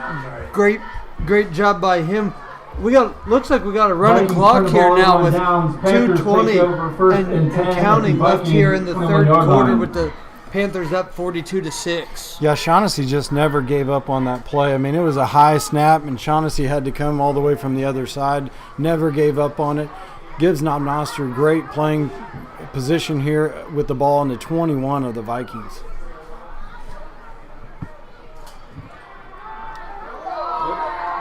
Great job by him. Looks like we got to run a Vikings clock turn the here ball now over with on downs. Panthers 2:20 take over first and 10 counting at the left here in the Vikings third 21-yard quarter line. with the Panthers up 42-6. Yeah, Shaughnessy just never gave up on that play. I mean, it was a high snap, and Shaughnessy had to come all the way from the other side. Never gave up on it. Gives Knob Noster great playing position here with the ball in the 21 of the Vikings.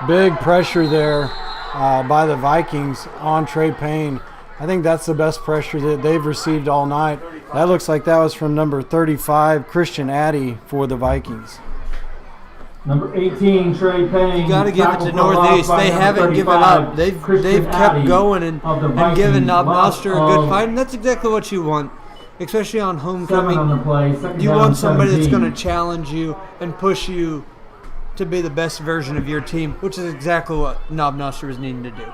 Big pressure there by the Vikings on Trey Payne. I think that's the best pressure that they've received all night. That looks like that was from number 35, Christian Addy, for the Vikings. Number 18, Trey Payne. You got to give it to tackled for loss Northeast. by They number haven't given 35, up. They've Christian kept Addy going and of the given Vikings. Knob Loss Noster a good of fight, and that's exactly what you want, especially on 7 on homecoming. the play. Second You down, want somebody that's 17. going to challenge you and push you to be the best version of your team, which is exactly what Knob Noster was needing to do.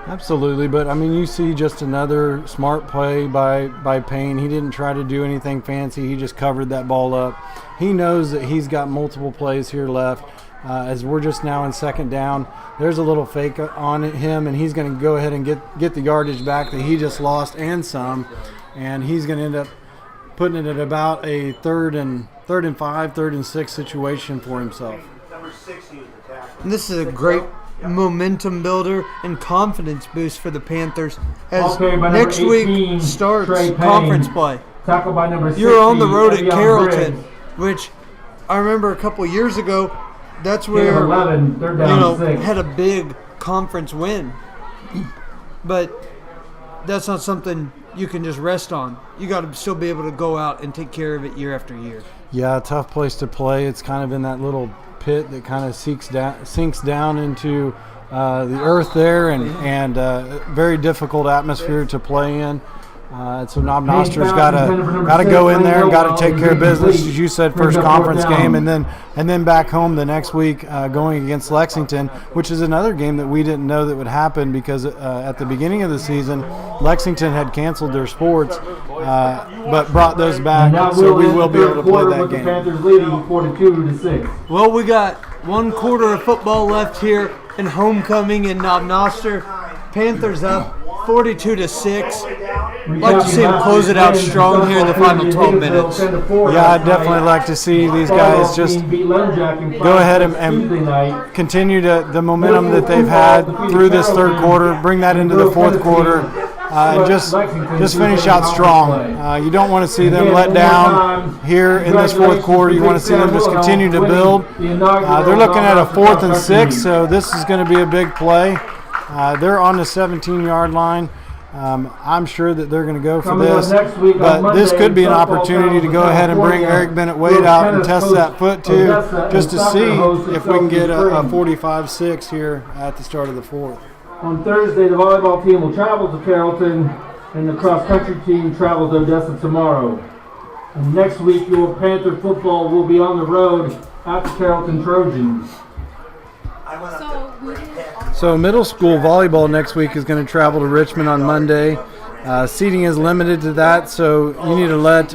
Absolutely, but I mean, you see just another smart play by Payne. He didn't try to do anything fancy. He just covered that ball up. He knows that he's got multiple plays here left. As we're just now in second down, there's a little fake on him, and he's going to go ahead and get the yardage back that he just lost and some, and he's going to end up putting it at about a third and 5, 3rd and 6 situation for himself. Number 6 used the tackle. And this is a great momentum builder and confidence boost for the Panthers as Okay, by number next 18, week starts Trey Payne. conference play. Tackled by number 60. You're on the road at Evian Carrollton, Briggs. which I remember a couple years ago. That's Gain of where 11, they're down 6. had a big conference win, but that's not something you can just rest on. You got to still be able to go out and take care of it year after year. Yeah, tough place to play. It's kind of in that little pit that kind of sinks down into the earth there, and very difficult atmosphere to play in. So Knob Noster's got to go in there and got to take care of business, as you said, first conference game, and then back home the next week going against Lexington, which is another game that we didn't know that would happen because at the beginning of the season, Lexington had canceled their sports, but brought those back, so we will be able to play that game. The Panthers leading 42-6. Well, we got 1 quarter of football left here in homecoming in Knob Noster. Panthers up 42-6. Like to see them close it out strong here in the final 12 minutes. Yeah, I'd definitely like to see these guys just go ahead and continue the momentum that they've had through this third quarter, bring that into the fourth quarter, and just finish out strong. You don't want to see them let down here in this fourth quarter. You want to see them just continue to build. They're looking at a 4th and 6, so this is going to be a big play. They're on the 17-yard line. I'm sure that they're going to go for this, but this could be an opportunity to go ahead and bring Eric Bennett-Wade out and test that foot too, just to see if we can get a 45-6 here at the start of the fourth. On Thursday, the volleyball team will travel to Carrollton, and the cross-country team travels to Odessa tomorrow. And next week, your Panther football will be on the road at the Carrollton Trojans. So middle school volleyball next week is going to travel to Richmond on Monday. Seating is limited to that, so you need to let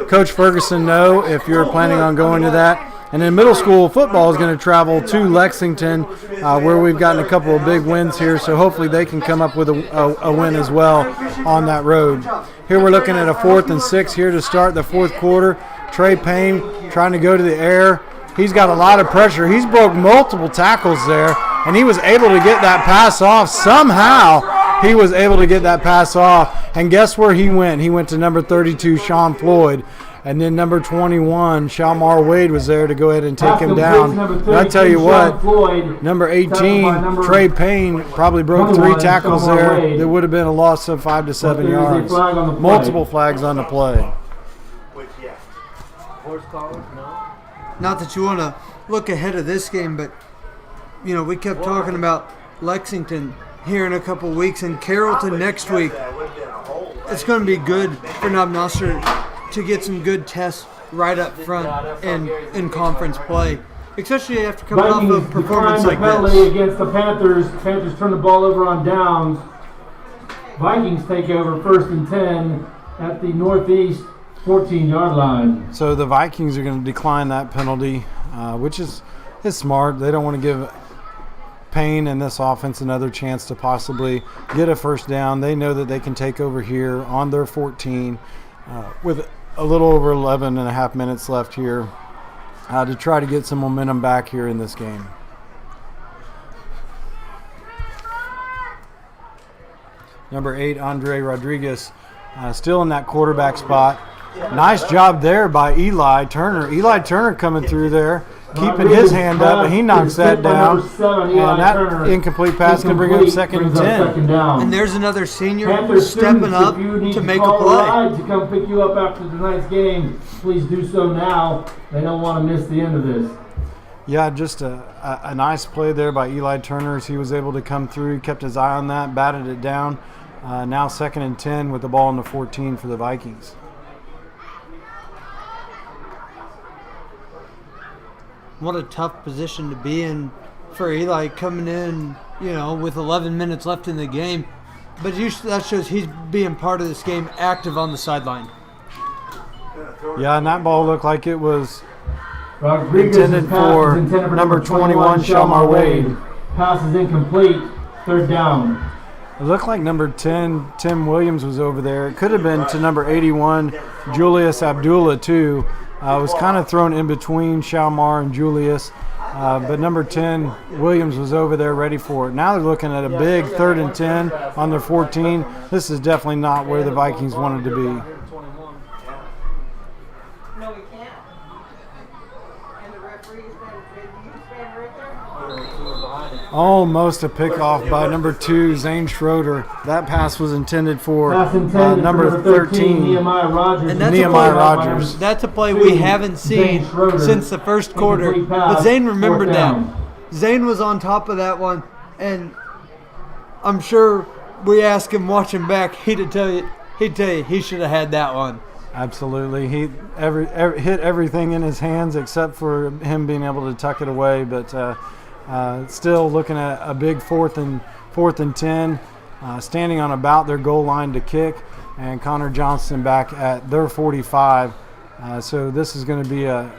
Coach Ferguson know if you're planning on going to that. And then middle school football is going to travel to Lexington, where we've gotten a couple of big wins here, so hopefully they can come up with a win as well on that road. Here we're looking at a 4th and 6 here to start the fourth quarter. Trey Payne trying to go to the air. He's got a lot of pressure. He's broke multiple tackles there, and he was able to get that pass off. Somehow he was able to get that pass off. And guess where he went? He went to number 32, Sean Floyd. And then number 21, Shalmar Wade, was there to go ahead and take him down. And I tell you what, number 18, Trey Payne, probably broke 3 tackles there. There would have been a loss of 5 to 7 yards. Multiple flags on the play. Horse collar? No. Not that you want to look ahead of this game, but we kept talking about Lexington here in a couple weeks and Carrollton next week. It's going to be good for Knob Noster to get some good tests right up front and in conference play, especially after coming off of a performance like this. Against the Panthers. Panthers turn the ball over on downs. Vikings take over 1st and 10 at the northeast 14-yard line. So the Vikings are going to decline that penalty, which is smart. They don't want to give Payne and this offense another chance to possibly get a first down. They know that they can take over here on their 14 with a little over 11 and a half minutes left here to try to get some momentum back here in this game. Number 8, Andre Rodriguez, still in that quarterback spot. Nice job there by Eli Turner. Eli Turner coming through there, keeping his hand up, and he knocks that down. And that incomplete pass can bring up 2nd and 10. And there's another senior stepping up to make a play. To come pick you up after tonight's game, please do so now. They don't want to miss the end of this. Yeah, just a nice play there by Eli Turner as he was able to come through. He kept his eye on that, batted it down. Now 2nd and 10 with the ball in the 14 for the Vikings. What a tough position to be in for Eli, coming in with 11 minutes left in the game. But that shows he's being part of this game, active on the sideline. Yeah, and that ball looked like it was Rodriguez's intended pass for is intended number 21, Shalmar Wade. Pass is incomplete. Third down. It looked like number 10, Tim Williams, was over there. It could have been to number 81, Julius Abdullah, too. Was kind of thrown in between Shalmar and Julius. But number 10, Williams, was over there ready for it. Now they're looking at a big 3rd and 10 on their 14. This is definitely not where the Vikings wanted to be. No, we can't. And the referee is standing right there. Almost a pickoff by number 2, Zane Schroeder. That pass was intended for Pass intended number for 13, Nehemiah Rogers. And that's Nehemiah Rogers. That's a play we haven't seen since the first quarter. But Zane remembered that. Zane was on top of that one, and I'm sure we asked him watching back, he'd tell you he should have had that one. Absolutely. He hit everything in his hands except for him being able to tuck it away. But still looking at a big 4th and 10, standing on about their goal line to kick, and Connor Johnston back at their 45. So this is going to be a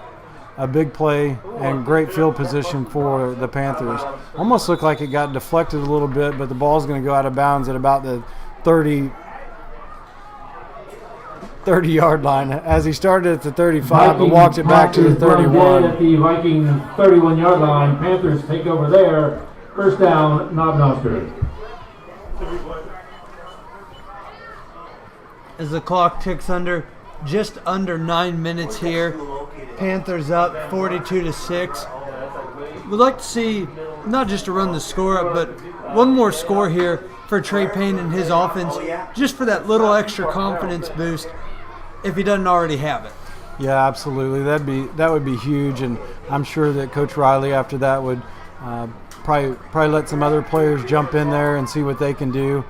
big play and great field position for the Panthers. Almost looked like it got deflected a little bit, but the ball's going to go out of bounds at about the 30-yard line, as he started at the 35 but walked it back to the 31. At the Vikings 31-yard line, Panthers take over there. First down, Knob Noster. As the clock ticks just under 9 minutes here, Panthers up 42-6. We'd like to see not just to run the score up, but one more score here for Trey Payne and his offense, just for that little extra confidence boost, if he doesn't already have it. Yeah, absolutely. That would be huge, and I'm sure that Coach Riley after that would probably let some other players jump in there and see what they can do.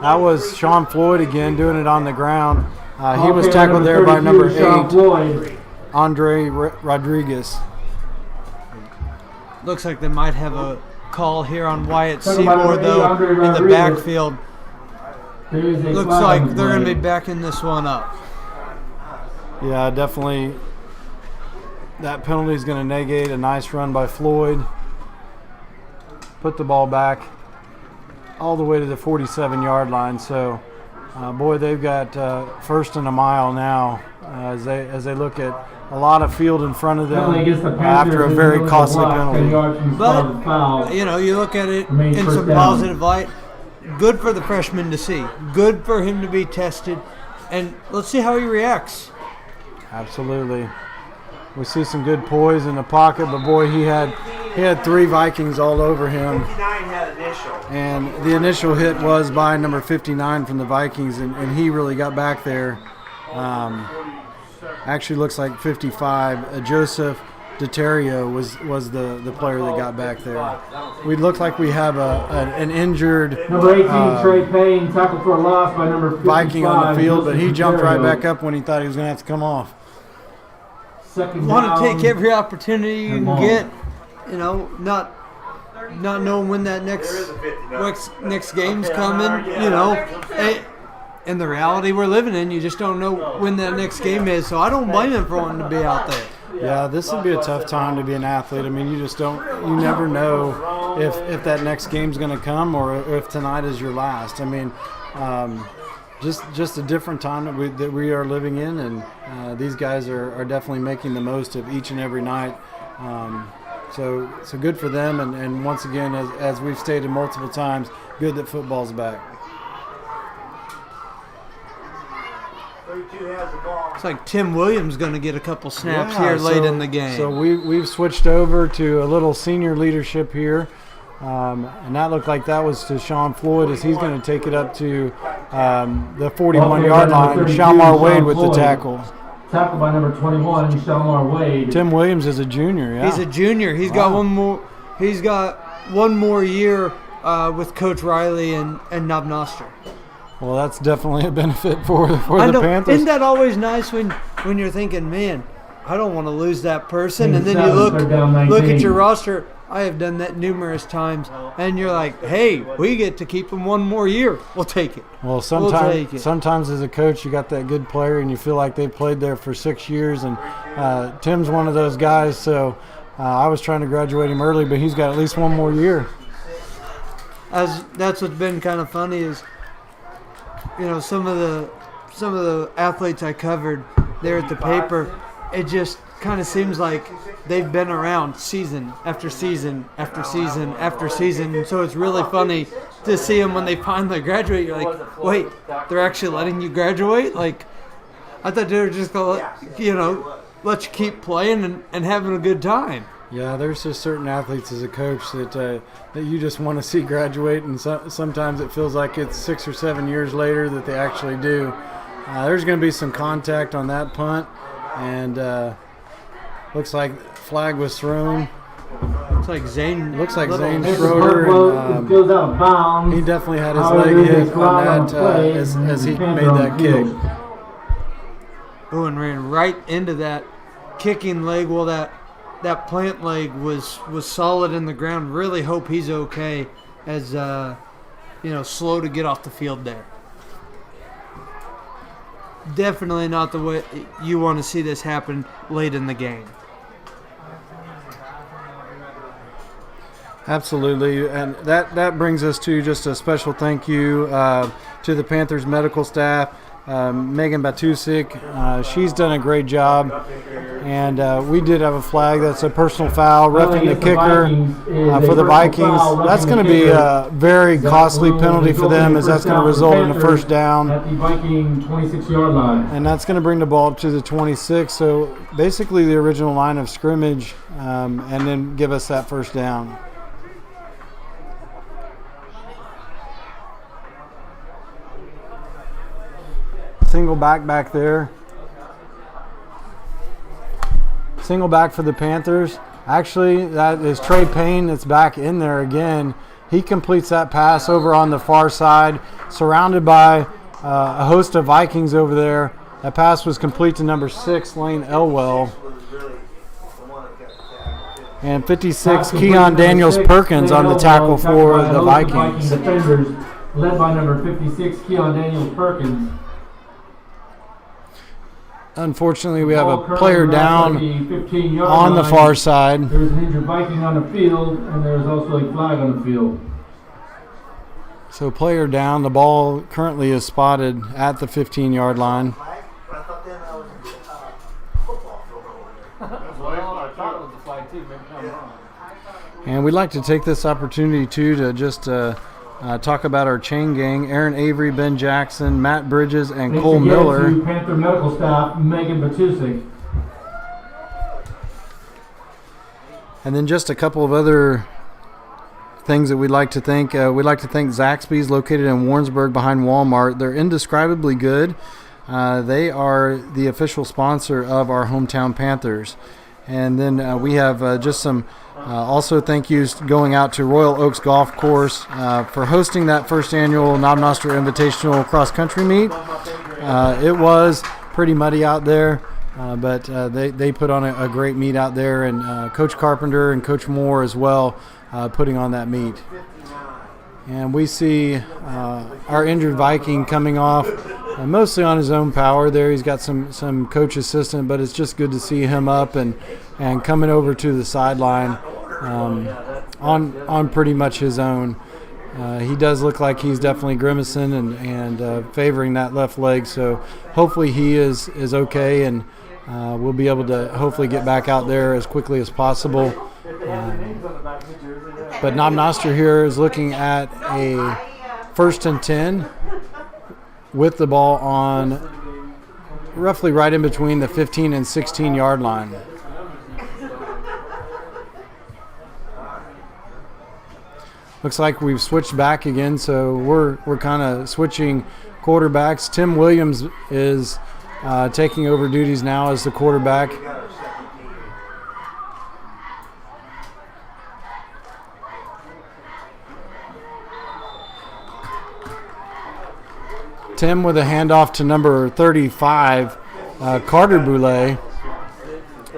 That was Sean Floyd again doing it on the ground. He was tackled there by number 8, Andre Rodriguez. Looks like they might have a call here on Wyatt Seymour, though, in the backfield. Looks like they're going to be backing this one up. Yeah, definitely. That penalty is going to negate a nice run by Floyd. Put the ball back all the way to the 47-yard line. So, boy, they've got 1st and a mile now as they look at a lot of field in front of them after a very costly penalty. But, you look at it in some positive light. Good for the freshman to see. Good for him to be tested. And let's see how he reacts. Absolutely. We see some good poise in the pocket, but boy, he had 3 Vikings all over him. 59 had initial. And the initial hit was by number 59 from the Vikings, and he really got back there. Actually looks like 55. Joseph DeTerrio was the player that got back there. We look like we have an injured number 18, Trey Payne, tackled for a loss by number 55, Viking on the field, but he jumped right back up when he thought he was going to have to come off. Second want to down, take every opportunity you can get, not knowing when that next game's coming, and the reality we're living in, you just don't know when that next game is. So I don't blame him for wanting to be out there. Yeah, this would be a tough time to be an athlete. I mean, you never know if that next game's going to come or if tonight is your last. I mean, just a different time that we are living in, and these guys are definitely making the most of each and every night. So good for them, and once again, as we've stated multiple times, good that football's back. 32 has the ball. It's like Tim Williams going to get a couple snaps here late in the game. So we've switched over to a little senior leadership here. And that looked like that was to Sean Floyd as he's going to take it up to the 41-yard line. Shalmar Wade with the tackle. Tackled by number 21, Shalmar Wade. Tim Williams is a junior. Yeah, he's a junior. He's got one more. He's got one more year with Coach Riley and Knob Noster. Well, that's definitely a benefit for the Panthers. Isn't that always nice when you're thinking, man, I don't want to lose that person. And then Seven, you look third down, at 19. your roster. I have done that numerous times, and you're like, hey, we get to keep him one more year. We'll take it. Well, take it. sometimes as a coach, you got that good player, and you feel like they've played there for 6 years. And Tim's one of those guys. So I was trying to graduate him early, but he's got at least one more year. That's what's been kind of funny is, some of the athletes I covered there at the paper, it just kind of seems like they've been around season after season after season after season. And so it's really funny to see them when they finally graduate. You're like, wait, they're actually letting you graduate? Like, I thought they were just going to, let you keep playing and having a good time. Yeah, there's just certain athletes as a coach that you just want to see graduate, and sometimes it feels like it's 6 or 7 years later that they actually do. There's going to be some contact on that punt, and looks like flag was thrown. Looks like Zane Schroeder. And, goes out of bounds. he definitely had his leg hit on that as he made that kick. Oh, and ran right into that kicking leg. Well, that plant leg was solid in the ground. Really hope he's okay, as slow to get off the field there. Definitely not the way you want to see this happen late in the game. Absolutely, and that brings us to just a special thank you to the Panthers medical staff. Megan Batusik, she's done a great job, and we did have a flag. That's a personal foul, roughing the kicker for the Vikings. That's going to be a very costly penalty for them, as that's going to result in a first down. At the Viking 26-yard line. And that's going to bring the ball up to the 26, so basically the original line of scrimmage, and then give us that first down. Single back there. Single back for the Panthers. Actually, that is Trey Payne that's back in there again. He completes that pass over on the far side, surrounded by a host of Vikings over there. That pass was complete to number 6, Lane Elwell. And 56, Keon Daniels Perkins on the tackle for the Vikings. Defenders led by number 56, Keon Daniels Perkins. Unfortunately, we have a player down on the far side. There's an injured Viking on the field, and there's also a flag on the field. So player down. The ball currently is spotted at the 15-yard line. And we'd like to take this opportunity, too, to just talk about our chain gang: Aaron Avery, Ben Jackson, Matt Bridges, and Cole Miller. To Panther medical staff, Megan Batusik. And then just a couple of other things that we'd like to thank. We'd like to thank Zaxby's, located in Warrensburg behind Walmart. They're indescribably good. They are the official sponsor of our hometown Panthers. And then we have just some also thank yous going out to Royal Oaks Golf Course for hosting that first annual Knob Noster Invitational Cross Country Meet. It was pretty muddy out there, but they put on a great meet out there, and Coach Carpenter and Coach Moore as well putting on that meet. And we see our injured Viking coming off mostly on his own power there. He's got some coach assistant, but it's just good to see him up and coming over to the sideline on pretty much his own. He does look like he's definitely grimacing and favoring that left leg, so hopefully he is okay, and we'll be able to hopefully get back out there as quickly as possible. But Knob Noster here is looking at a 1st and 10 with the ball on roughly right in between the 15 and 16-yard line. Looks like we've switched back again, so we're kind of switching quarterbacks. Tim Williams is taking over duties now as the quarterback. Tim with a handoff to number 35, Carter Boulay.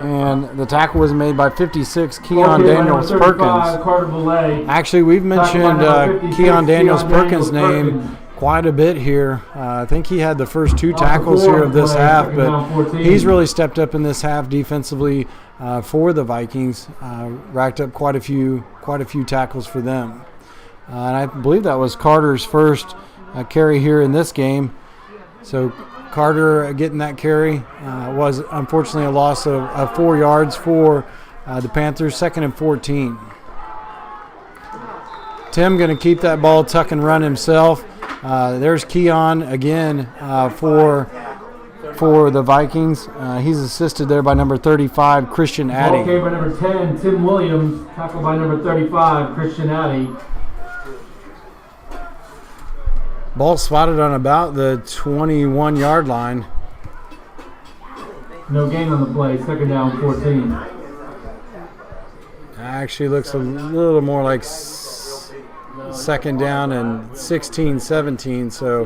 And the tackle was made by 56, Keon Okay, by Daniels number 35, Perkins. Carter Boulay. Actually, we've mentioned Tackle by number 56, Keon Daniels Keon Perkins' Daniels name Perkins. quite a bit here. I think he had the first 2 Off the tackles floor here of this play, half, second but down, 14. he's really stepped up in this half defensively for the Vikings. Racked up quite a few tackles for them. And I believe that was Carter's first carry here in this game. So Carter getting that carry was unfortunately a loss of 4 yards for the Panthers, 2nd and 14. Tim going to keep that ball, tuck and run himself. There's Keon again for the Vikings. He's assisted there by number 35, Christian Addy. Okay, by number 10, Tim Williams. Tackled by number 35, Christian Addy. Ball spotted on about the 21-yard line. No gain on the play, 2nd down, 14. Actually looks a little more like 2nd down and 16, 17. So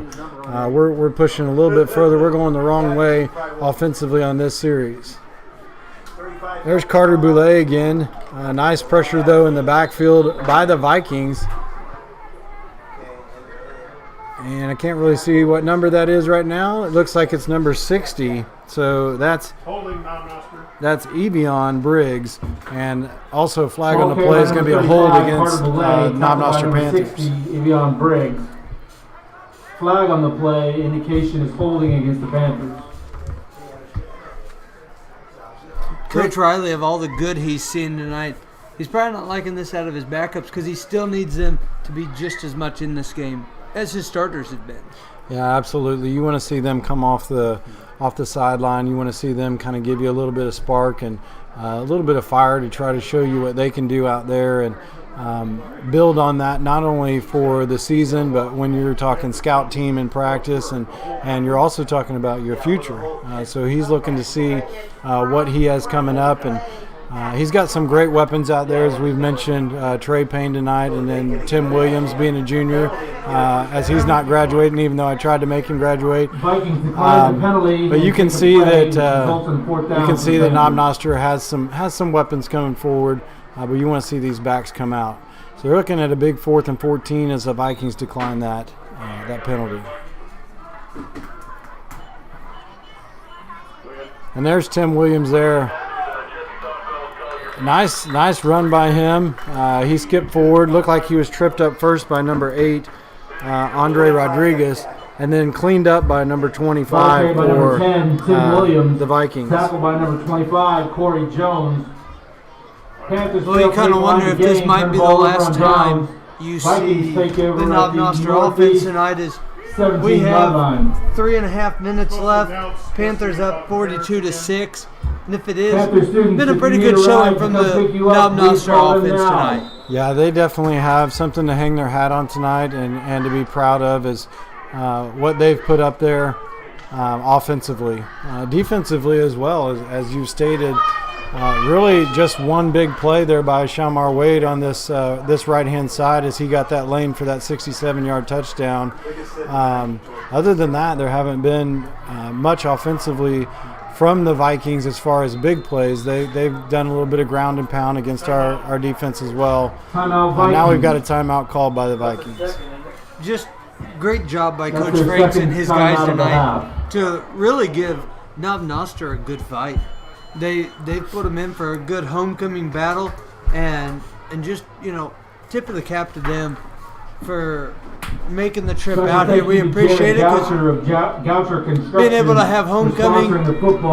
we're pushing a little bit further. We're going the wrong way offensively on this series. There's Carter Boulay again. Nice pressure, though, in the backfield by the Vikings. And I can't really see what number that is right now. It looks like it's number 60. So that's Evion Briggs. And also a flag on the play is going to be a hold against Knob Noster Panthers. 60, Evion Briggs. Flag on the play, indication is holding against the Panthers. Coach Riley, of all the good he's seen tonight, he's probably not liking this out of his backups because he still needs them to be just as much in this game as his starters have been. Yeah, absolutely. You want to see them come off the sideline. You want to see them kind of give you a little bit of spark and a little bit of fire to try to show you what they can do out there and build on that, not only for the season, but when you're talking scout team in practice and you're also talking about your future. So he's looking to see what he has coming up, and he's got some great weapons out there, as we've mentioned, Trey Payne tonight, and then Tim Williams being a junior, as he's not graduating, even though I tried to make him graduate. Vikings declined the penalty. But you can see that Knob Nob Noster has some weapons coming forward, but you want to see these backs come out. So they're looking at a big 4th and 14 as the Vikings decline that penalty. And there's Tim Williams there. Nice run by him. He skipped forward. Looked like he was tripped up first by number 8, Andre Rodriguez, and then cleaned up by number 25 by for number 10, Tim Williams. the Vikings. Tackled by number 25, Corey Jones. Panthers Well, you kind of wonder if this might be the last time you see the Knob Noster offense tonight. Is we have 3.5 minutes left. Panthers up 42-6. And if it is, been a pretty good showing from the Knob Noster offense tonight. Yeah, they definitely have something to hang their hat on tonight and to be proud of is what they've put up there offensively. Defensively as well, as you stated, really just one big play there by Shamar Wade on this right-hand side as he got that lane for that 67-yard touchdown. Other than that, there haven't been much offensively from the Vikings as far as big plays. They've done a little bit of ground and pound against our defense as well. Now we've got a timeout called by the Vikings. Just great job by Coach Franks and his guys tonight to really give Knob Noster a good fight. They put them in for a good homecoming battle, and just, tip of the cap to them for making the trip out here. We appreciate it because being able to have homecoming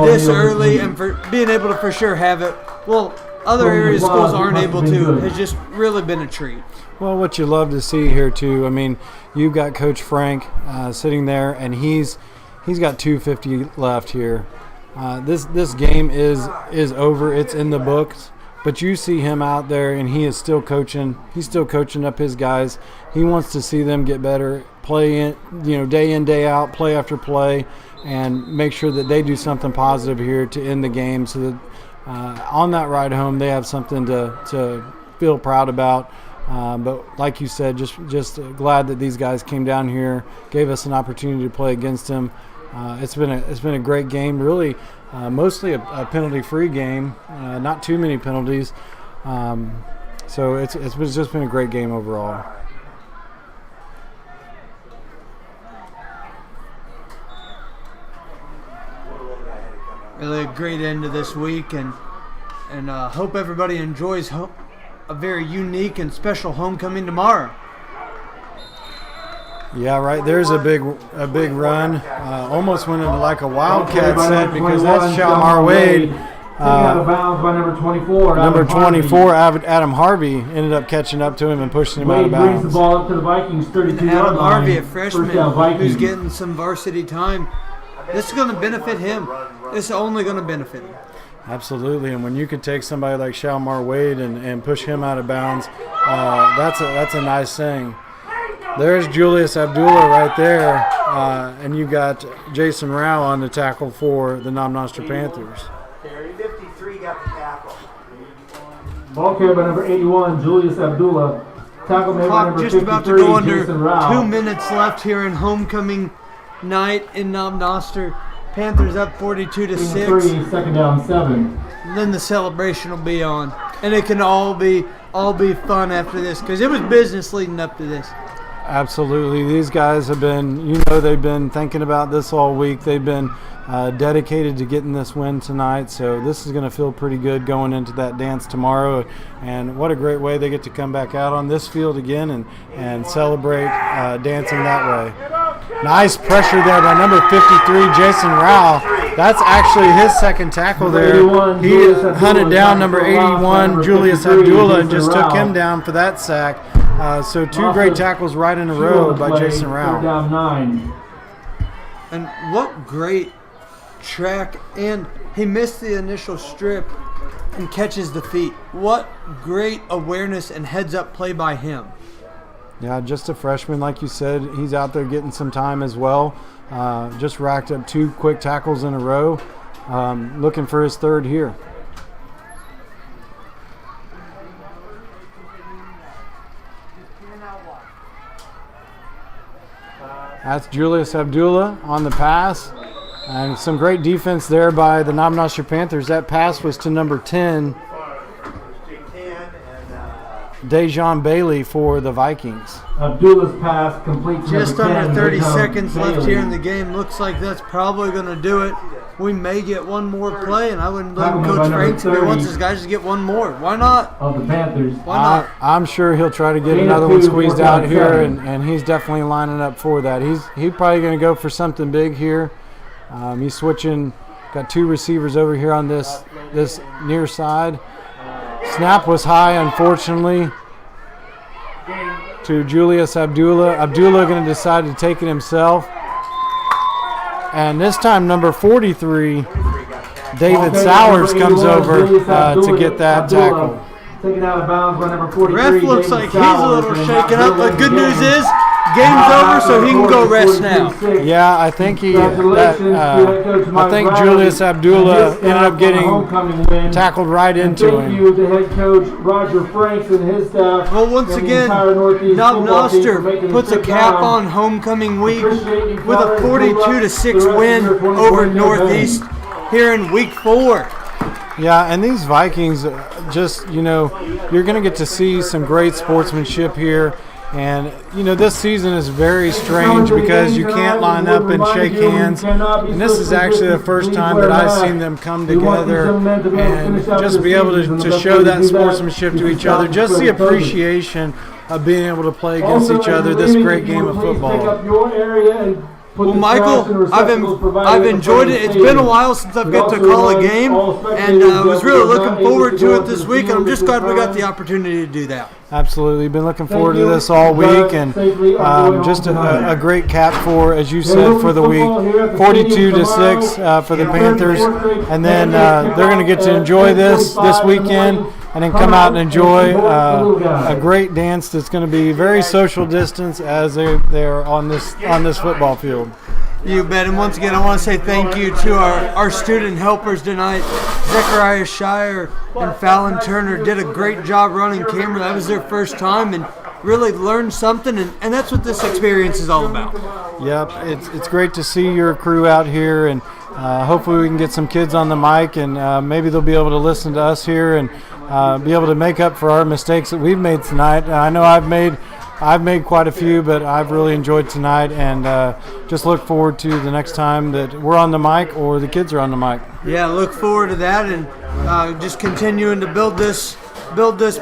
this early and for being able to for sure have it, well, other area schools aren't able to, has just really been a treat. Well, what you love to see here too, I mean, you've got Coach Frank sitting there, and he's got 2:50 left here. This game is over. It's in the books. But you see him out there, and he is still coaching. He's still coaching up his guys. He wants to see them get better, play in, day in, day out, play after play, and make sure that they do something positive here to end the game, so that on that ride home they have something to feel proud about. But like you said, just glad that these guys came down here, gave us an opportunity to play against them. It's been a great game, really. Mostly a penalty-free game, not too many penalties. So it's just been a great game overall. Really a great end to this week, and hope everybody enjoys a very unique and special homecoming tomorrow. Yeah, right. There's a big run. Almost went into like a wildcat set because that's Shalmar Wade. Out of bounds by number 24. Number 24, Adam Harvey, ended up catching up to him and pushing him out of Wade brings bounds. the ball up to the Vikings 32-yard Adam line. Harvey, a freshman First down, Vikings. who's getting some varsity time. This is going to benefit him. This is only going to benefit him. Absolutely, and when you can take somebody like Shalmar Wade and push him out of bounds, that's a nice thing. There's Julius Abdullah right there, and you got Jason Rao on the tackle for the Knob Noster Panthers. 53 got the tackle. Ball carried by number 81, Julius Abdullah. Tackle made by Clock number just 53, about to go under. Jason Rao. 2 minutes left here in homecoming night in Knob Noster. Panthers up 42-6. Second down, 7. Then the celebration will be on, and it can all be fun after this because it was business leading up to this. Absolutely. These guys have been, they've been thinking about this all week. They've been dedicated to getting this win tonight. So this is going to feel pretty good going into that dance tomorrow. And what a great way they get to come back out on this field again and celebrate dancing that way. Nice pressure there by number 53, Jason Rao. That's actually his second tackle there. He hunted down number 81, Julius Abdullah, and just took him down for that sack. So 2 great tackles right in a row by Jason Rao. Down 9. And what great track, and he missed the initial strip and catches the feet. What great awareness and heads-up play by him. Yeah, just a freshman, like you said. He's out there getting some time as well. Just racked up 2 quick tackles in a row. Looking for his third here. That's Julius Abdullah on the pass. And some great defense there by the Knob Noster Panthers. That pass was to number 10, Dejon Bailey for the Vikings. Abdullah's pass complete to Just number 10, under 30 Dejon seconds left Bailey. here in the game. Looks like that's probably going to do it. We may get one more play, and I wouldn't blame Coach Franks if he wants his guys to get one more. Why not? Of the Panthers. Why not? I'm sure he'll try to get another one squeezed out here, and he's definitely lining up for that. He's probably going to go for something big here. He's switching, got 2 receivers over here on this near side. Snap was high, unfortunately, to Julius Abdullah. Abdullah going to decide to take it himself. And this time, number 43, David Sowers comes over to get that tackle. Taken out of bounds by number 43. Ref looks like he's a little Sowers, shaken up. The good news is, game's over, so he can go rest now. Yeah, I think I think Julius Abdullah ended up getting tackled right into Thank him. you to head coach Roger Franks and his staff. Well, once and the again, entire Northeast Knob football team for Noster making the puts a trip cap down. on homecoming week Appreciate you, with a fellas. Good luck 42-6 the win rest of your over 2020 Northeast here in week 4. Yeah, and these Vikings, just, you're going to get to see some great sportsmanship here. And, this season is very strange because you can't line up and shake hands. And this is actually the first time that I've seen them come together and just be able to show that sportsmanship to each other. Just the appreciation of being able to play against each other this great game of football. Well, Michael, I've enjoyed it. It's been a while since I've got to call a game, and I was really looking forward to it this week, and I'm just glad we got the opportunity to do that. Absolutely. Been looking forward to this all week, and just a great cap for, as you said, for the week. 42-6 for the Panthers, and then they're going to get to enjoy this weekend, and then come out and enjoy a great dance that's going to be very social distance as they're on this football field. You bet. And once again, I want to say thank you to our student helpers tonight. Zechariah Shire and Fallon Turner did a great job running camera. That was their first time, and really learn something, and that's what this experience is all about. Yep, it's great to see your crew out here, and hopefully we can get some kids on the mic, and maybe they'll be able to listen to us here and be able to make up for our mistakes that we've made tonight. I know I've made quite a few, but I've really enjoyed tonight, and just look forward to the next time that we're on the mic or the kids are on the mic. Yeah, look forward to that, and just continuing to build this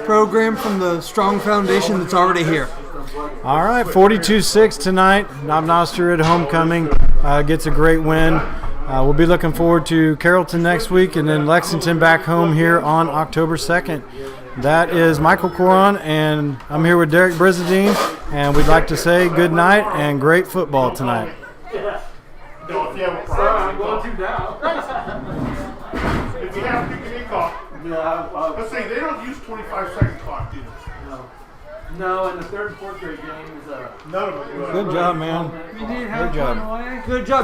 program from the strong foundation that's already here. All right, 42-6 tonight. Knob Noster at homecoming gets a great win. We'll be looking forward to Carrollton next week, and then Lexington back home here on October 2nd. That is Michael Coron, and I'm here with Derek Brizadine, and we'd like to say good night and great football tonight. No, if you have a problem, I'm going to now. If you have to kickoff, let's say they don't use 25-second clock, do they? No, in the third and fourth grade game is None of them. Good job, man. You did Good job. Good job.